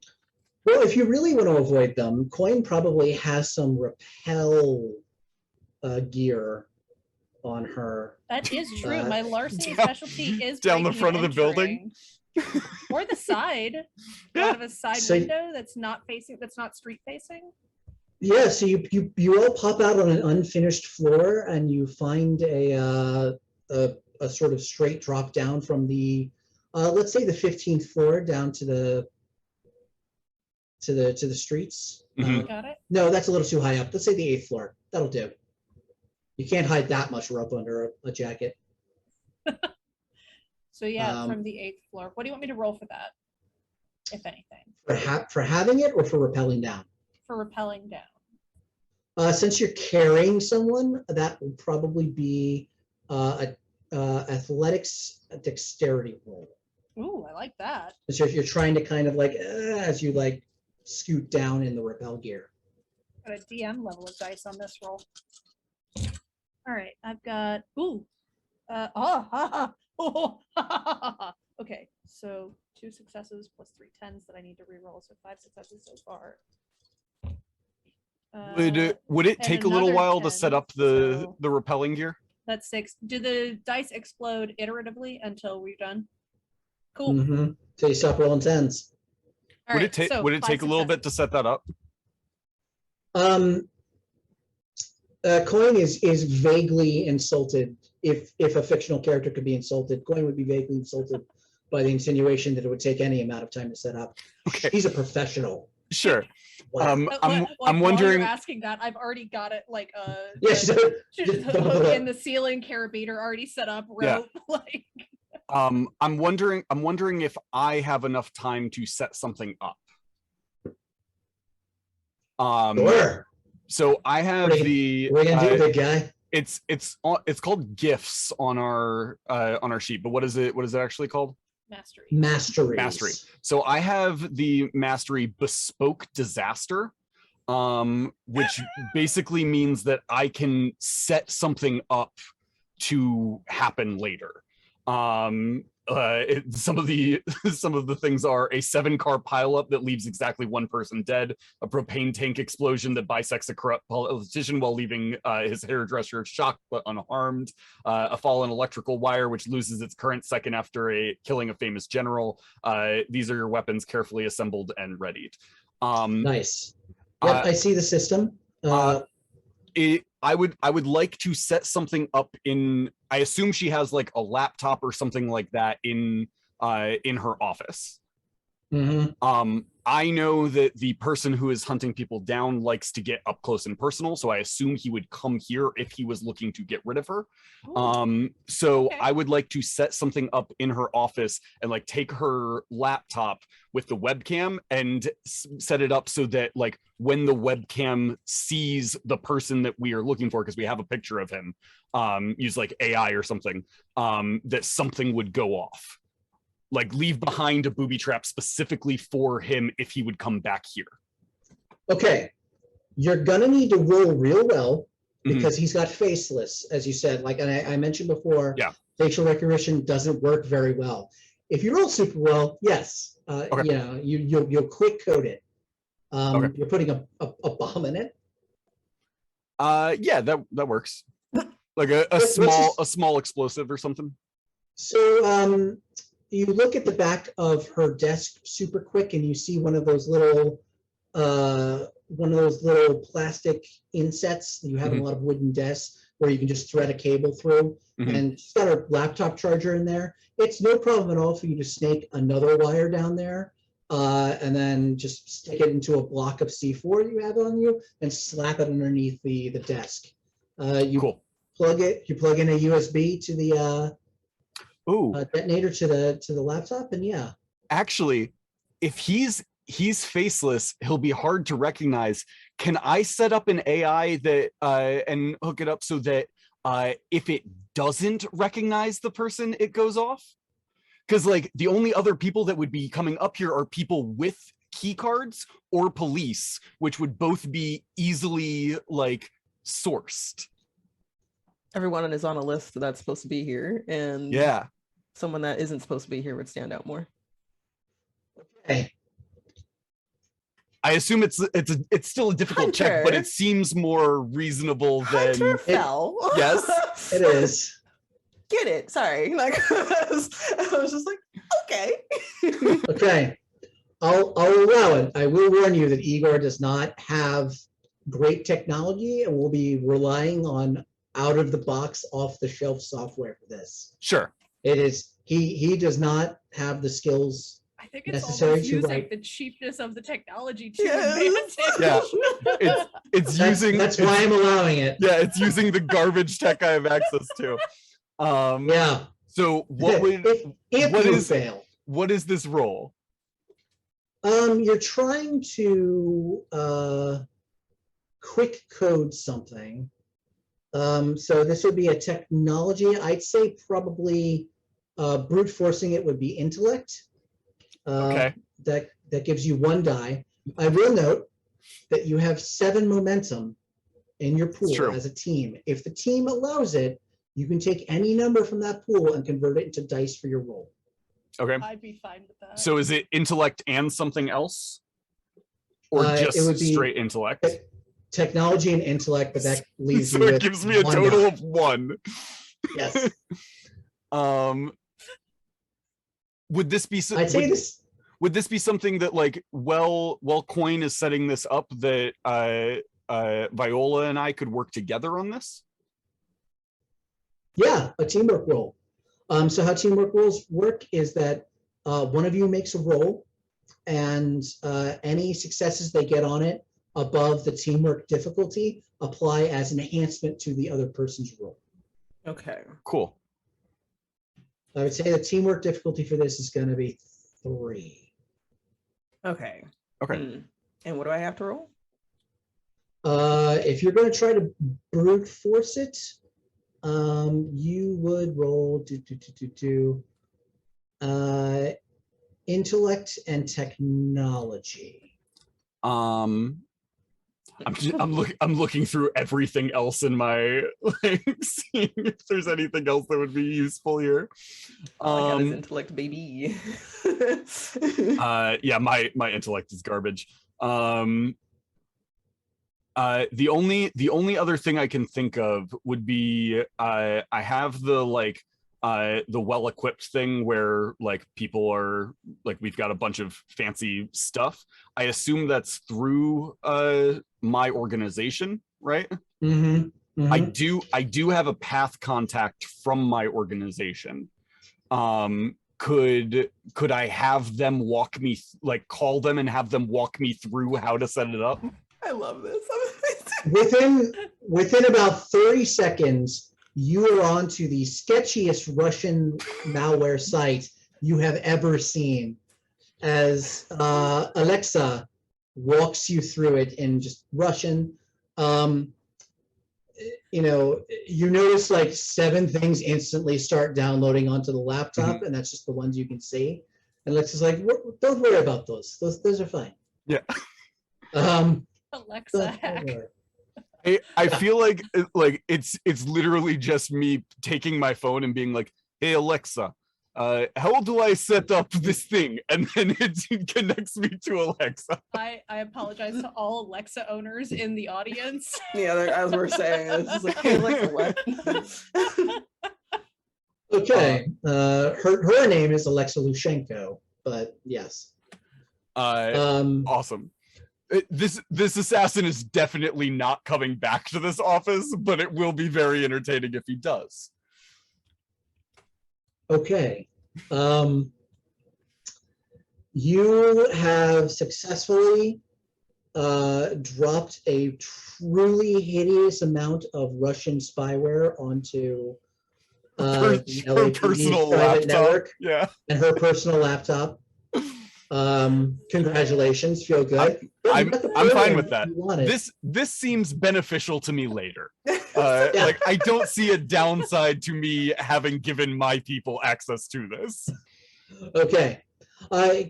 Well, if you really want to avoid them, Coin probably has some rappel gear on her. That is true. My larceny down- specialty is down the breaking front and of the building. entering. Or the side. Yeah. Out of a side So- window that's not street facing. Yeah, so you all pop out on an unfinished floor and you find a sort of straight drop down from the let's say the 15th floor down to the streets. Mhm. Got it? No, that's a little too high up. Let's say the 8th floor. That'll do. You can't hide that much rope under a jacket. So yeah, Um, from the 8th floor. What do you want me to roll for that? If anything. For having it or for rappelling down? For rappelling down. Since you're carrying someone, that will probably be athletics dexterity roll. Ooh, I like that. So if you're trying to kind of like, as you like scoot down in the rappel gear. Got a DM level of dice on this roll. All right, I've got, okay, so 2 successes plus 3 10s that I need to reroll, so 5 successes so far. Would it and take a little another while to 10, set up so- the repelling gear? That's 6. Do the dice explode iteratively until we're done? Cool. Mm-hmm. So you stop rolling 10s. All Would right, it take so would it 5 take a little bit to successes. set that up? Coin is vaguely insulted. If a fictional character could be insulted, Coin would be vaguely insulted by the insinuation that it would take any amount of time to set up. Okay. He's a professional. Sure. Wow. But I'm while you're wondering. asking that, I've already got it like Yes, hook in the ceiling, carabiner already set up, Yeah. rope. Like I'm wondering if I have enough time to set something up. Sure. So I have What are the What are you gonna do, big guy? it's called gifts on our sheet, but what is it actually called? mastery. Mastery. So I have the mastery bespoke disaster, which basically means that I can set something up to happen later. Some of the things are a 7-car pileup that leaves exactly 1 person dead, a propane tank explosion that bisects a corrupt politician while leaving his hairdresser shocked but unharmed, a fallen electrical wire which loses its current second after killing a famous general. These are your weapons carefully assembled and readied. Nice. Yep, I see the system. I would like to set something up in. I assume she has like a laptop or something like that in her office. Mhm. I know that the person who is hunting people down likes to get up close and personal, so I assume he would come here if he was looking to get rid of her. So Okay. I would like to set something up in her office and like take her laptop with the webcam and set it up so that like when the webcam sees the person that we are looking for, because we have a picture of him, use like AI or something, that something would go off. Like leave behind a booby trap specifically for him if he would come back here. Okay. You're gonna need to roll real well Mhm. because he's got faceless, as you said. Like, and I mentioned before, Yeah. facial recognition doesn't work very well. If you roll super well, yes, Okay. you know, you'll quick code it. Okay. You're putting a bomb in it. Yeah, that works. Like a Let's small explosive or something. So you look at the back of her desk super quick, and you see one of those little plastic insets that you have in a lot of wooden desks, where you can just thread a cable through. Mhm. And she's got her laptop charger in there. It's no problem at all for you to snake another wire down there, and then just stick it into a block of C4 you have on you, and slap it underneath the desk. You Cool. plug in a USB to the Ooh, detonator to the laptop, and yeah. actually, if he's he's faceless. He'll be hard to recognize. Can I set up an AI that and hook it up so that if it doesn't recognize the person, it goes off? Because like the only other people that would be coming up here are people with key cards or police, which would both be easily like sourced. Everyone is on a list that's supposed to be here, and Yeah. someone that isn't supposed to be here would stand out more. Okay. I assume it's still a difficult check, but Hunter. it seems more reasonable than Hunter fell. Yes. It is. Get it? Sorry. Like I was just like, okay. Okay. I'll allow it. I will warn you that Igor does not have great technology and will be relying on out of the box, off the shelf software for this. Sure. It is he does not have the skills. I think it's Necessary almost to using write. the cheapness of the technology to Yes. advantage. Yeah. It's That's, using that's why I'm allowing it. yeah, it's using the garbage tech I have access to. Yeah. So what would if what you is- fail? what is this role? You're trying to quick code something. So this would be a technology. I'd say probably brute forcing it would be intellect. Okay. That gives you 1 die. I will note that you have 7 momentum in your pool true. as a team. If the team allows it, you can take any number from that pool and convert it into dice for your roll. Okay. I'd be fine with that. So is it intellect and something else? Or It just would be- straight intellect? Technology and intellect, but that leaves So you it with gives me a 1 total die. of 1. Yes. Would this be I'd say this. would this be something that like while Coin is setting this up that Viola and I could work together on this? Yeah, a teamwork roll. So how teamwork rolls work is that one of you makes a roll, and any successes they get on it above the teamwork difficulty apply as an enhancement to the other person's roll. Okay. Cool. I would say the teamwork difficulty for this is going to be 3. Okay. Okay. And what do I have to roll? If you're going to try to brute force it, you would roll intellect and technology. I'm looking through everything else in my like seeing if there's anything else that would be useful here. All I got is intellect, baby. Yeah, my intellect is garbage. The only other thing I can think of would be I have the like the well-equipped thing where like people are like we've got a bunch of fancy stuff. I assume that's through my organization, right? Mm-hmm. Mm-hmm. I do have a path contact from my organization. Could I have them walk me like call them and have them walk me through how to set it up? I love this. Within about 30 seconds, you are onto the sketchiest Russian malware site you have ever seen, as Alexa walks you through it in just Russian. You notice like 7 things instantly start downloading onto the laptop, and that's just the ones you can see. And Alexa's like, don't worry about those. Those are fine. Yeah. Alexa hack. I feel like it's literally just me taking my phone and being like, hey Alexa, how do I set up this thing? And then it connects me to Alexa. I apologize to all Alexa owners in the audience. Yeah, as we're saying, it's just like, hey, Alexa, what? Okay. Her name is Alexa Lushenko, but yes. Awesome. This assassin is definitely not coming back to this office, but it will be very entertaining if he does. Okay. You have successfully dropped a truly hideous amount of Russian spyware onto Her the LAPD's personal private laptop. network Yeah. and her personal laptop. Congratulations, feel good. I'm fine with that. You wanted. This seems beneficial to me later. Like I don't see a downside to me having given my people access to this. Okay.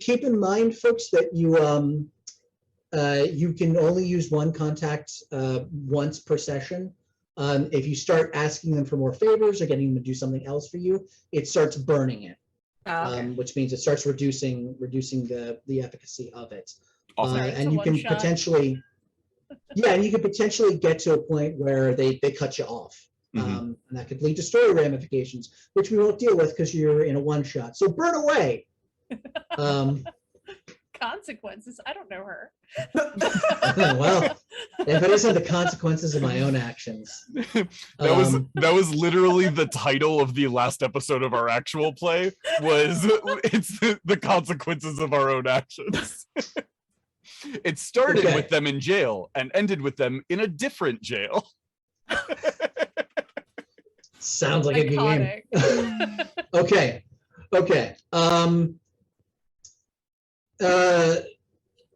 Keep in mind, folks, that you can only use one contact once per session. If you start asking them for more favors or getting them to do something else for you, it starts burning it, which means it starts reducing the efficacy of it. Awesome. And you can potentially, and you could potentially get to a point where they cut you off. And that could lead to story ramifications, which we won't deal with because you're in a one-shot. So burn away. Consequences. I don't know her. Well, if it isn't the consequences of my own actions. That was literally the title of the last episode of our actual play. It's the consequences of our own actions. It started with them in jail and ended with them in a different jail. Sounds like a good game. Okay.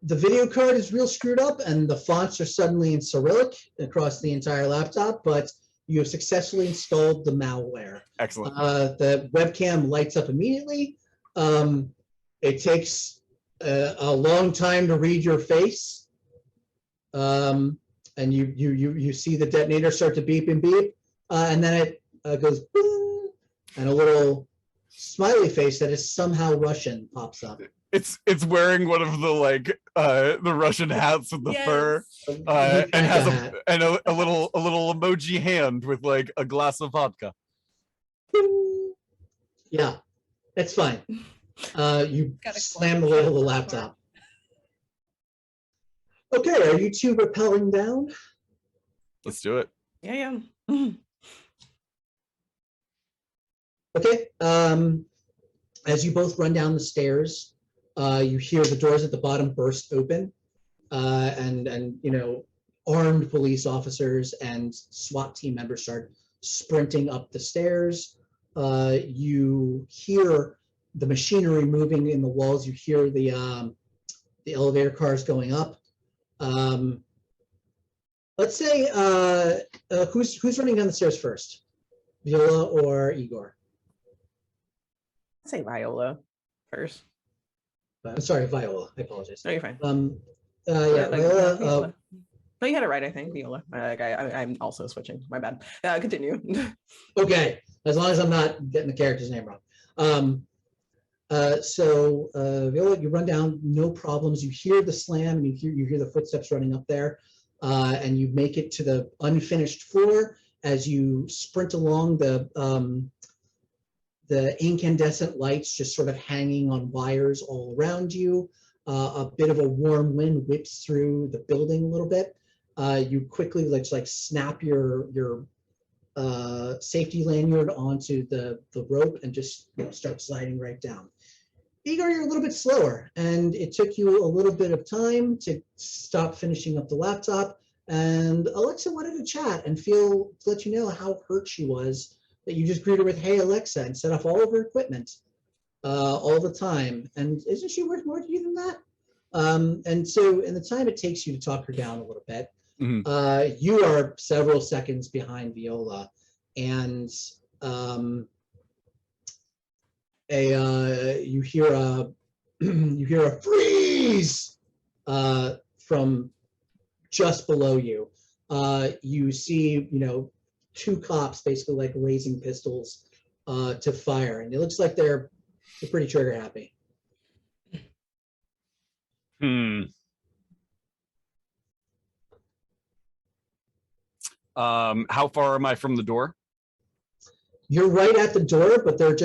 The video card is real screwed up and the fonts are suddenly in Cyrillic across the entire laptop, but you have successfully installed the malware. Excellent. The webcam lights up immediately. It takes a long time to read your face. And you see the detonator start to beep and beep. And then it goes boom, and a little smiley face that is somehow Russian pops up. It's wearing one of the the Russian hats with the fur, and has a little emoji hand with like a glass of vodka. Yeah, it's fine. You slam the lid of the laptop. Okay, are you two rappelling down? Let's do it. Yeah. Okay. As you both run down the stairs, you hear the doors at the bottom burst open, and armed police officers and SWAT team members start sprinting up the stairs. You hear the machinery moving in the walls. You hear the elevator cars going up. Let's say who's running down the stairs first, Viola or Igor? I'd say Viola first. I'm sorry, Viola. I apologize. No, you're fine. Viola. No, you had it right. I think Viola. I'm also switching. My bad. Continue. Okay, as long as I'm not getting the character's name wrong. So Viola, you run down, no problems. You hear the slam, and you hear the footsteps running up there, and you make it to the unfinished floor. As you sprint along, the incandescent lights just sort of hanging on wires all around you. A bit of a warm wind whips through the building a little bit. You quickly like snap your safety lanyard onto the rope and just start sliding right down. Igor, you're a little bit slower, and it took you a little bit of time to stop finishing up the laptop. And Alexa wanted to chat and let you know how hurt she was that you just greeted her with, "Hey, Alexa," and set off all of her equipment all the time. And isn't she worth more to you than that? And so in the time it takes you to talk her down a little bit, you are several seconds behind Viola, and you hear a freeze from just below you. You see, two cops basically like raising pistols to fire, and it looks like they're pretty trigger happy. How far am I from the door? You're right at the door, but they're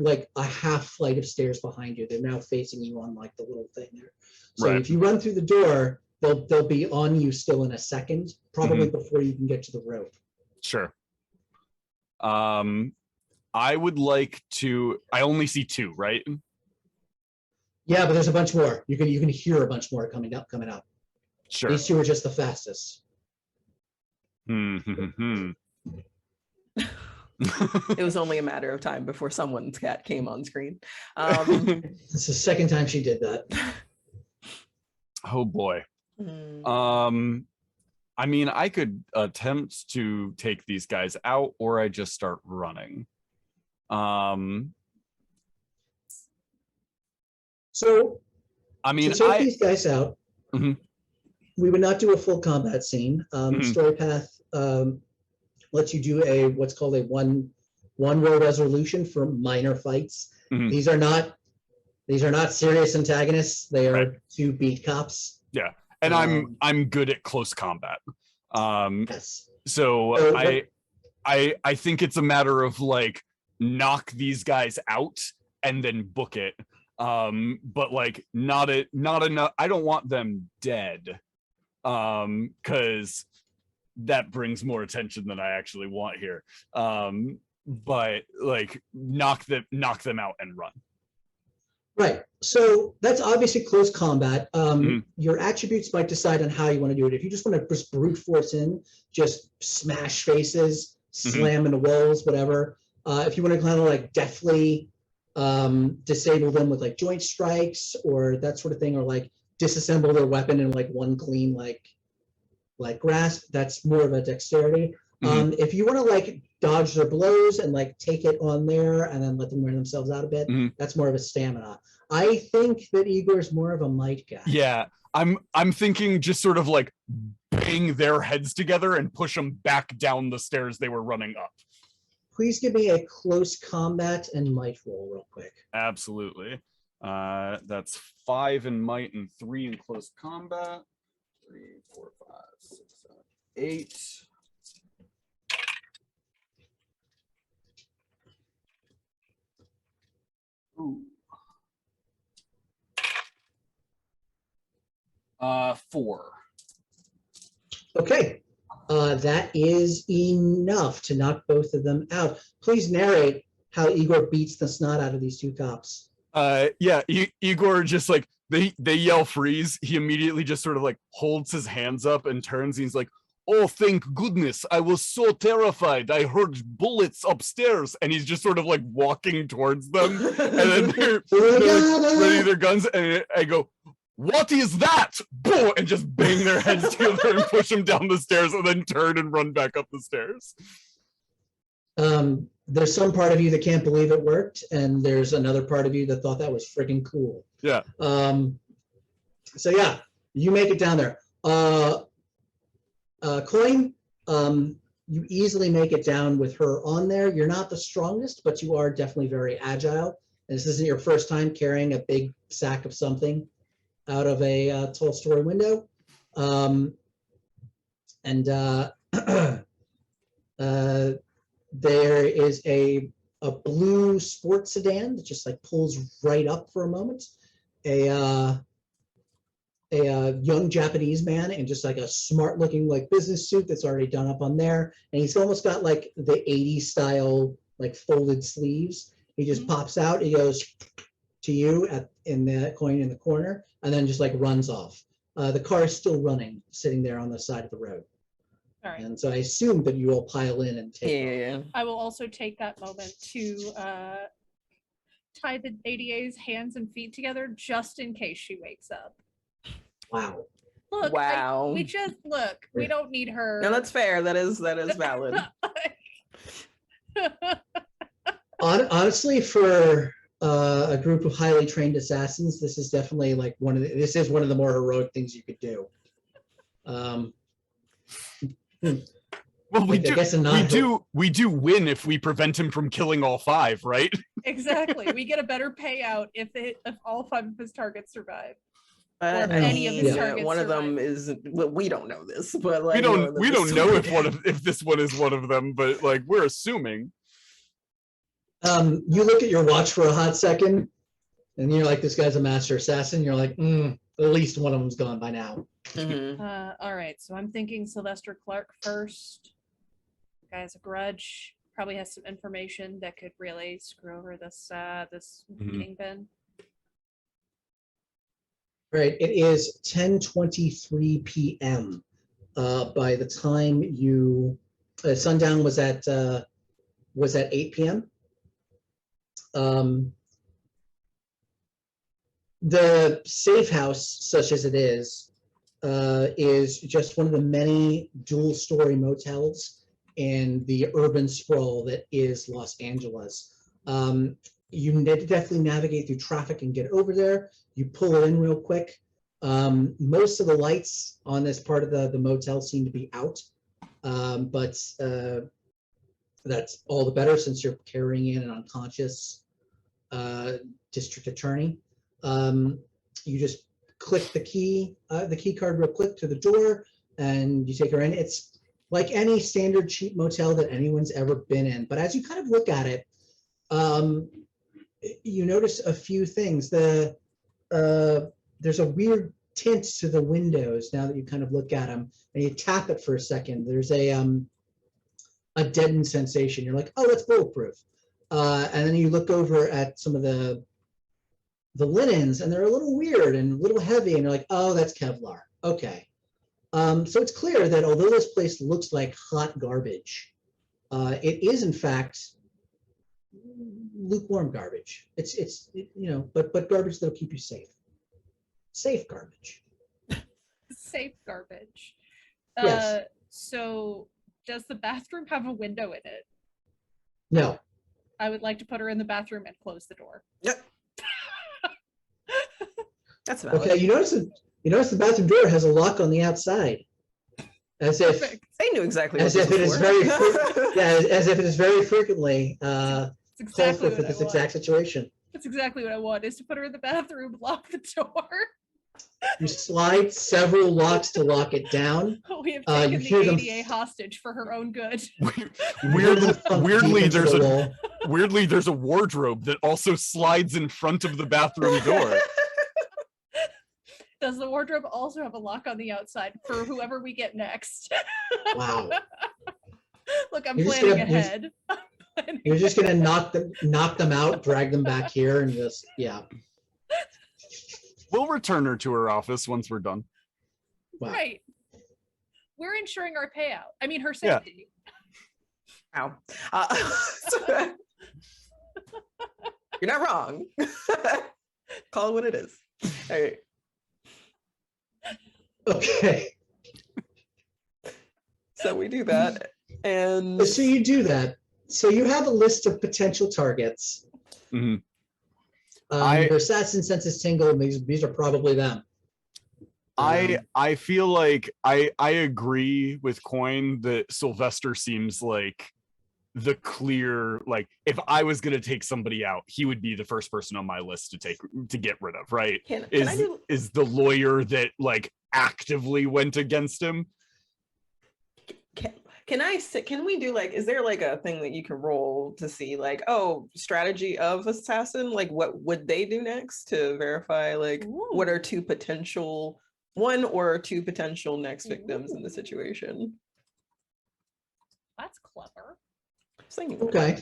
like a half flight of stairs behind you. They're now facing you on like the little thing there. So if you run through the door, they'll be on you still in a second, probably before you can get to the rope. Sure. I would like to. I only see two, right? Yeah, but there's a bunch more. You can hear a bunch more coming up. Sure. These two are just the fastest. It was only a matter of time before someone's cat came on screen. It's the second time she did that. Oh boy. mm, I mean, I could attempt to take these guys out, or I just start running. So I mean, to take these guys out, Mhm. we would not do a full combat scene. Mhm. Story path lets you do what's called a one roll resolution for minor fights. Mhm. These are not serious antagonists. They are Right. two beat cops. Yeah, and I'm good at close combat. Yes. So So I think it's a matter of like knock these guys out and then book it. But like not enough. I don't want them dead. Because that brings more attention than I actually want here. But like knock them out and run. Right. So that's obviously close combat. Mhm. Your attributes might decide on how you want to do it. If you just want to just brute force in, just smash faces, slam into walls, whatever. If you want to kind of like deftly disable them with like joint strikes or that sort of thing, or like disassemble their weapon in like one clean like grasp, that's more of a dexterity. If you want to like dodge their blows and like take it on there and then let them wear themselves out a bit, that's more of a stamina. I think that Igor's more of a might guy. Yeah, I'm thinking just sort of like bang their heads together and push them back down the stairs they were running up. Please give me a close combat and might roll real quick. Absolutely. That's 5 in might and 3 in close combat. 3, 4, 5, 6, 7, 8. Ooh. 4. Okay. That is enough to knock both of them out. Please narrate how Igor beats the snot out of these two cops. Yeah, Igor just like they yell freeze. He immediately just sort of like holds his hands up and turns. And he's like, "Oh, thank goodness! I was so terrified. I heard bullets upstairs." And he's just sort of like walking towards them, and then they're like, ready their guns. And I go, "What is that?" Boom! And just bang their heads together and push them down the stairs, and then turn and run back up the stairs. There's some part of you that can't believe it worked, and there's another part of you that thought that was freaking cool. Yeah. So yeah, you make it down there. Coin, you easily make it down with her on there. You're not the strongest, but you are definitely very agile. And this isn't your first time carrying a big sack of something out of a tall story window. There is a blue sports sedan that just like pulls right up for a moment. A young Japanese man in just like a smart looking like business suit that's already done up on there. And he's almost got like the 80s style, like folded sleeves. He just pops out, he goes to you in the coin in the corner, and then just like runs off. The car is still running, sitting there on the side of the road. All right. And so I assume that you will pile in and take off. I will also take that moment to tie the ADA's hands and feet together just in case she wakes up. Wow. Look, Wow. we don't need her. No, that's fair. That is valid. Honestly, for a group of highly trained assassins, this is definitely like one of the more heroic things you could do. Well, we do win if we prevent him from killing all 5, right? Exactly. We get a better payout if all 5 of his targets survive. But Or any of his targets one of them survive. is. Well, we don't know this, but like we don't know if this one is one of them, but like we're assuming. You look at your watch for a hot second, and you're like, "This guy's a master assassin." You're like, "At least one of them's gone by now." All right, so I'm thinking Sylvester Clark first. Guy has a grudge. Probably has some information that could really screw over this kingpin. Right. It is 10:23 p.m. By the time sundown was at was at 8 p.m. The safe house, such as it is just one of the many dual-story motels in the urban sprawl that is Los Angeles. You definitely navigate through traffic and get over there. You pull it in real quick. Most of the lights on this part of the motel seem to be out, but that's all the better since you're carrying in an unconscious district attorney. You just click the key card real quick to the door, and you take her in. It's like any standard cheap motel that anyone's ever been in. But as you kind of look at it, you notice a few things. There's a weird tint to the windows now that you kind of look at them, and you tap it for a second. There's a deadened sensation. You're like, oh, that's bulletproof. And then you look over at some of the linens, and they're a little weird and a little heavy, and you're like, oh, that's Kevlar. Okay. So it's clear that although this place looks like hot garbage, it is in fact lukewarm garbage. It's but garbage that'll keep you safe. Safe garbage. Safe garbage. Yes. So does the bathroom have a window in it? No. I would like to put her in the bathroom and close the door. Yep. That's valid. Okay. You notice the bathroom door has a lock on the outside, as if Perfect. They knew exactly as what if this it is was very for. as if it is very frequently It's called exactly for what I this want. exact situation. That's exactly what I want, is to put her in the bathroom, lock the door. You slide several locks to lock it down. We have You taken hear the them ADA hostage for her own good. Weirdly, Deep into there's the a wall. there's a wardrobe that also slides in front of the bathroom door. Does the wardrobe also have a lock on the outside for whoever we get next? Wow. Look, I'm You're just planning gonna- ahead. You're just gonna knock them out, drag them back here, and just We'll return her to her office once we're done. Wow. Right. We're ensuring our payout. I mean, her Yeah. safety. Ow. You're not wrong. Call it what it is. All right. Okay. So we do that, and So you do that. So you have a list of potential targets. Mhm. Your assassin senses tingle, and these are probably them. I feel like I agree with Coin that Sylvester seems like the clear, like, if I was gonna take somebody out, he would be the first person on my list to get rid of, right? can I Is do? is the lawyer that like actively went against him? Can we do, like, is there like a thing that you can roll to see, like, oh, strategy of assassin, like what would they do next, to verify like what are one or two potential next victims in the situation? That's clever. Okay.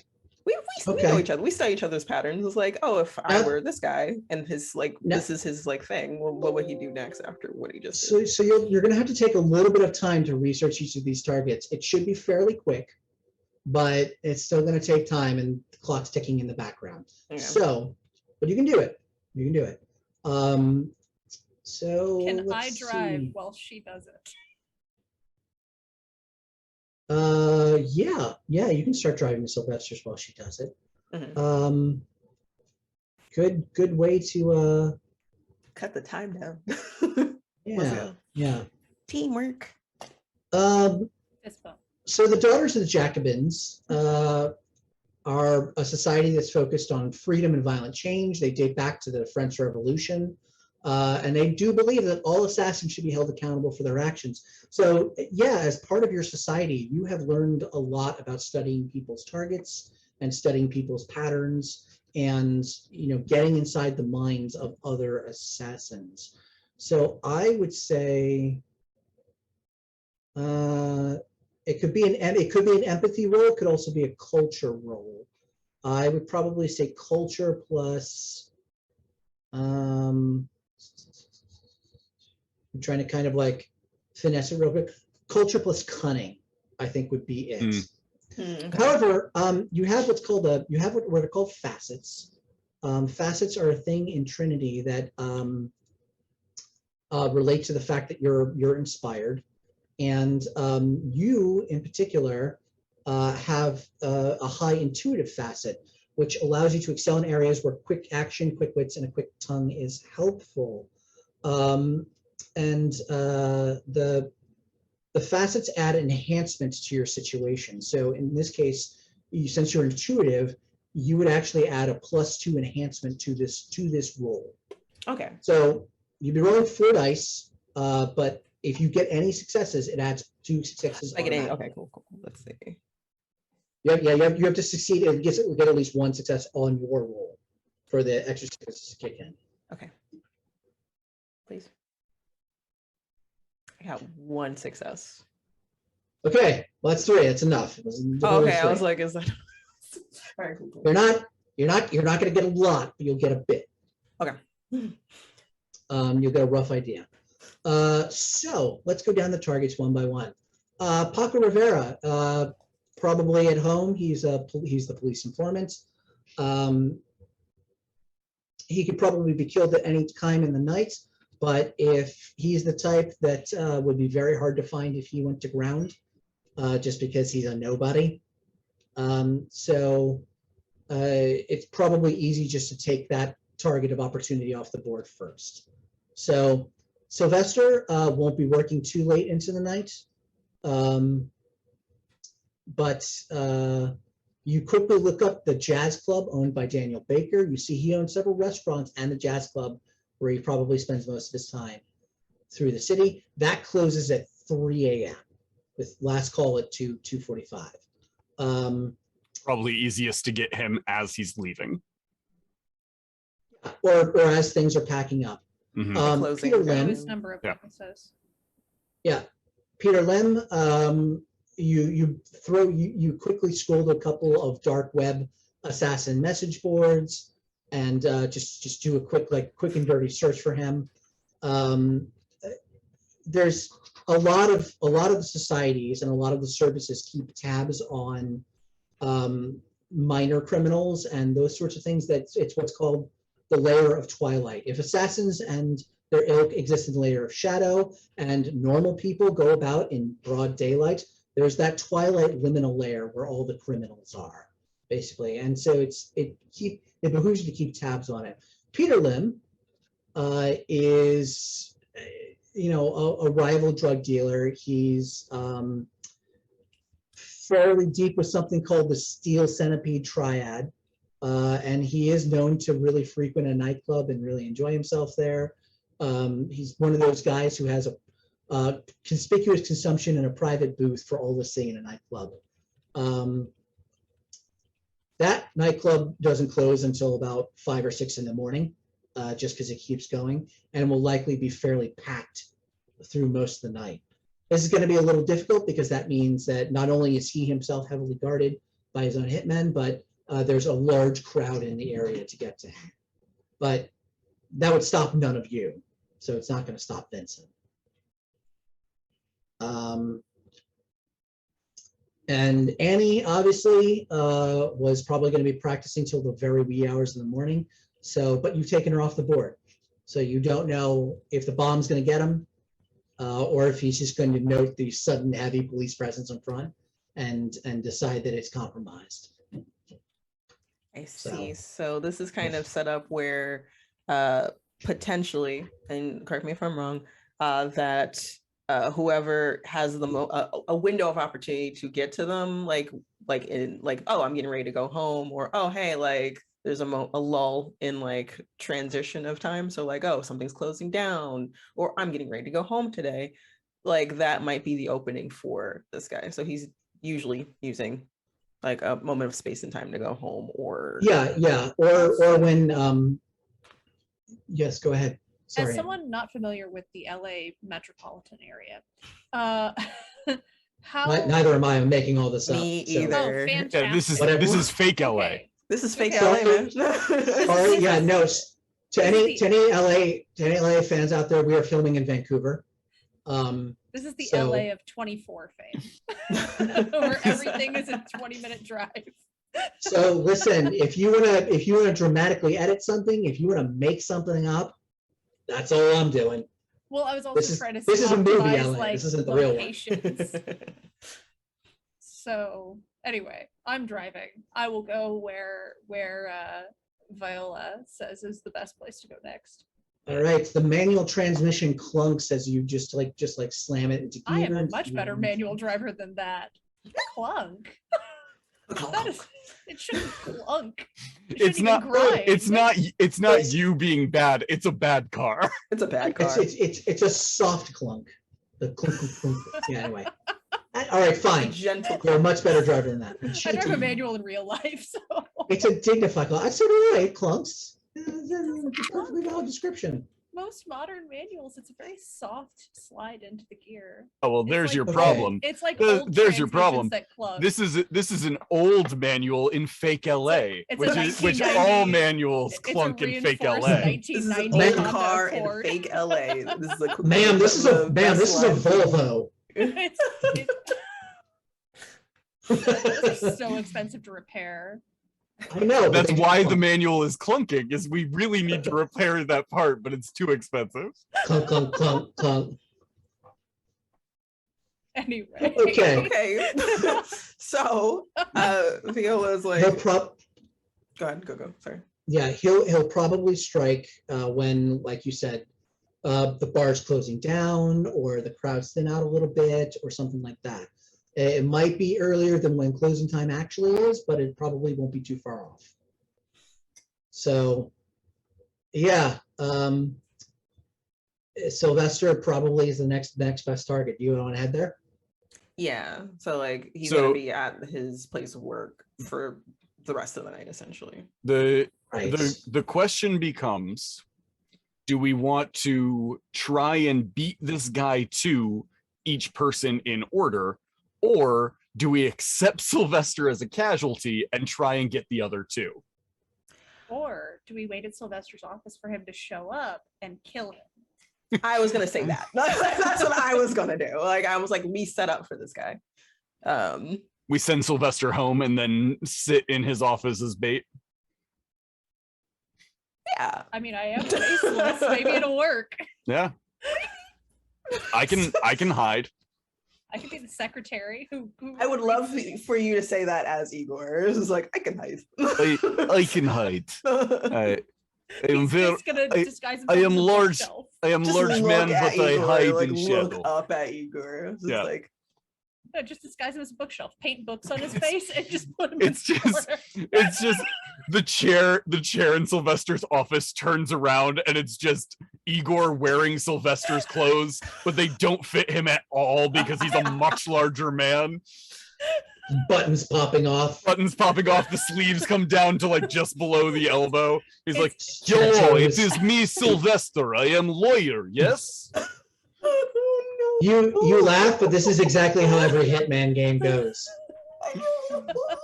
We Okay. know each other. We study each other's patterns. It's like, oh, if I were this guy and his like this is his like thing, well, what would he do next after what he just did? So you're going to have to take a little bit of time to research each of these targets. It should be fairly quick, but it's still going to take time, and the clock's ticking in the background. Okay. So, but you can do it. You can do it. So Can I let's drive see. while she does it? Yeah, you can start driving to Sylvester's while she does it. Mhm. Good way to Cut the time down. yeah. Teamwork. Fist bump. So the Daughters of the Jacobins are a society that's focused on freedom and violent change. They date back to the French Revolution, and they do believe that all assassins should be held accountable for their actions. So yeah, as part of your society, you have learned a lot about studying people's targets and studying people's patterns, and getting inside the minds of other assassins. So I would say it could be an empathy role. It could also be a culture role. I would probably say culture plus. I'm trying to kind of like finesse it real quick. Culture plus cunning, I think, would be it. Okay. However, you have what's called what are called facets. Facets are a thing in Trinity that relate to the fact that you're inspired, and you in particular have a high intuitive facet, which allows you to excel in areas where quick action, quick wits, and a quick tongue is helpful. And the facets add enhancements to your situation. So in this case, since you're intuitive, you would actually add a +2 enhancement to this roll. Okay. So you'd be rolling 4 dice, but if you get any successes, it adds 2 successes. I get any. Okay, cool. Let's see. You have to succeed and get at least 1 success on your roll for the extra successes to kick in. Okay. Please. I got 1 success. Okay, well that's 3. That's enough. Oh, okay, I was like, is that? All right, cool. You're not going to get a lot, but you'll get a bit. Okay. You'll get a rough idea. So let's go down the targets one by one. Paco Rivera, probably at home. He's the police informant. He could probably be killed at any time in the night, but if he's the type that would be very hard to find if he went to ground, just because he's a nobody. So it's probably easy just to take that target of opportunity off the board first. So Sylvester won't be working too late into the night, but you quickly look up the jazz club owned by Daniel Baker. You see he owns several restaurants and the jazz club where he probably spends most of his time through the city. That closes at 3 a.m. with last call at 2:45. Probably easiest to get him as he's leaving. Or as things are packing up. Mm-hmm. Peter Lim. Lowest number of witnesses. Yeah, Peter Lim. You quickly scroll to a couple of dark web assassin message boards and just do a quick and dirty search for him. There's a lot of the societies and a lot of the services keep tabs on minor criminals and those sorts of things. It's what's called the layer of twilight. If assassins and their ilk exist in the layer of shadow and normal people go about in broad daylight, there's that twilight liminal layer where all the criminals are, basically. And so it behooves you to keep tabs on it. Peter Lim is a rival drug dealer. He's fairly deep with something called the Steel Centipede Triad. And he is known to really frequent a nightclub and really enjoy himself there. He's one of those guys who has a conspicuous consumption in a private booth for all to see in a nightclub. That nightclub doesn't close until about 5 or 6 in the morning, just because it keeps going, and will likely be fairly packed through most of the night. This is going to be a little difficult because that means that not only is he himself heavily guarded by his own hitmen, but there's a large crowd in the area to get to him. But that would stop none of you, so it's not going to stop Vincent. And Annie obviously was probably going to be practicing till the very wee hours in the morning. But you've taken her off the board, so you don't know if the bomb's going to get him, or if he's just going to note the sudden heavy police presence in front and decide that it's compromised. I see. So this is kind of set up where potentially, and correct me if I'm wrong, that whoever has a window of opportunity to get to them, oh, I'm getting ready to go home, or oh, hey, there's a lull in transition of time. So oh, something's closing down, or I'm getting ready to go home today. That might be the opening for this guy. So he's usually using a moment of space and time to go home, or or when yes, go ahead. Sorry. As someone not familiar with the LA metropolitan area, how neither am I. I'm making all this up. Me either. Oh, fantastic. Yeah, this is fake LA. Okay. This is fake Okay. LA, man. Sorry, yeah, no. To any LA fans out there, we are filming in Vancouver. This This is the So- LA of 24 fame, where everything is a 20-minute drive. So listen, if you wanna dramatically edit something, if you wanna make something up, that's all I'm doing. Well, I was also This is trying to this is a movie, optimize LA. like This isn't the real one. locations. So anyway, I'm driving. I will go where Viola says is the best place to go next. All right, the manual transmission clunks as you just like slam it into gear. I am a much better manual driver than that. Clunk. That is, it shouldn't clunk. It It's shouldn't not. even grind. It's not you being bad. It's a bad car. It's a bad car. It's a soft clunk. The clunk, clunk, clunk. Yeah, anyway. All right, fine. Gentle. You're a much better driver than that. I drive a manual in real life, so It's a dignified clunk. I said, all right, it clunks. It's a perfectly valid description. most modern manuals, it's a very soft slide into the gear. Oh well, It's there's like- your Okay. problem. It's like There's old your problem. transmissions that clunk. This is an old manual in fake LA, it's a which 1990 all manuals It's a clunk in fake reinforced LA. This is an 1990 old Honda car in Accord. fake LA. This is a Ma'am, this is a the best Volvo. Those are so expensive to repair. I know. but That's they do why the clunk. manual is clunking. Is we really need to repair that part, but it's too expensive. Clunk, clunk, clunk, clunk. Anyway. Okay. Okay. So Viola's like, He'll go ahead, go. Sorry. Yeah, he'll probably strike when, like you said, the bar's closing down or the crowd's thin out a little bit or something like that. It might be earlier than when closing time actually is, but it probably won't be too far off. So, yeah, Sylvester probably is the next best target. Do you want to head there? Yeah. So like he's So- gonna be at his place of work for the rest of the night, essentially. The Right. the question becomes, do we want to try and beat this guy to each person in order, or do we accept Sylvester as a casualty and try and get the other two? Or do we wait at Sylvester's office for him to show up and kill him? I was gonna say that. That's what I was gonna do. Like I was like, we set up for this guy. We send Sylvester home and then sit in his office as bait. Yeah. I mean, I am faceless. Maybe it'll work. Yeah. I can hide. I could be the secretary who I would love for you to say that as Igor. It's just like I can hide. I can hide. I am He's very just gonna I- disguise I himself am as a large. bookshelf. I am Just large look man, at but I Igor, hide like, in look shadow. up at Igor. It's just Yeah. like No, just disguise him as a bookshelf. Paint books on his face and just put him. It's in the just- corner. It's just the chair in Sylvester's office turns around and it's just Igor wearing Sylvester's clothes, but they don't fit him at all because he's a much larger man. Buttons popping off. Buttons popping off, the sleeves come down to like just below the elbow. He's like, Tattoos. "Yo, it is me, Sylvester. I am lawyer, yes?" oh, no. You laugh, but this is exactly how every Hitman game goes.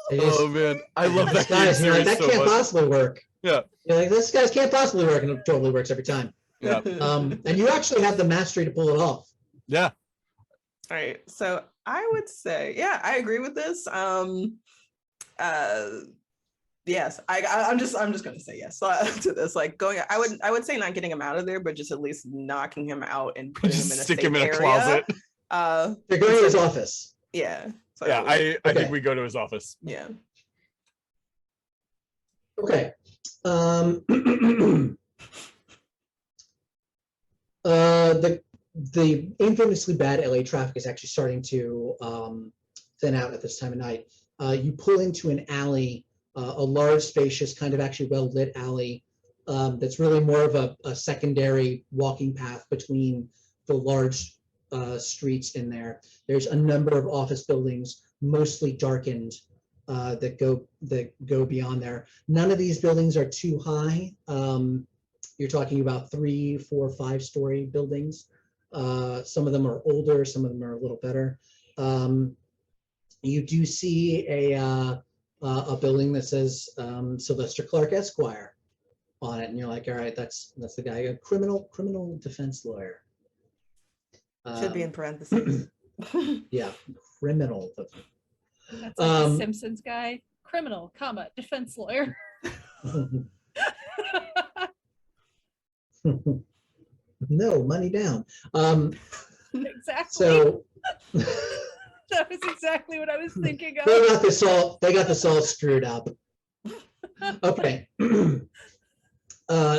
They just- Oh man, I love that game Disguise, you're like, series that so can't much. possibly work. Yeah. You're like, this guys can't possibly work, and it totally works every time. Yeah. And you actually have the mastery to pull it off. Yeah. All right. So I would say, yeah, I agree with this. Yes, I'm just gonna say yes to this. Like going, I would say not getting him out of there, but just at least knocking him out and putting him Just in a stick safe him in a area. closet. They're going to his office. Yeah. So Yeah, I Okay. think we go to his office. yeah. Okay. The infamously bad LA traffic is actually starting to thin out at this time of night. You pull into an alley, a large, spacious, kind of actually well-lit alley that's really more of a secondary walking path between the large streets in there. There's a number of office buildings, mostly darkened, that go beyond there. None of these buildings are too high. You're talking about 3, 4, 5-story buildings. Some of them are older, some of them are a little better. You do see a building that says Sylvester Clark Esquire on it, and you're like, all right, that's the guy, a criminal defense lawyer. Should be in parentheses. Yeah, criminal. That's like the Simpsons guy. Criminal, comma, defense lawyer. No, money down. Exactly. So That was exactly what I was thinking of. they got this all screwed up. Okay.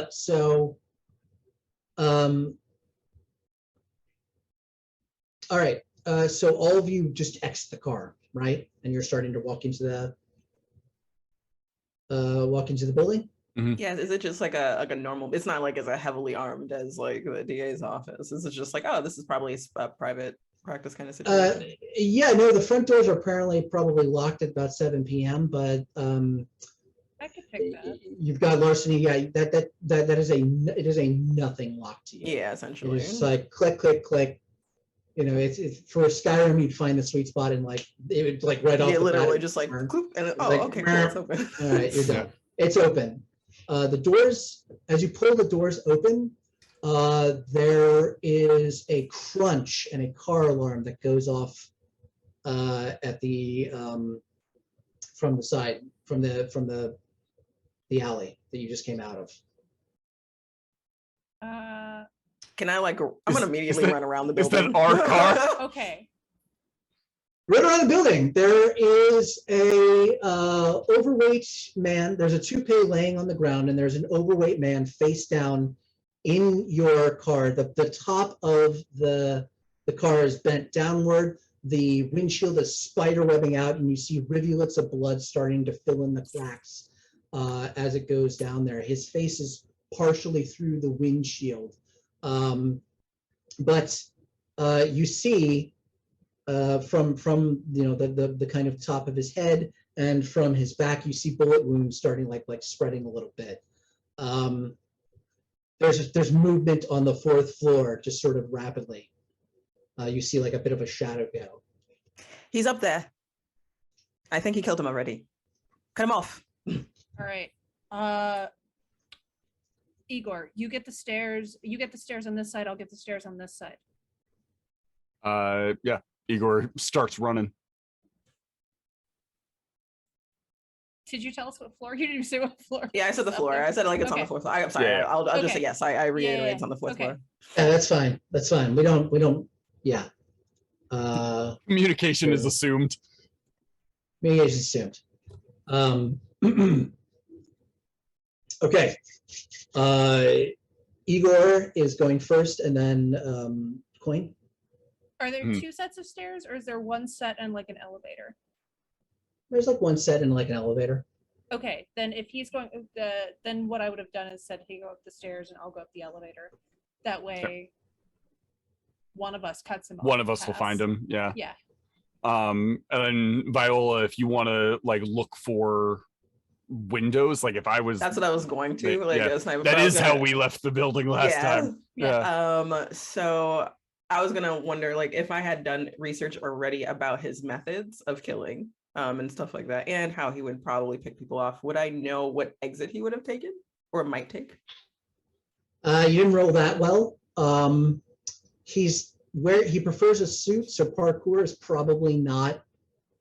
So all right. So all of you just exit the car, right? And you're starting to walk into the building. Yeah, is it just like a normal? It's not like as a heavily armed as like the DA's office. This is just like, oh, this is probably a private practice kind of situation. Yeah, no, the front doors are apparently probably locked at about 7 p.m. But I could pick that. you've got larceny. Yeah, that is a nothing lock to you. Yeah, essentially. It's like click, click, click. You know, it's for Skyrim, you'd find the sweet spot and like it would like right off. Yeah, the literally bat, just like, turn. cloop, and like, okay, cool, it's open. All right, you're done. It's open. The doors, as you pull the doors open, there is a crunch and a car alarm that goes off at the from the side, from the alley that you just came out of. Can I like? I'm gonna immediately run around the Is building. that our car? Okay. Right around the building, there is a overweight man. There's a toupee laying on the ground, and there's an overweight man face down in your car. The top of the car is bent downward. The windshield is spider webbing out, and you see rivulets of blood starting to fill in the cracks as it goes down there. His face is partially through the windshield, but you see. From the kind of top of his head and from his back, you see bullet wounds starting like spreading a little bit. There's movement on the fourth floor, just sort of rapidly. You see like a bit of a shadow go. He's up there. I think he killed him already. Cut him off. All right. Igor, you get the stairs. You get the stairs on this side. I'll get the stairs on this side. Yeah. Igor starts running. Did you tell us what floor? You didn't say what floor. Yeah, I said the floor. I said like it's on the fourth floor. I'm sorry. Yeah. I'll just say Okay. yes. I reiterate Yeah. it's on the fourth Okay. floor. Yeah, that's fine. That's fine. We don't. Yeah. Communication is Sure. assumed. Mediation assumed. Okay. Igor is going first, and then Coin. Are there two sets of stairs, or is there one set and like an elevator? There's like one set and like an elevator. Okay, then if he's going, then what I would have done is said he go up the stairs and I'll go up the elevator. That way, one of us cuts him off. One of the us will path. find him. Yeah. Yeah. And then Viola, if you want to like look for windows, like if I was, That's what I was going to. But, Like, yeah, that's not- that I was is how gonna- we left the building last time. Yeah. So I was gonna wonder, like, if I had done research already about his methods of killing, and stuff like that, and how he would probably pick people off, would I know what exit he would have taken or might take? You didn't roll that well. He prefers a suit, so parkour is probably not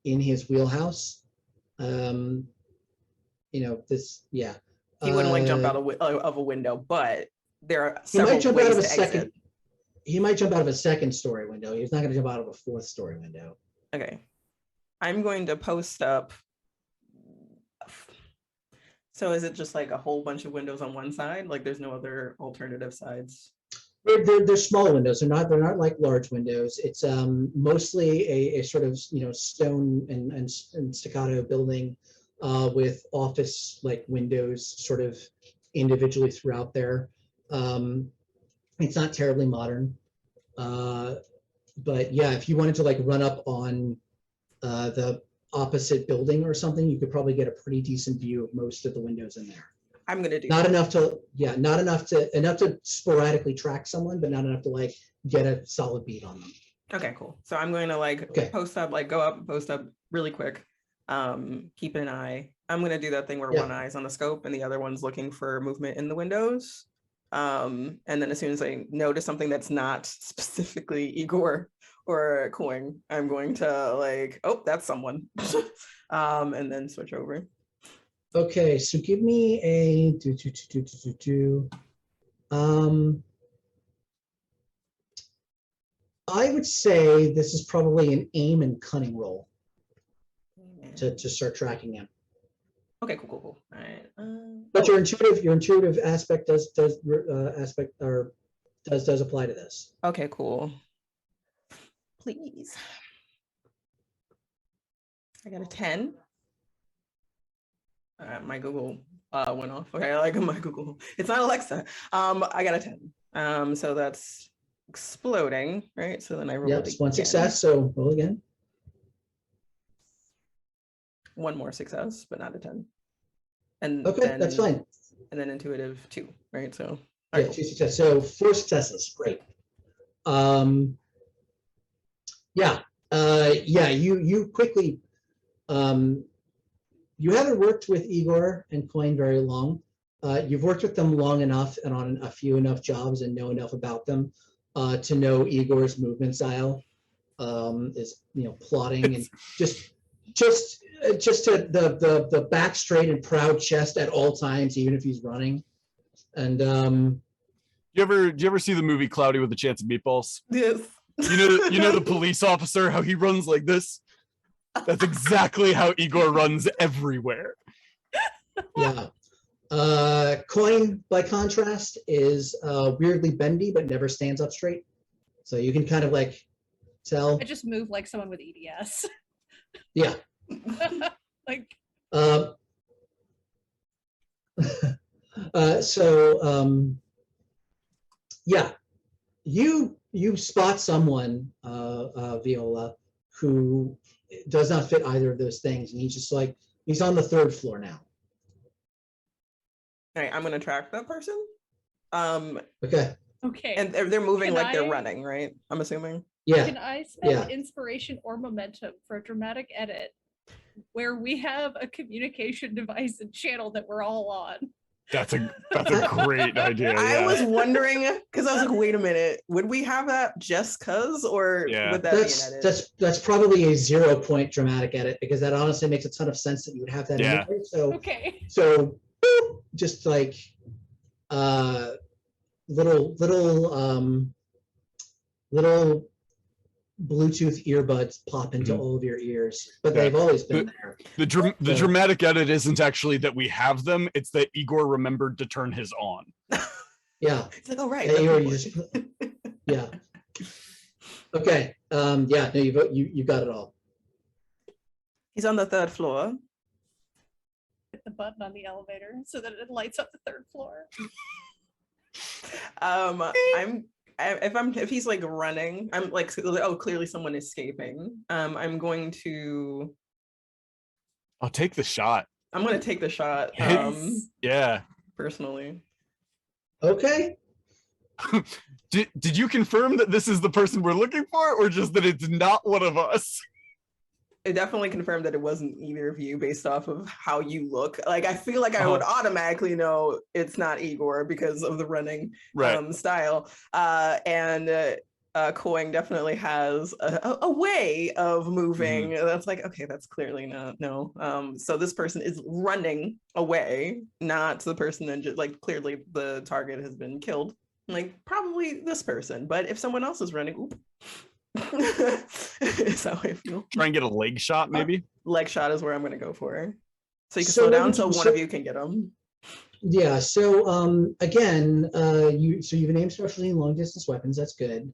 in his wheelhouse. Yeah. He wouldn't like jump out of a window, but there are He several might jump ways out of a to second. exit. He might jump out of a second story window. He's not going to jump out of a fourth story window. Okay, I'm going to post up. So is it just like a whole bunch of windows on one side? Like there's no other alternative sides? They're small windows. They're not like large windows. It's mostly a sort of stone and staccato building with office like windows sort of individually throughout there. It's not terribly modern, but yeah, if you wanted to like run up on the opposite building or something, you could probably get a pretty decent view of most of the windows in there. I'm gonna do Not enough to sporadically track someone, but not enough to like get a solid beat on them. Okay, cool. So I'm going to like post up, like go up, post up really quick. Keep an eye. I'm gonna do that thing where one eye's on the scope and the other one's looking for movement in the windows. And then as soon as I notice something that's not specifically Igor or Coin, I'm going to like, oh, that's someone. And then switch over. Okay, so give me a I would say this is probably an aim and cunning roll to start tracking him. Okay, cool. All right. But your intuitive aspect does apply to this. Okay, cool. Please. I got a 10. My Google went off. Okay, I like my Google. It's not Alexa. I got a 10. So that's exploding, right? So then I roll it Yep, one again. success, so roll again. One more success, but not a 10. And Okay, then, that's fine. And then intuitive 2, right? So Yeah, 2 successes. So 4 successes. Great. You quickly you haven't worked with Igor and Coin very long. You've worked with them long enough and on a few enough jobs and know enough about them to know Igor's movement style is plotting and just to the back straight and proud chest at all times, even if he's running. And do you ever see the movie Cloudy with a Chance of Meatballs? Yes. You know the police officer, how he runs like this? That's exactly how Igor runs everywhere. Yeah. Coin, by contrast, is weirdly bendy but never stands up straight. So you can kind of like tell. I just move like someone with EDS. Yeah. Like. Yeah. You spot someone, Viola, who does not fit either of those things, and he's on the 3rd floor now. All right, I'm gonna track that person. Okay. And they're moving Can like they're I- running, right? I'm assuming. Yeah. Can I spend Yeah. inspiration or momentum for a dramatic edit where we have a communication device and channel that we're all on? That's a great idea. I was wondering because I was like, wait a minute, would we have that just cause, or would that be an edit? That's probably a 0-point dramatic edit, because that honestly makes a ton of sense that you would have that anyway. So Okay. So boop, just like little Bluetooth earbuds pop into all of your ears, but they've always been there. The dramatic edit isn't actually that we have them; it's that Igor remembered to turn his on. Yeah. It's like, oh right. Yeah. Okay. Yeah. No, you got it all. He's on the 3rd floor. Hit the button on the elevator so that it lights up the 3rd floor. If he's like running, I'm like, oh, clearly someone escaping. I'm going to. I'll take the shot. I'm going to take the shot. Yeah. Personally. Okay. Did you confirm that this is the person we're looking for, or just that it's not one of us? It definitely confirmed that it wasn't either of you based off of how you look. Like, I feel like I would automatically know it's not Igor because of the running style. And Coing definitely has a way of moving that's like, okay, that's clearly not, no. So this person is running away, not the person that just like, clearly the target has been killed. Like, probably this person, but if someone else is running, oop. Is that how I feel? Try and get a leg shot, maybe. Leg shot is where I'm going to go for. So you can slow down so one of you can get them. Yeah. So again, you've named specialty in long distance weapons. That's good.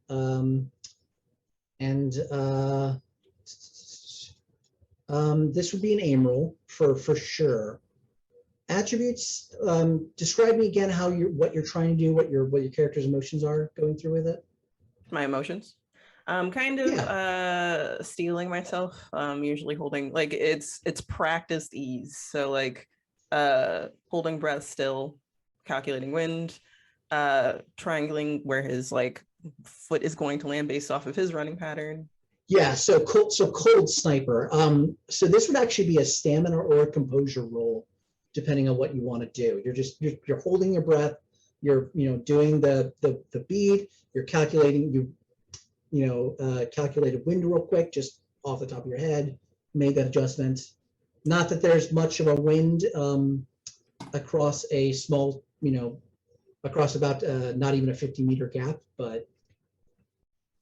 This would be an aim roll for sure. Attributes. Describe me again what you're trying to do, what your character's emotions are going through with it. My emotions. Kind of stealing myself. Usually holding, like, it's practiced ease. So like holding breath still, calculating wind, triangling where his like foot is going to land based off of his running pattern. Yeah, so cold sniper. So this would actually be a stamina or a composure roll, depending on what you want to do. You're holding your breath, you're doing the bead, you're calculating, calculated wind real quick, just off the top of your head, made that adjustment. Not that there's much of a wind across a small, across about not even a 50-meter gap, but.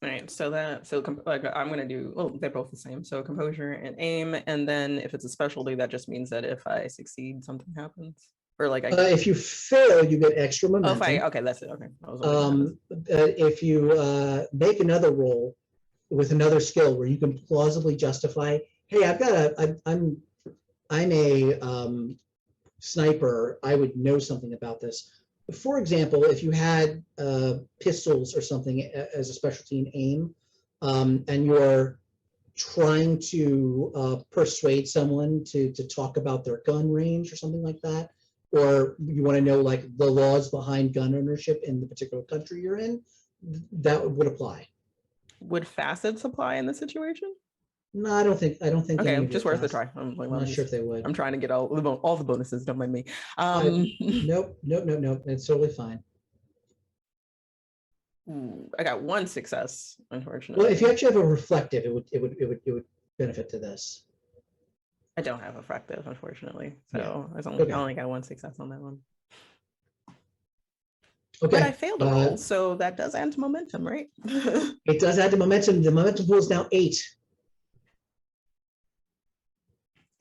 All right, so like I'm gonna do, well, they're both the same. So composure and aim, and then if it's a specialty, that just means that if I succeed, something happens, or like if you fail, you get extra momentum. Oh, okay, that's it. Okay. If you make another roll with another skill where you can plausibly justify, hey, I'm a sniper, I would know something about this. For example, if you had pistols or something as a specialty in aim, and you're trying to persuade someone to talk about their gun range or something like that, or you want to know like the laws behind gun ownership in the particular country you're in, that would apply. Would facets apply in this situation? No, I don't think. Okay, just worth a try. I'm not sure if they would. I'm trying to get all the bonuses. Don't mind me. Nope. It's totally fine. I got one success, unfortunately. Well, if you actually have a reflective, it would benefit to this. I don't have reflective, unfortunately. So Yeah. I only got one success on that one. Okay. But I failed a roll, so that does add to momentum, right? It does add to momentum. The momentum pool is now 8.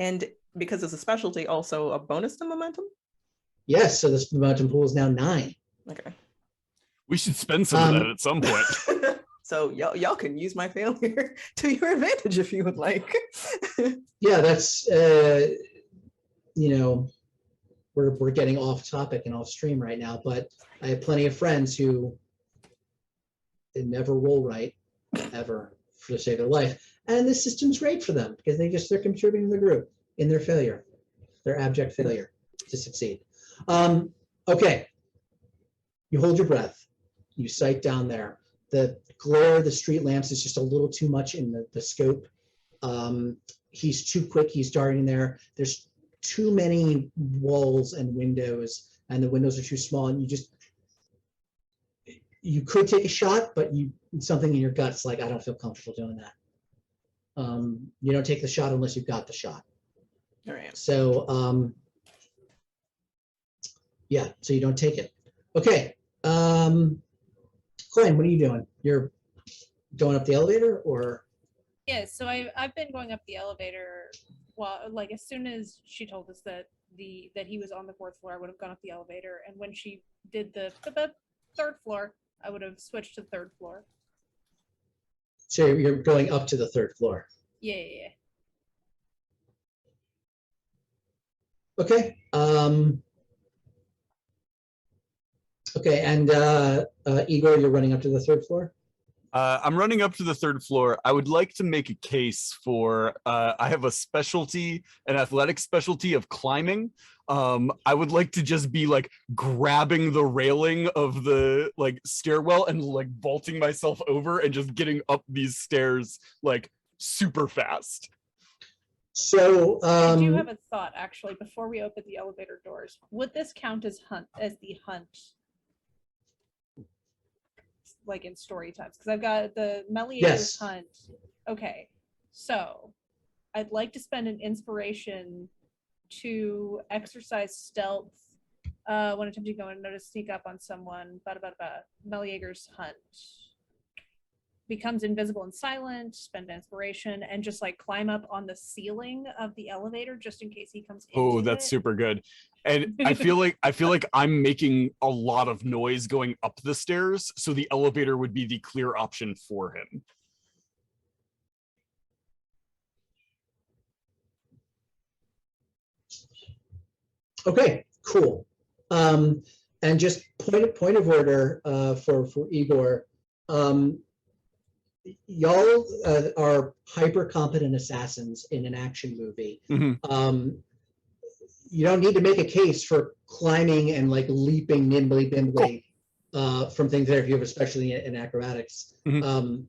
And because it's a specialty, also a bonus to momentum? Yes, so this momentum pool is now 9. Okay. We should spend some of that at some point. So y'all can use my failure to your advantage if you would like. Yeah, that's we're getting off topic and off stream right now, but I have plenty of friends who never roll right ever for the sake of their life. And this system's great for them because they're contributing to the group in their failure, their abject failure to succeed. Okay, you hold your breath, you sight down there. The glare of the street lamps is just a little too much in the scope. He's too quick, he's darting there. There's too many walls and windows, and the windows are too small, and you could take a shot, but something in your guts like, I don't feel comfortable doing that. You don't take the shot unless you've got the shot. All right. So yeah, so you don't take it. Okay. Coin, what are you doing? You're going up the elevator, or? Yeah, so I've been going up the elevator. Well, like as soon as she told us that he was on the 4th floor, I would have gone up the elevator. And when she did the 3rd floor, I would have switched to the 3rd floor. So you're going up to the 3rd floor. Yeah. Okay. Okay, and Igor, you're running up to the 3rd floor? I'm running up to the 3rd floor. I would like to make a case for, I have a specialty, an athletic specialty of climbing. I would like to just be like grabbing the railing of the like stairwell and like vaulting myself over and just getting up these stairs like super fast. So I do have a thought actually before we open the elevator doors. Would this count as the hunt? Like in story times, because I've got the Melia's hunt. Okay, so I'd like to spend an inspiration to exercise stealth when attempting to go and notice sneak up on someone. Melia's hunt becomes invisible and silent. Spend inspiration and just like climb up on the ceiling of the elevator just in case he comes. Oh, that's super good. And I feel like I'm making a lot of noise going up the stairs, so the elevator would be the clear option for him. Okay, cool. And just point of order for Igor. Y'all are hyper competent assassins in an action movie. Mm-hmm. You don't need to make a case for climbing and like leaping nimbly bimbly from things there if you have, especially in acrobatics. Mm-hmm.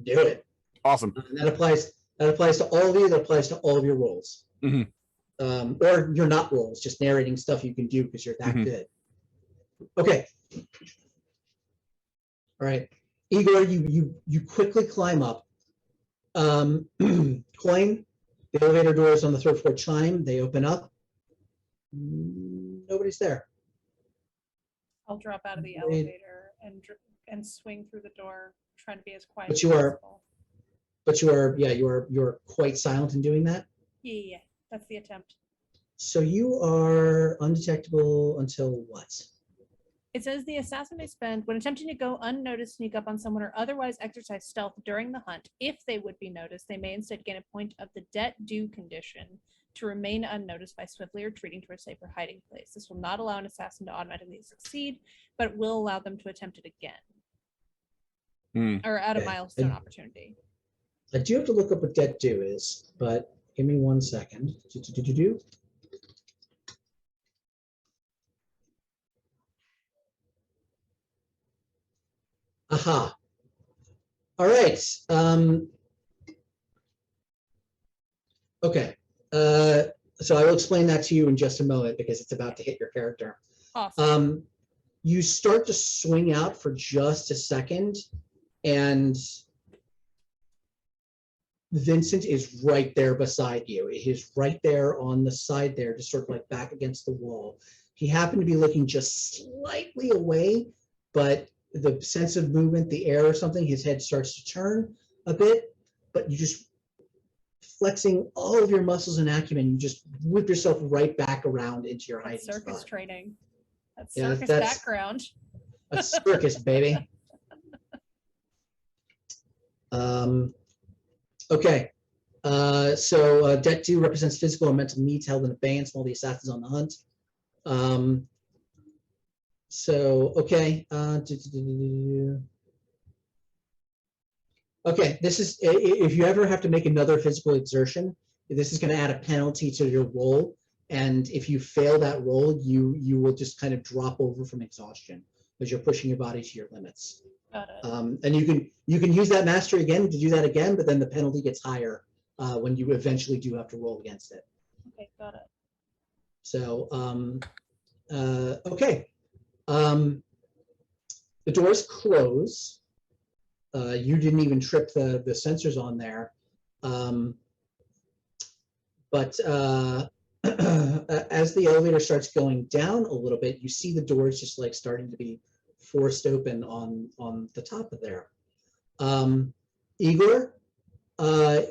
Do it. Awesome. And that applies to all of you. That applies to all of your roles. Mm-hmm. Or your not roles, just narrating stuff you can do because you're that mm-hmm. good. Okay, All right, Igor, you quickly climb up. Coin, the elevator doors on the third floor chime. They open up. Nobody's there. I'll drop out of the Wait. elevator and swing through the door, trying to be as quiet But as you are- possible. But you're quite silent in doing that. Yeah, that's the attempt. So you are undetectable until what? It says the assassin may spend, when attempting to go unnoticed, sneak up on someone or otherwise exercise stealth during the hunt. If they would be noticed, they may instead gain a point of the debt due condition to remain unnoticed by swiftly retreating to a safer hiding place. This will not allow an assassin to automatically succeed, but it will allow them to attempt it again. Or at a Okay. milestone opportunity. I do have to look up what debt due is, but give me 1 second. Aha. All right. Okay. So I will explain that to you in just a moment because it's about to hit your character. Awesome. You start to swing out for just a second, and Vincent is right there beside you. He's right there on the side there, just sort of like back against the wall. He happened to be looking just slightly away, but the sense of movement, the air or something, his head starts to turn a bit, but you just flexing all of your muscles and acumen, you just whip yourself right back around into your hiding That's circus spot. training. That's Yeah, circus that's- background. A circus, baby. Okay. So debt due represents physical or mental needs held in abeyance while the assassin's on the hunt. Okay. Okay, this is, if you ever have to make another physical exertion, this is going to add a penalty to your roll. And if you fail that roll, you will just kind of drop over from exhaustion because you're pushing your body to your limits. Got it. And you can use that mastery again to do that again, but then the penalty gets higher when you eventually do have to roll against it. Okay, got it. So, okay. The doors close. You didn't even trip the sensors on there. But as the elevator starts going down a little bit, you see the doors just like starting to be forced open on the top of there. Igor,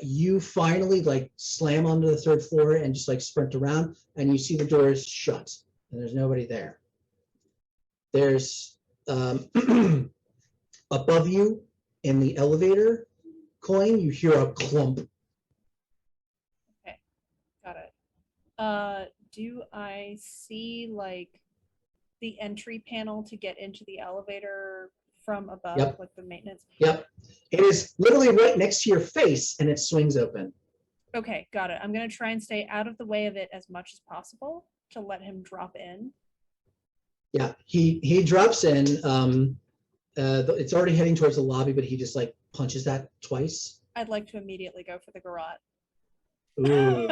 you finally like slam onto the third floor and just like sprint around, and you see the doors shut and there's nobody there. There's above you in the elevator coin, you hear a clump. Okay, got it. Do I see like the entry panel to get into the elevator from above, Yep. like the maintenance? Yep, it is literally right next to your face and it swings open. Okay, got it. I'm gonna try and stay out of the way of it as much as possible to let him drop in. Yeah, he drops in. It's already heading towards the lobby, but he just like punches that twice. I'd like to immediately go for the garrote. Ooh.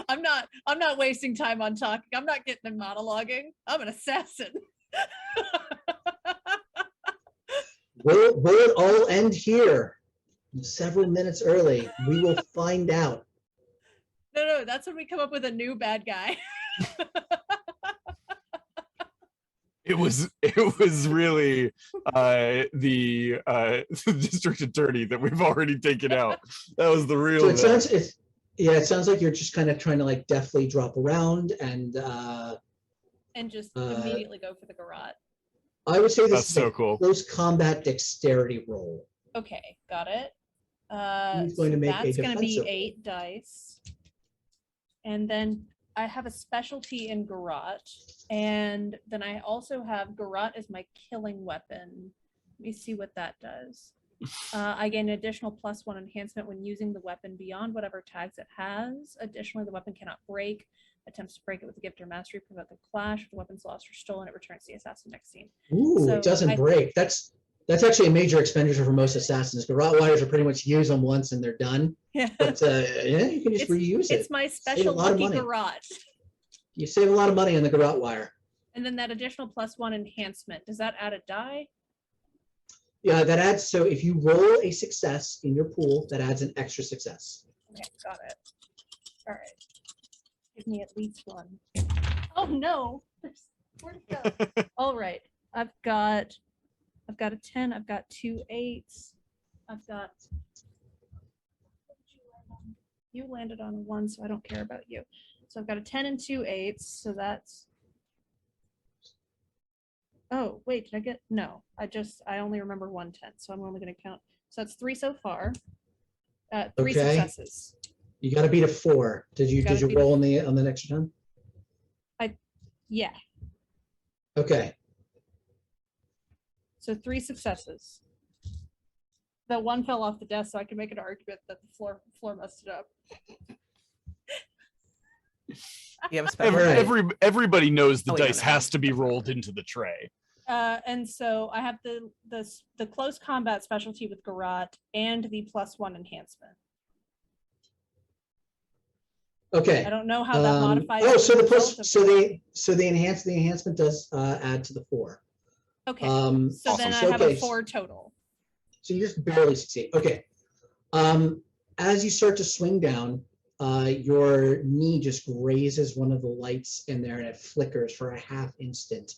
I'm not wasting time on talking. I'm not getting him monologuing. I'm an assassin. Will it all end here? Several minutes early. We will find out. No, that's when we come up with a new bad guy. It was really the district attorney that we've already taken out. That was the real. So it sounds like you're just kind of trying to like deftly drop around and just immediately go for the garrote. I would say this That's is so a cool. close combat dexterity roll. Okay, got it. He's going to make a that's going to be defensive roll. 8 dice. And then I have a specialty in garrote. And then I also have garrote as my killing weapon. Let me see what that does. I gain an additional +1 enhancement when using the weapon beyond whatever tags it has. Additionally, the weapon cannot break. Attempts to break it with a gift or mastery prevent the clash. If the weapon's lost or stolen, it returns to the assassin next scene. Ooh, So it doesn't break. That's actually a major expenditure for most assassins. Garrote wires are pretty much use them once and they're done. Yeah. But yeah, you can just reuse it. It's my Save a special lot of lucky money. garrote. You save a lot of money on the garrote wire. And then that additional +1 enhancement, does that add a die? Yeah, that adds, so if you roll a success in your pool, that adds an extra success. Okay, got it. All right. Give me at least one. Oh no. Where'd it go? All right. I've got a 10, I've got 2 8s. I've got you landed on a 1, so I don't care about you. So I've got a 10 and 2 8s, so that's oh wait, did I get no, I only remember 1 10, so I'm only gonna count. So that's 3 so far. 3 Okay. successes. You got to beat a 4. Did you roll on the next time? Yeah. Okay. So 3 successes. The 1 fell off the desk, so I can make an argument that the floor messed it up. You have a special Right. Everybody knows the Oh, wait, dice no, no. has to be rolled into the tray. And so I have the close combat specialty with Garrote and the +1 enhancement. Okay. I don't know how that modifies. Oh, so the the result plus, of the enhancement does add to the 4. Okay. Awesome. So then I have Okay. a 4 total. So you just barely succeed. Okay. As you start to swing down, your knee just grazes one of the lights in there and it flickers for a half instant.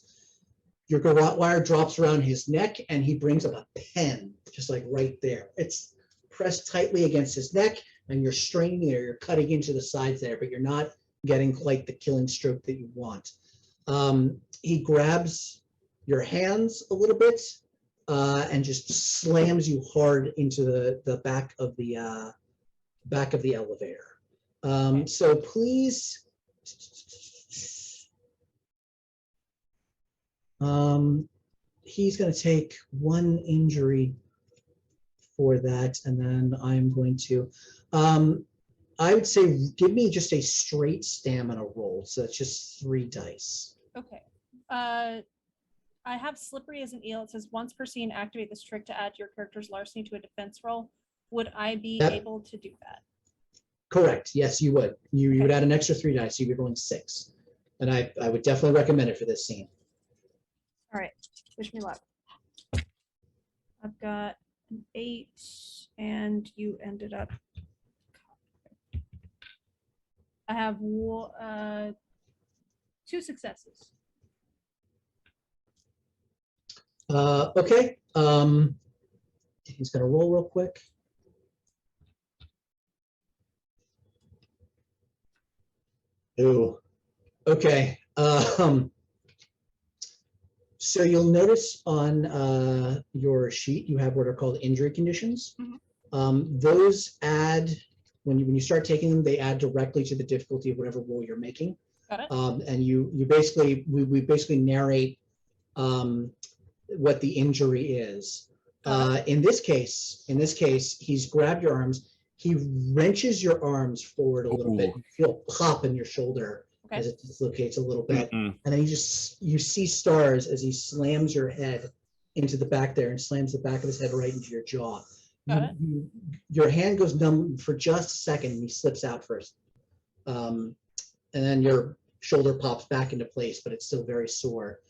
Your garrote wire drops around his neck and he brings up a pen, just like right there. It's pressed tightly against his neck and you're straining there, you're cutting into the sides there, but you're not getting quite the killing stroke that you want. He grabs your hands a little bit and just slams you hard into the back of the elevator. So please, he's going to take 1 injury for that, and then I'm going to, I would say, give me just a straight stamina roll. So that's just 3 dice. Okay. I have Slippery as an eel. It says once per scene, activate this trick to add your character's larceny to a defense roll. Would I be able to do that? Correct. Yes, you would. You would add an extra 3 dice. So you'd be rolling 6. And I would definitely recommend it for this scene. All right. Wish me luck. I've got an 8, and you ended up. I have 2 successes. Okay. He's going to roll real quick. Ooh. Okay. So you'll notice on your sheet you have what are called injury conditions. Mm-hmm. Those add when you start taking them, they add directly to the difficulty of whatever roll you're making. Got it. And we basically narrate what the injury is. In this case, he's grabbed your arms. He wrenches your arms forward a little bit. You feel pop in your shoulder as it dislocates a little bit, and then you see stars as he slams your head into the back there and slams the back of his head right into your jaw. Your hand goes numb for just a second, and he slips out first, and then your shoulder pops back into place, but it's still very sore.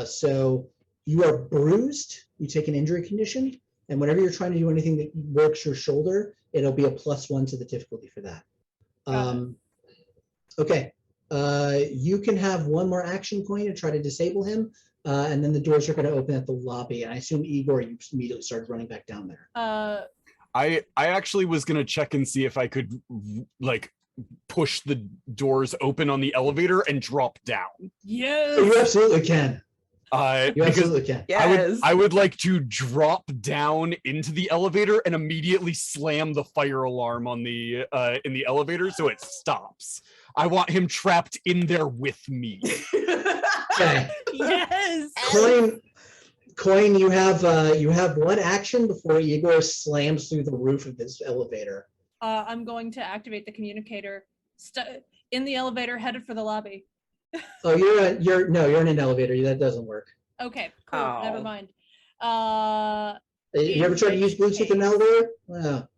So you are bruised. You take an injury condition, and whenever you're trying to do anything that works your shoulder, it'll be a +1 to the difficulty for that. Okay. You can have 1 more action point to try to disable him, and then the doors are going to open at the lobby. And I assume, Igor, you immediately started running back down there. I actually was going to check and see if I could like push the doors open on the elevator and drop down. Yes. You absolutely can. You absolutely can. Yes. I would like to drop down into the elevator and immediately slam the fire alarm on the in the elevator so it stops. I want him trapped in there with me. Okay. Yes. Coin, you have 1 action before Igor slams through the roof of this elevator. I'm going to activate the communicator. In the elevator, headed for the lobby. Oh, you're in an elevator. That doesn't work. Okay, cool. Oh. Never mind. You ever tried to use Bluetooth in an elevator?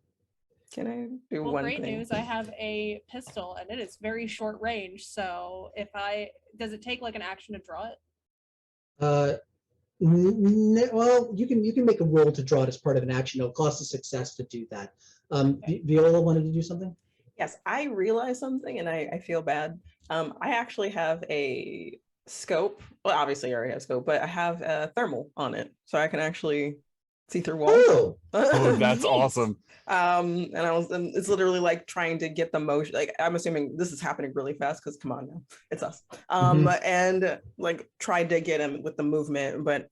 Can I do Well, one great thing? news. I have a pistol and it is very short range. So does it take like an action to draw it? Well, you can make a roll to draw it as part of an action. It'll cost a success to do that. Viola wanted to do something? Yes, I realized something and I feel bad. I actually have a scope. Well, obviously I already have a scope, but I have a thermal on it. So I can actually see through walls. Oh, Oh, that's Neat. awesome. And it's literally like trying to get the motion. Like I'm assuming this is happening really fast because come on now, it's us. And like tried to get him with the movement, but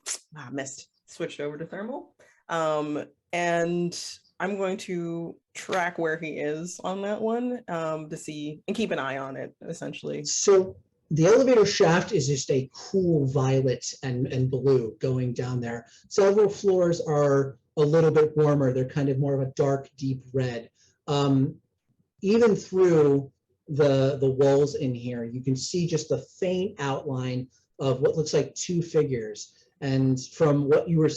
missed. Switched over to thermal. And I'm going to track where he is on that one to see and keep an eye on it essentially. so the elevator shaft is just a cool violet and blue going down there. Several floors are a little bit warmer. They're kind of more of a dark, deep red. Even through the walls in here, you can see just a faint outline of what looks like two figures. And from what you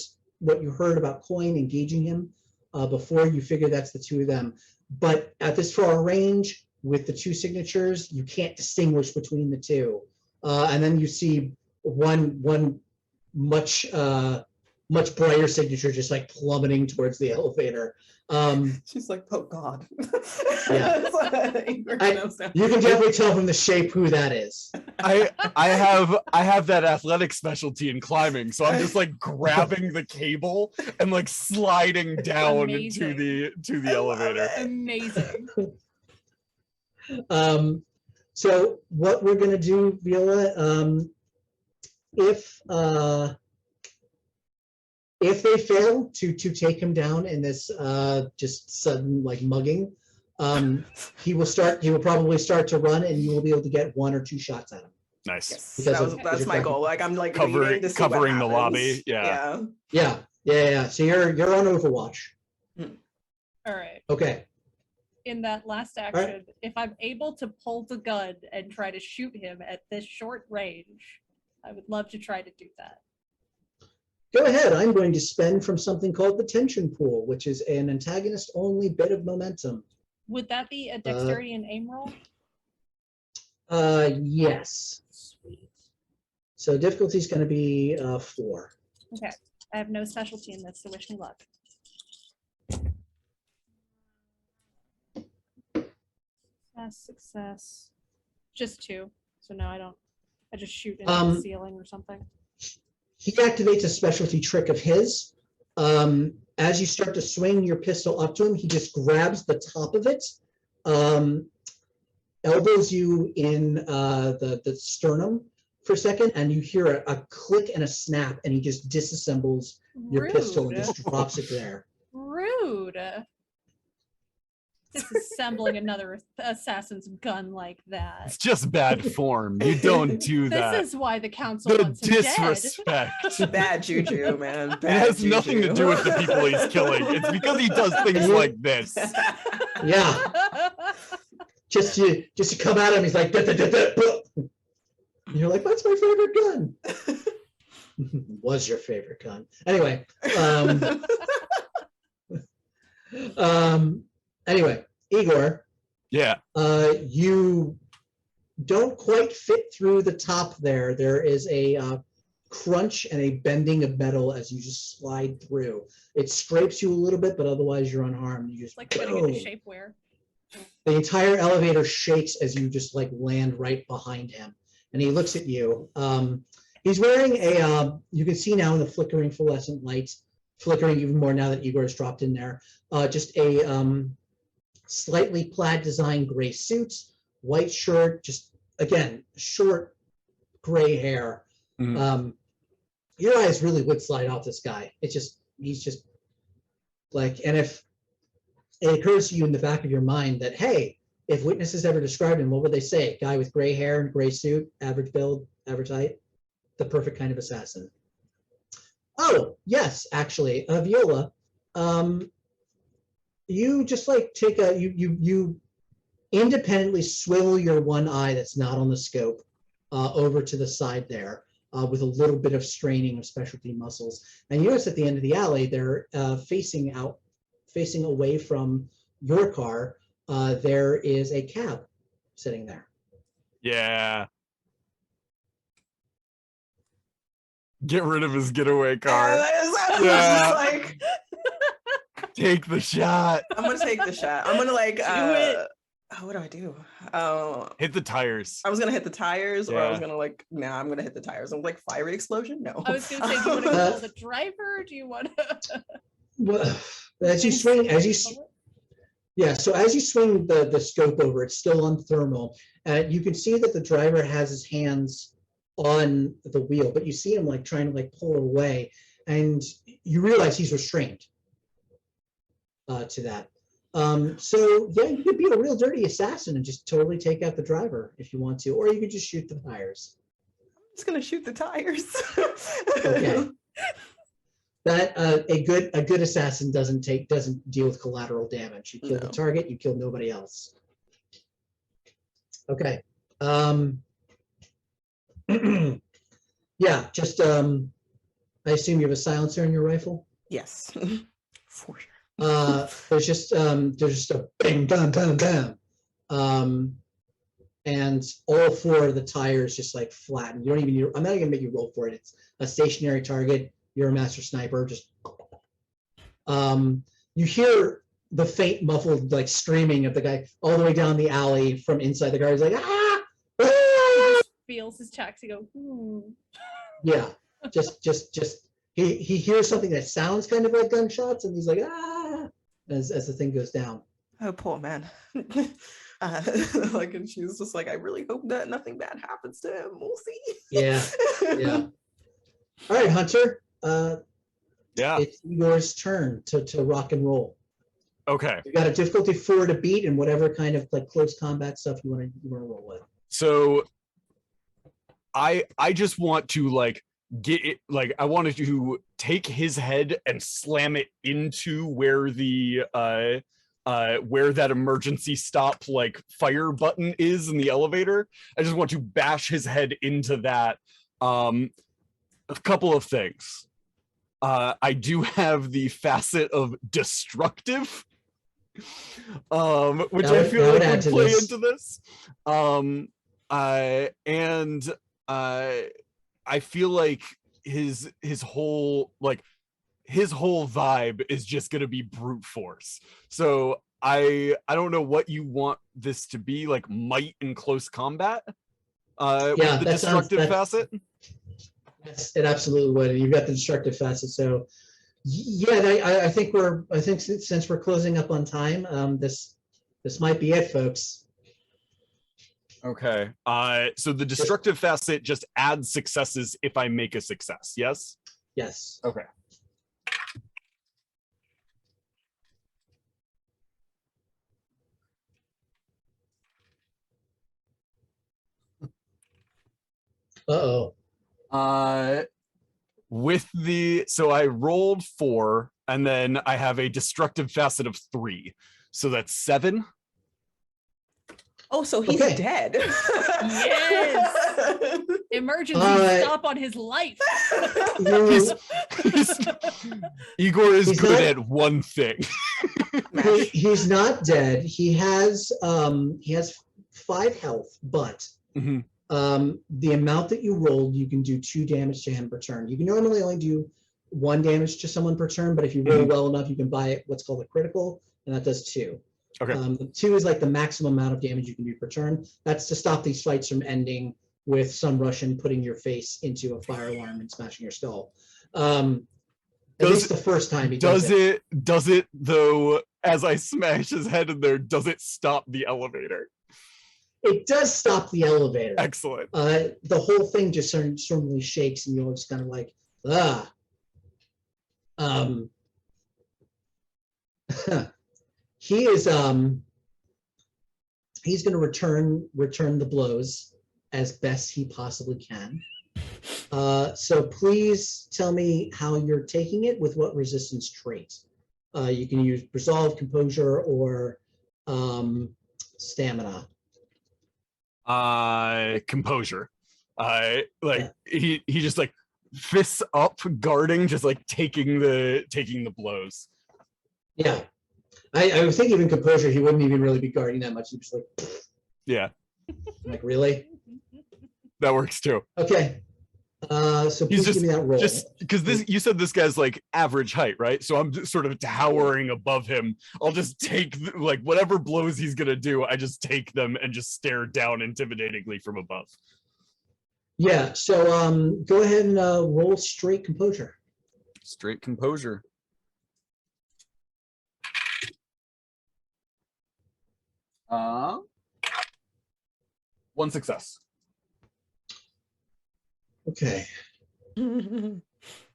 heard about Coin engaging him before, you figure that's the two of them. But at this far range, with the two signatures, you can't distinguish between the two. And then you see one much brighter signature just like plummeting towards the elevator. She's like, oh God. Yeah. You can definitely tell from the shape who that is. I have that athletic specialty in climbing, so I'm just like grabbing the cable and like sliding down Amazing. to the elevator. Amazing. So what we're gonna do, Viola, if they fail to take him down in this just sudden like mugging, he will probably start to run, and you will be able to get one or two shots at him. Nice. Yes, Because that's my goal. Like I'm like Covering the lobby. Yeah. So you're on Overwatch. All right. Okay. In that last action, if I'm able to pull the gun and try to shoot him at this short range, I would love to try to do that. Go ahead. I'm going to spend from something called the tension pool, which is an antagonist-only bit of momentum. Would that be a dexterity and aim roll? Yes. Sweet. So difficulty is going to be 4. Okay. I have no specialty in this, so wish me luck. Success. Just 2. So no, I don't. I just shoot into the ceiling or something. He activates a specialty trick of his. As you start to swing your pistol up to him, he just grabs the top of it, elbows you in the sternum for a second, and you hear a click and a snap, and he just disassembles your pistol and just drops it there. Rude. Disassembling another assassin's gun like that. It's just bad form. You don't do that. This is why the council The wants him dead. disrespect. Bad juju, man. It has nothing to do with the people he's killing. It's because he does things like this. Yeah. Just to come at him, he's like, "Da, da, da, da, da." And you're like, "That's my favorite gun." Was your favorite gun. Anyway. Anyway, Igor. Yeah. You don't quite fit through the top there. There is a crunch and a bending of metal as you just slide through. It scrapes you a little bit, but otherwise you're unharmed. You just Like putting into shapewear. The entire elevator shakes as you just like land right behind him, and he looks at you. He's wearing you can see now in the flickering fluorescent lights, flickering even more now that Igor has dropped in there, just a slightly plaid design gray suit, white shirt, just again, short gray hair. Your eyes really would slide off this guy. He's just like, and if it occurs to you in the back of your mind that, hey, if witnesses ever described him, what would they say? Guy with gray hair and gray suit, average build, average height, the perfect kind of assassin. Oh, yes, actually, Viola, you just like take you independently swivel your one eye that's not on the scope over to the side there with a little bit of straining of specialty muscles. And you notice at the end of the alley, they're facing away from your car, there is a cab sitting there. Yeah. Get rid of his getaway car. Yeah. Like, Take the shot. I'm gonna take the shot. I'm gonna like Do it. what do I do? Hit the tires. I was gonna hit the tires, or I was Yeah. gonna like, nah, I'm gonna hit the tires. I'm like, fiery explosion? No. I was gonna say, do you want to call the driver? Or do you want to? Well, as you swing, yeah, so as you swing the scope over, it's still on thermal. You can see that the driver has his hands on the wheel, but you see him like trying to like pull away, and you realize he's restrained to that. So yeah, you could be a real dirty assassin and just totally take out the driver if you want to, or you could just shoot the tires. I'm just gonna shoot the tires. Okay. That a good assassin doesn't deal with collateral damage. You kill the target, you kill nobody else. Okay. Yeah, just I assume you have a silencer in your rifle. Yes. For sure. There's just a bang, bam, bam, bam, and all four of the tires just like flatten. You don't even need. I'm not even gonna make you roll for it. It's a stationary target. You're a master sniper. Just you hear the faint muffled like screaming of the guy all the way down the alley from inside the car. He's like, ah! Ah! Feels his checks. He go, Yeah, just he hears something that sounds kind of like gunshots, and he's like, ah, as the thing goes down. Oh, poor man. Like, and she's just like, I really hope that nothing bad happens to him. We'll see. Yeah, yeah. All right, Hunter. Yeah. It's Igor's turn to rock and roll. Okay. You got a difficulty 4 to beat, and whatever kind of like close combat stuff you want to roll with. So I just want to like get it, like I wanted to take his head and slam it into where the where that emergency stop like fire button is in the elevator. I just want to bash his head into that. A couple of things. I do have the facet of destructive, which I feel like would play into this. I feel like his whole vibe is just gonna be brute force. So I don't know what you want this to be, like might in close combat. With the destructive facet. Yes, it absolutely would. You've got the destructive facet. So yeah, I think since we're closing up on time, this might be it, folks. Okay. So the destructive facet just adds successes if I make a success. Yes? Yes. Okay. Uh-oh. So I rolled 4, and then I have a destructive facet of 3. So that's 7. Oh, so he's dead. Yes. Emergency stop on his life. Igor is good at one thing. He's not dead. He has 5 health, but the amount that you rolled, you can do 2 damage to him per turn. You can normally only do 1 damage to someone per turn, but if you roll well enough, you can buy it what's called a critical, and that does 2. Okay. 2 is like the maximum amount of damage you can do per turn. That's to stop these fights from ending with some Russian putting your face into a fire alarm and smashing your skull. At least the first time he does it. Does it though, as I smash his head in there, does it stop the elevator? It does stop the elevator. Excellent. The whole thing just suddenly shakes, and you're just kind of like, ah. He is he's going to return the blows as best he possibly can. So please tell me how you're taking it, with what resistance trait. You can use resolve, composure, or stamina. Composure. He just like fists up, guarding, just like taking the blows. Yeah. I would think even composure, he wouldn't even really be guarding that much. He'd just Yeah, like really? that works too. Okay. So He's please give me that roll. just because this, you said this guy's like average height, right? So I'm just sort of towering above him. I'll just take like whatever blows he's gonna do. I just take them and just stare down intimidatingly from above. Yeah. So go ahead and roll straight composure. Straight composure. One success. Okay.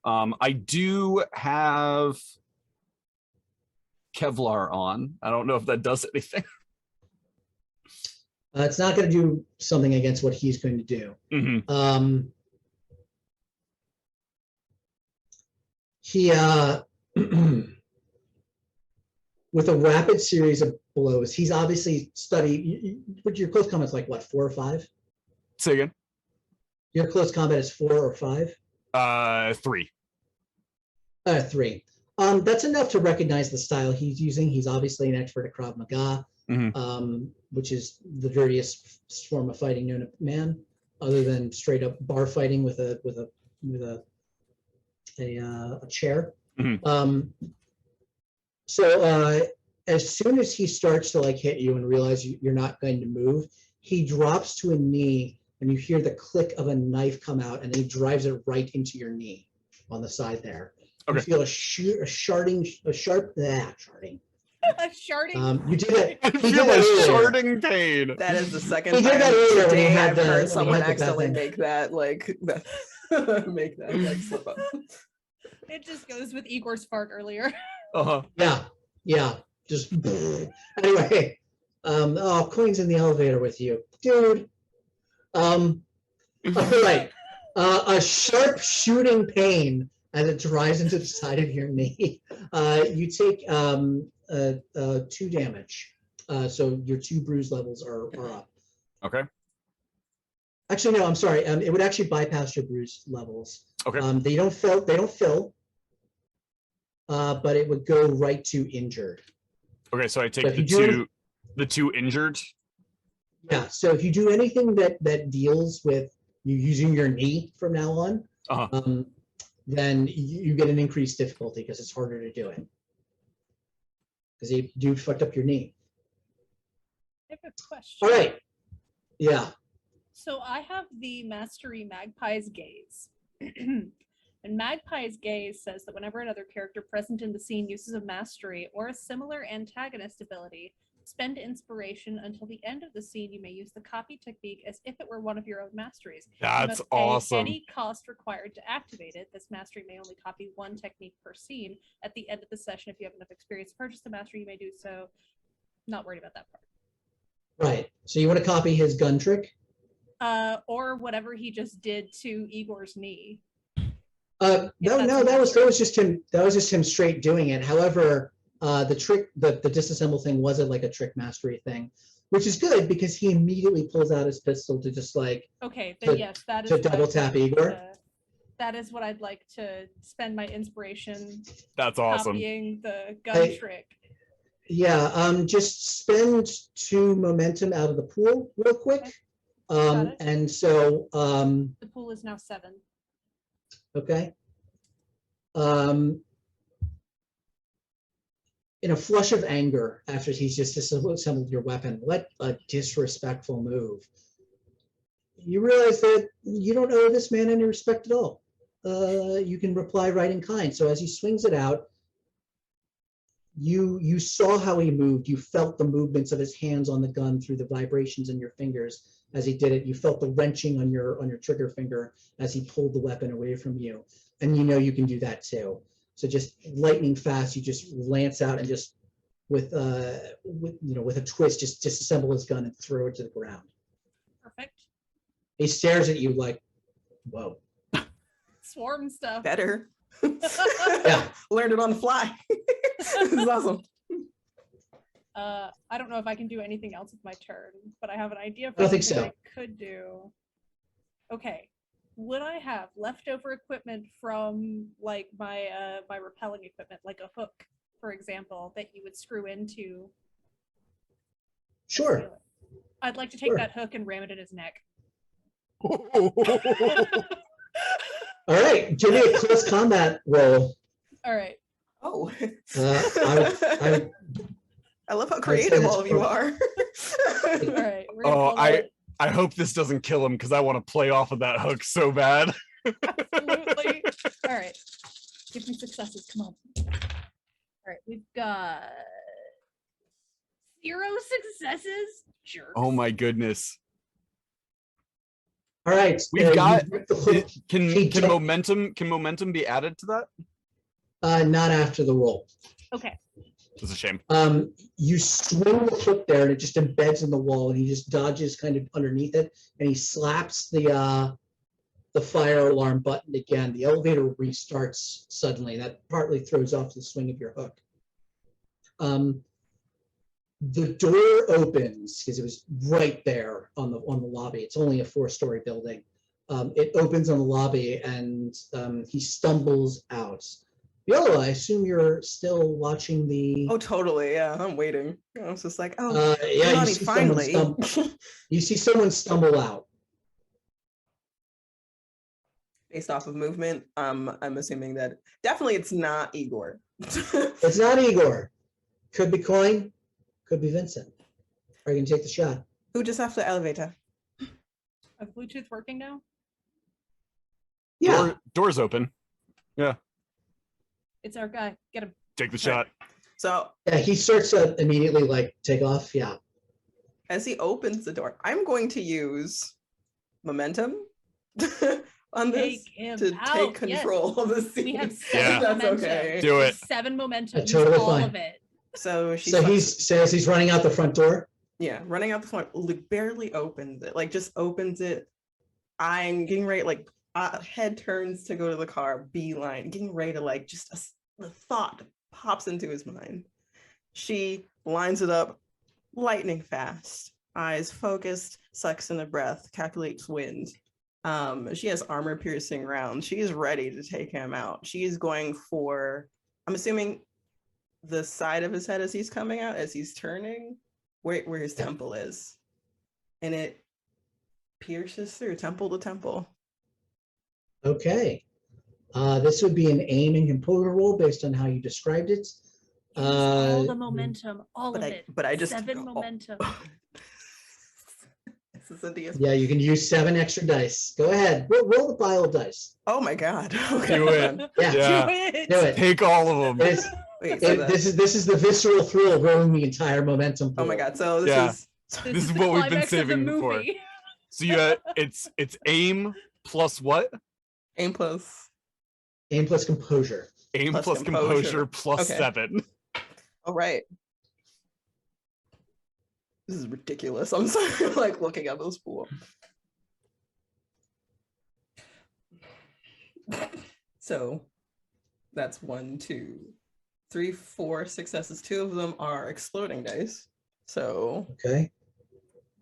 I do have Kevlar on. I don't know if that does anything. It's not going to do something against what he's going to do. Mm-hmm. He with a rapid series of blows, he's obviously studied. Your close combat's like what, 4 or 5? Say again. Your close combat is 4 or 5? 3. 3. That's enough to recognize the style he's using. He's obviously an expert at Krav Maga, which is the dirtiest form of fighting known to man, other than straight up bar fighting with a chair. So as soon as he starts to like hit you and realize you're not going to move, he drops to a knee, and you hear the click of a knife come out, and he drives it right into your knee on the side there. Okay. You feel a sharding. A sharding. You did it. I feel a sharding pain. That is the second He did time that earlier when he today had I've the- heard when he someone had the accidentally bathroom. make that like make that like slip up. It just goes with Igor's fart earlier. Uh-huh. Yeah. Just anyway. Oh, Queen's in the elevator with you, dude. All right. A sharp shooting pain as it drives into the side of your knee. You take 2 damage. So your 2 bruise levels are up. Okay. Actually, no, I'm sorry. It would actually bypass your bruise levels. Okay. They don't fill. But it would go right to injured. Okay, so I take So if the you do the 2 injured. Yeah. So if you do anything that deals with you using your knee from now on, then you get an increased difficulty because it's harder to do it. Because you fucked up your knee. I have a question. All right. Yeah. So I have the Mastery Magpie's Gaze. And Magpie's Gaze says that whenever another character present in the scene uses a mastery or a similar antagonist ability, spend inspiration until the end of the scene. You may use the copy technique as if it were one of your own masteries. That's You must pay awesome. any cost required to activate it. This mastery may only copy 1 technique per scene. At the end of the session, if you have enough experience to purchase the mastery, you may do so. Not worried about that part. Right. So you want to copy his gun trick? Or whatever he just did to Igor's knee. No, that was just him. That was just him straight doing it. However, the trick, the disassemble thing wasn't like a trick mastery thing, which is good because he immediately pulls out his pistol to just like Okay, then yes, that is to what double I'd tap like Igor. that is what I'd like to spend my inspiration That's awesome. copying the gun trick. Yeah, just spend 2 momentum out of the pool real quick. Got it. And so The pool is now 7. okay. In a flush of anger, after he's just disassembled your weapon, what a disrespectful move. You realize that you don't owe this man any respect at all. You can reply right in kind. So as he swings it out, you saw how he moved. You felt the movements of his hands on the gun through the vibrations in your fingers as he did it. You felt the wrenching on your trigger finger as he pulled the weapon away from you. And you know you can do that too. So just lightning fast, you just lance out and just with a twist, just disassemble his gun and throw it to the ground. Perfect. He stares at you like, whoa. Swarm stuff. Better. Yeah. Learned it on the fly. This is awesome. I don't know if I can do anything else with my turn, but I have an idea I don't for think something so. I could do. Okay. Would I have leftover equipment from like my my rappelling equipment, like a hook for example, that you would screw into. the Sure. ceiling. I'd like to take Sure. that hook and ram it in his neck. All right, give me a close combat roll. All right. Oh. I I love how say creative that's all of you for- are. All right. We're gonna Oh, call that I hope this doesn't kill him because I want to play off of that hook so bad. absolutely. All right. Give me successes. Come on. All right. We've got 0 successes. Jerks. Oh my goodness. All right, We've got- you rip the hook, Can He can jumped- momentum be added to that? not after the roll. Okay. It's a shame. You swing the hook there, and it just embeds in the wall, and he just dodges kind of underneath it, and he slaps the fire alarm button again. The elevator restarts suddenly. That partly throws off the swing of your hook. The door opens because it was right there on the lobby. It's only a 4-story building. It opens on the lobby, and he stumbles out. Viola, I assume you're still watching the. Oh, totally. Yeah, I'm waiting. I was just like, oh, Yeah, Lonnie, finally. You see someone stumble out. Based off of movement, I'm assuming that definitely it's not Igor. It's not Igor. Could be Coin. Could be Vincent. Are you gonna take the shot? Who just left the elevator? Is Bluetooth working now? Yeah. Door's open. It's our guy. Get him. Take the shot. So Yeah. He starts to immediately like take off. Yeah. as he opens the door, I'm going to use momentum on this Take him to out. take control of the scene. We have if 7 that's momentum. okay. Do it. 7 momentum. Use Totally all fine. of it. So she So as he's running out the front door. yeah, running out the front, like barely opens it, like just opens it. I'm getting ready, like head turns to go to the car, beeline, getting ready to like just the thought pops into his mind. She lines it up lightning fast, eyes focused, sucks in a breath, calculates wind. She has armor piercing rounds. She is ready to take him out. She is going for, I'm assuming, the side of his head as he's coming out, as he's turning, where his temple is. And it pierces through temple to temple. Okay. This would be an aim and composure roll based on how you described it. Use all the Uh, momentum. All But of I, it. but I just 7 momentum. This is a DS. Yeah, you can use 7 extra dice. Go ahead. Roll the pile of dice. Oh my god. Okay. Do it. Yeah. Yeah. Do it. Do it. Take all of them. It's, Wait, so this is the visceral thrill of rolling the entire momentum pool. oh my god. So this Yeah. is This is the what we've been climax of the saving for. movie. So it's aim plus what? aim plus. Aim plus composure. Aim Plus plus composure composure. plus Okay. 7. All right. This is ridiculous. I'm sorry, like looking at those four. So that's 1, 2, 3, 4 successes. 2 of them are exploding dice. So Okay.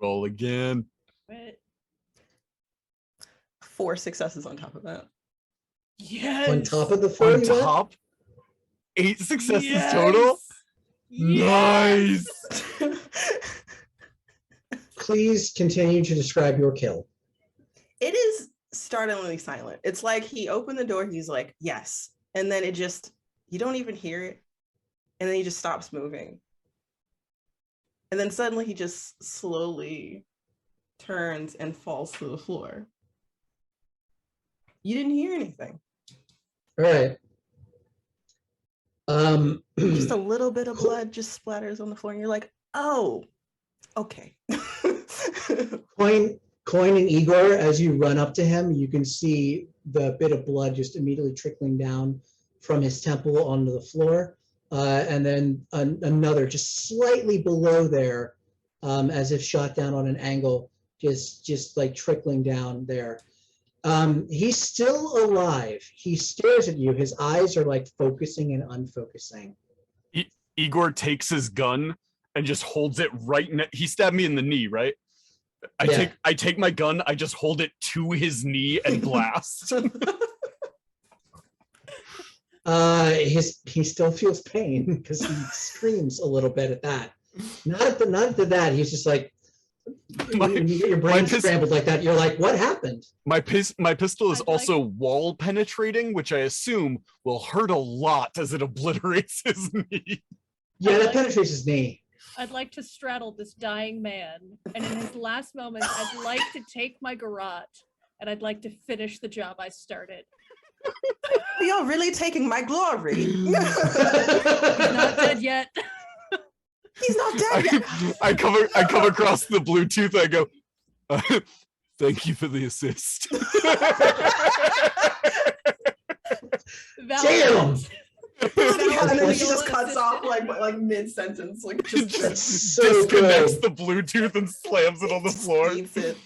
Roll again. But 4 successes on top of that. yes. On top of the 4 On you got? top, 8 successes Yes. total. Yes. Nice. Please continue to describe your kill. It is startlingly silent. It's like he opened the door, he's like, yes. And then it just, you don't even hear it. And then he just stops moving. And then suddenly he just slowly turns and falls to the floor. You didn't hear anything. All right. Just a little bit of blood just splatters on the floor. And you're like, oh, okay. Coin and Igor, as you run up to him, you can see the bit of blood just immediately trickling down from his temple onto the floor. And then another just slightly below there, as if shot down on an angle, just like trickling down there. He's still alive. He stares at you. His eyes are like focusing and unfocusing. Igor takes his gun and just holds it right. He stabbed me in the knee, right? Yeah. I take my gun. I just hold it to his knee and blast. He still feels pain because he screams a little bit at that. Not at that. He's just like, when you get your brain scrambled like that, you're like, what happened? My pistol is I'd also wall penetrating, which I assume will hurt a lot as it obliterates his knee. Yeah, that penetrates his knee. I'd like to straddle this dying man, and in his last moments, I'd like to take my garrote, and I'd like to finish the job I started. You're really taking my glory. He's not dead yet. He's not dead yet. I come across the Bluetooth. I go, thank you for the assist. Damn. And then she just cuts off like mid sentence, like just So disconnects good. the Bluetooth and slams it on the floor. eats it.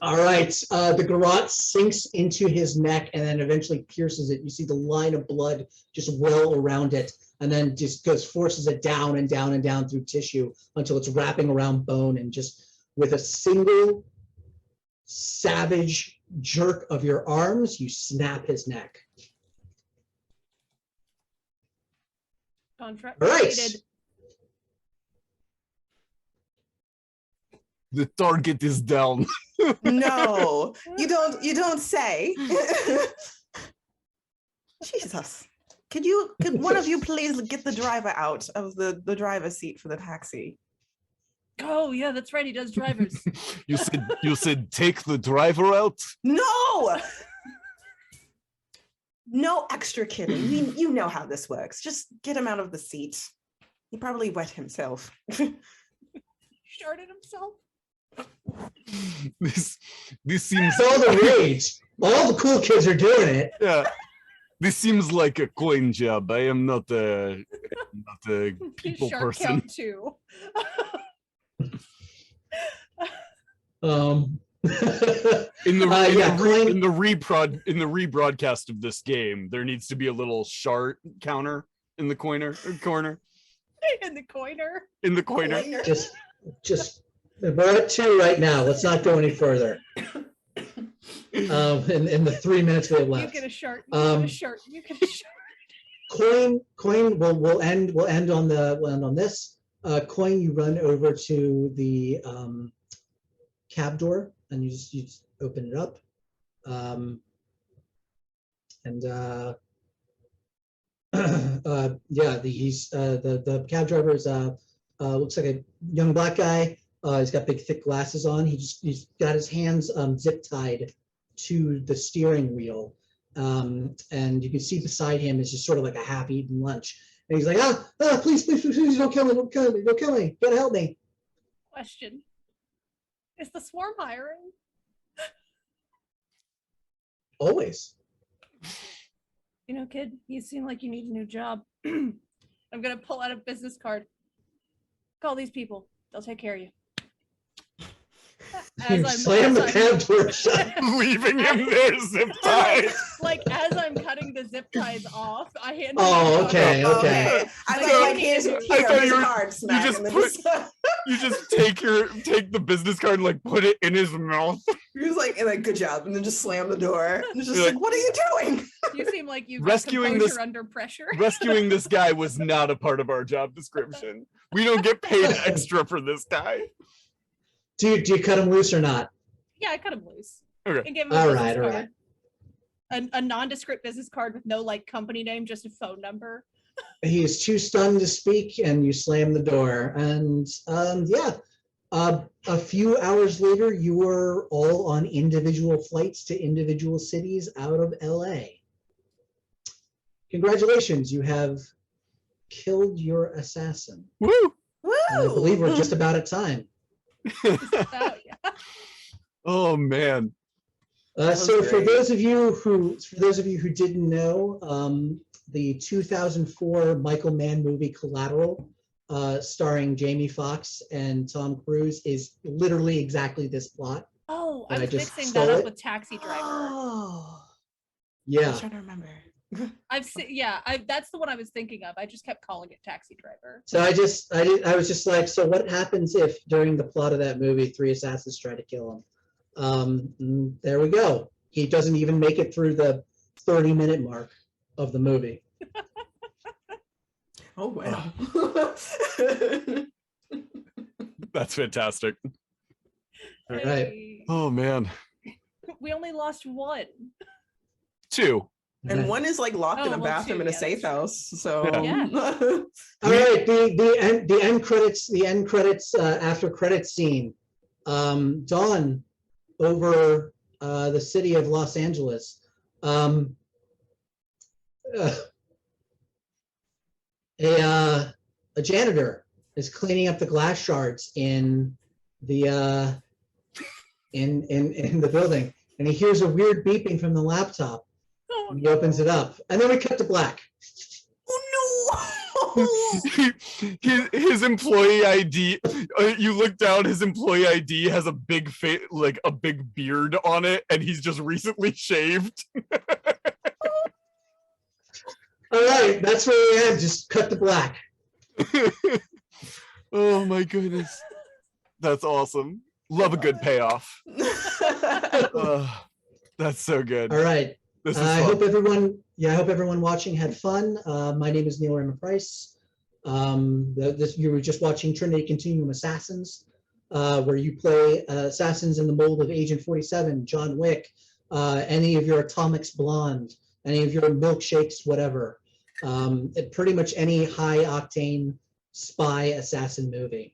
All right, the garrote sinks into his neck and then eventually pierces it. You see the line of blood just well around it, and then just forces it down and down and down through tissue until it's wrapping around bone, and just with a single savage jerk of your arms, you snap his neck. Contract All right. completed. The target is down. No, you don't say. Jesus. Could one of you please get the driver out of the driver's seat for the taxi? Oh yeah, that's right. He does drivers. You said take the driver out? No! No extra kidding. You know how this works. Just get him out of the seat. He probably wet himself. Sharded himself. This seems It's all the rage. All the cool kids are doing it. yeah. This seems like a coin job. I am not a people Shark person. count 2. In the rebroadcast of this game, there needs to be a little shard counter in the corner. In the coiner. In the corner. Just we're at 2 right now. Let's not go any further. In the 3 minutes we have You left. get a shark. You get a shark. You get a shark. Coin. We'll end on this. Coin. You run over to the cab door and you just open it up. The cab driver is looks like a young black guy. He's got big thick glasses on. He's got his hands zip tied to the steering wheel, and you can see beside him is just sort of like a half-eaten lunch. And he's like, please, don't kill me, don't kill me, gotta help me. Question: is the swarm hiring? Always. You know, kid, you seem like you need a new job. I'm gonna pull out a business card. Call these people. They'll take care of you. You slam the cab door shut. Leaving him there zip tied. Like as I'm cutting the zip ties off, I hand. Oh, okay. I thought like here's I thought you were- card smack. You just take the business card and like put it in his mouth. He was like good job, and then just slam the door. And it's just You're like, what are you doing? You seem like you Rescuing got this- under pressure. Rescuing this guy was not a part of our job description. We don't get paid extra for this guy. Do you cut him loose or not? Yeah, I cut him loose. Okay. And give him a All business right, all card. A nondescript business card with no like company name, just a phone number. He is too stunned to speak, and you slam the door. And a few hours later, you were all on individual flights to individual cities out of LA. Congratulations, you have killed your assassin. Woo! Woo! And I believe we're just about at time. Oh, yeah. Oh man. So for great. those of you who didn't know, the 2004 Michael Mann movie Collateral, starring Jamie Foxx and Tom Cruise, is literally exactly this plot. Oh, I And I was just mixing stole that up it? with Taxi Driver. Oh, Yeah. I'm trying to remember. I've seen, yeah, that's the one I was thinking of. I just kept calling it Taxi Driver. So I was just like, so what happens if during the plot of that movie, 3 assassins try to kill him? There we go. He doesn't even make it through the 30-minute mark. of the movie. Oh wow. That's fantastic. All right. Hey. Oh man. We only lost one. 2. And one is like locked in a Oh, well, bathroom two, in a yeah, safe that's true. house. So Yeah. All right, the end credits after credits scene. Dawn over the city of Los Angeles. A janitor is cleaning up the glass shards in the in the building, and he hears a weird beeping from the laptop. Oh, And he opens it up, and then we cut to black. Oh his employee ID, you look down, his employee ID has a big face, like a big beard on it, and he's just recently shaved. All right, that's where we end. Just cut to black. Oh my goodness. That's awesome. Love a good payoff. That's so good. All right. This is I fun. hope everyone watching had fun. My name is Neil Raymond Price. You were just watching Trinity Continuum Assassins, where you play assassins in the mold of Agent 47, John Wick, any of your Atomics Blonde, any of your milkshakes, whatever. Pretty much any high octane spy assassin movie.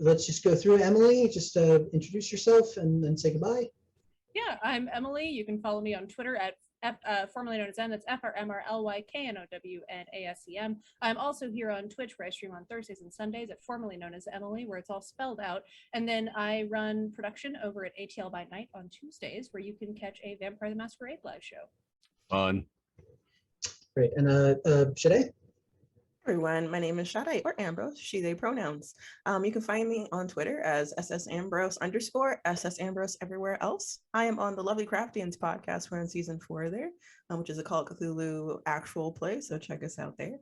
Let's just go through. Emily, just introduce yourself and then say goodbye. Yeah, I'm Emily. You can follow me on Twitter at formerly known as M. That's FRMRLYKNOWNASEM. I'm also here on Twitch, where I stream on Thursdays and Sundays at formerly known as Emily, where it's all spelled out. And then I run production over at ATL by Night on Tuesdays, where you can catch a Vampire the Masquerade live show. Fun. Great. And Shade? Everyone, my name is Sade or Ambrose, she, they pronouns. You can find me on Twitter as @SSAmbrose_SSAmbrose everywhere else. I am on the Lovely Craftians podcast. We're in season 4 there, which is a Call of Cthulhu actual play, so check us out there.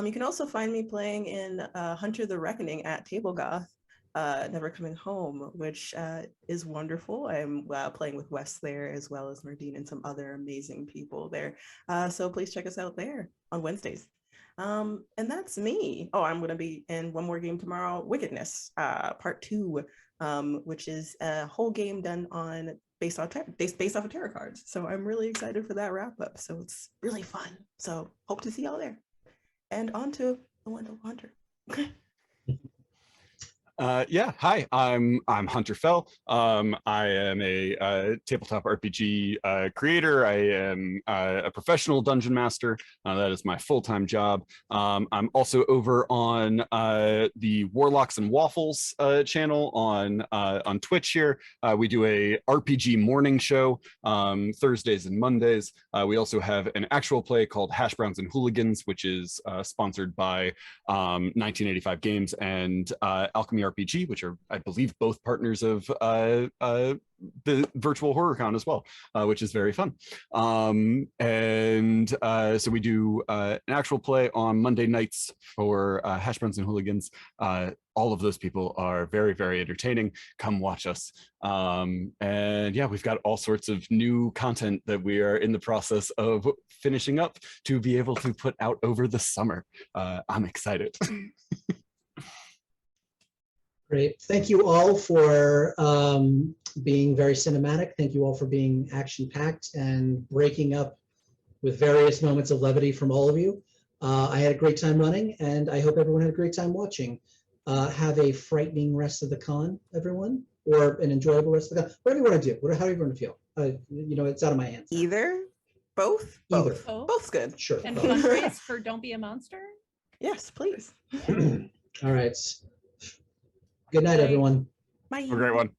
You can also find me playing in Hunter the Reckoning at Table Goth, Never Coming Home, which is wonderful. I'm playing with Wes there, as well as Nardine and some other amazing people there. So please check us out there on Wednesdays. And that's me. Oh, I'm going to be in one more game tomorrow, Wickedness, part 2, which is a whole game done on based off of tarot cards. So I'm really excited for that wrap up. So it's really fun. So hope to see y'all there. And on to the Wonderful Hunter. Yeah, hi, I'm Hunter Fell. I am a tabletop RPG creator. I am a professional dungeon master. That is my full-time job. I'm also over on the Warlocks and Waffles channel on Twitch here. We do a RPG morning show Thursdays and Mondays. We also have an actual play called Hash Browns and Hooligans, which is sponsored by 1985 Games and Alchemy RPG, which are, I believe, both partners of the virtual HorrorCon as well, which is very fun. So we do an actual play on Monday nights for Hash Browns and Hooligans. All of those people are very, very entertaining. Come watch us. And yeah, we've got all sorts of new content that we are in the process of finishing up to be able to put out over the summer. I'm excited. Great. Thank you all for being very cinematic. Thank you all for being action-packed and breaking up with various moments of levity from all of you. I had a great time running, and I hope everyone had a great time watching. Have a frightening rest of the con, everyone, or an enjoyable rest of the con. Whatever you want to do, however you want to feel. You know, it's out of my hands. Either? Both? Either. Oh. Both's good. Sure. And both. fundraise for Don't Be a Monster. Yes, please. All right. Good night, Bye. everyone. Bye. A great one.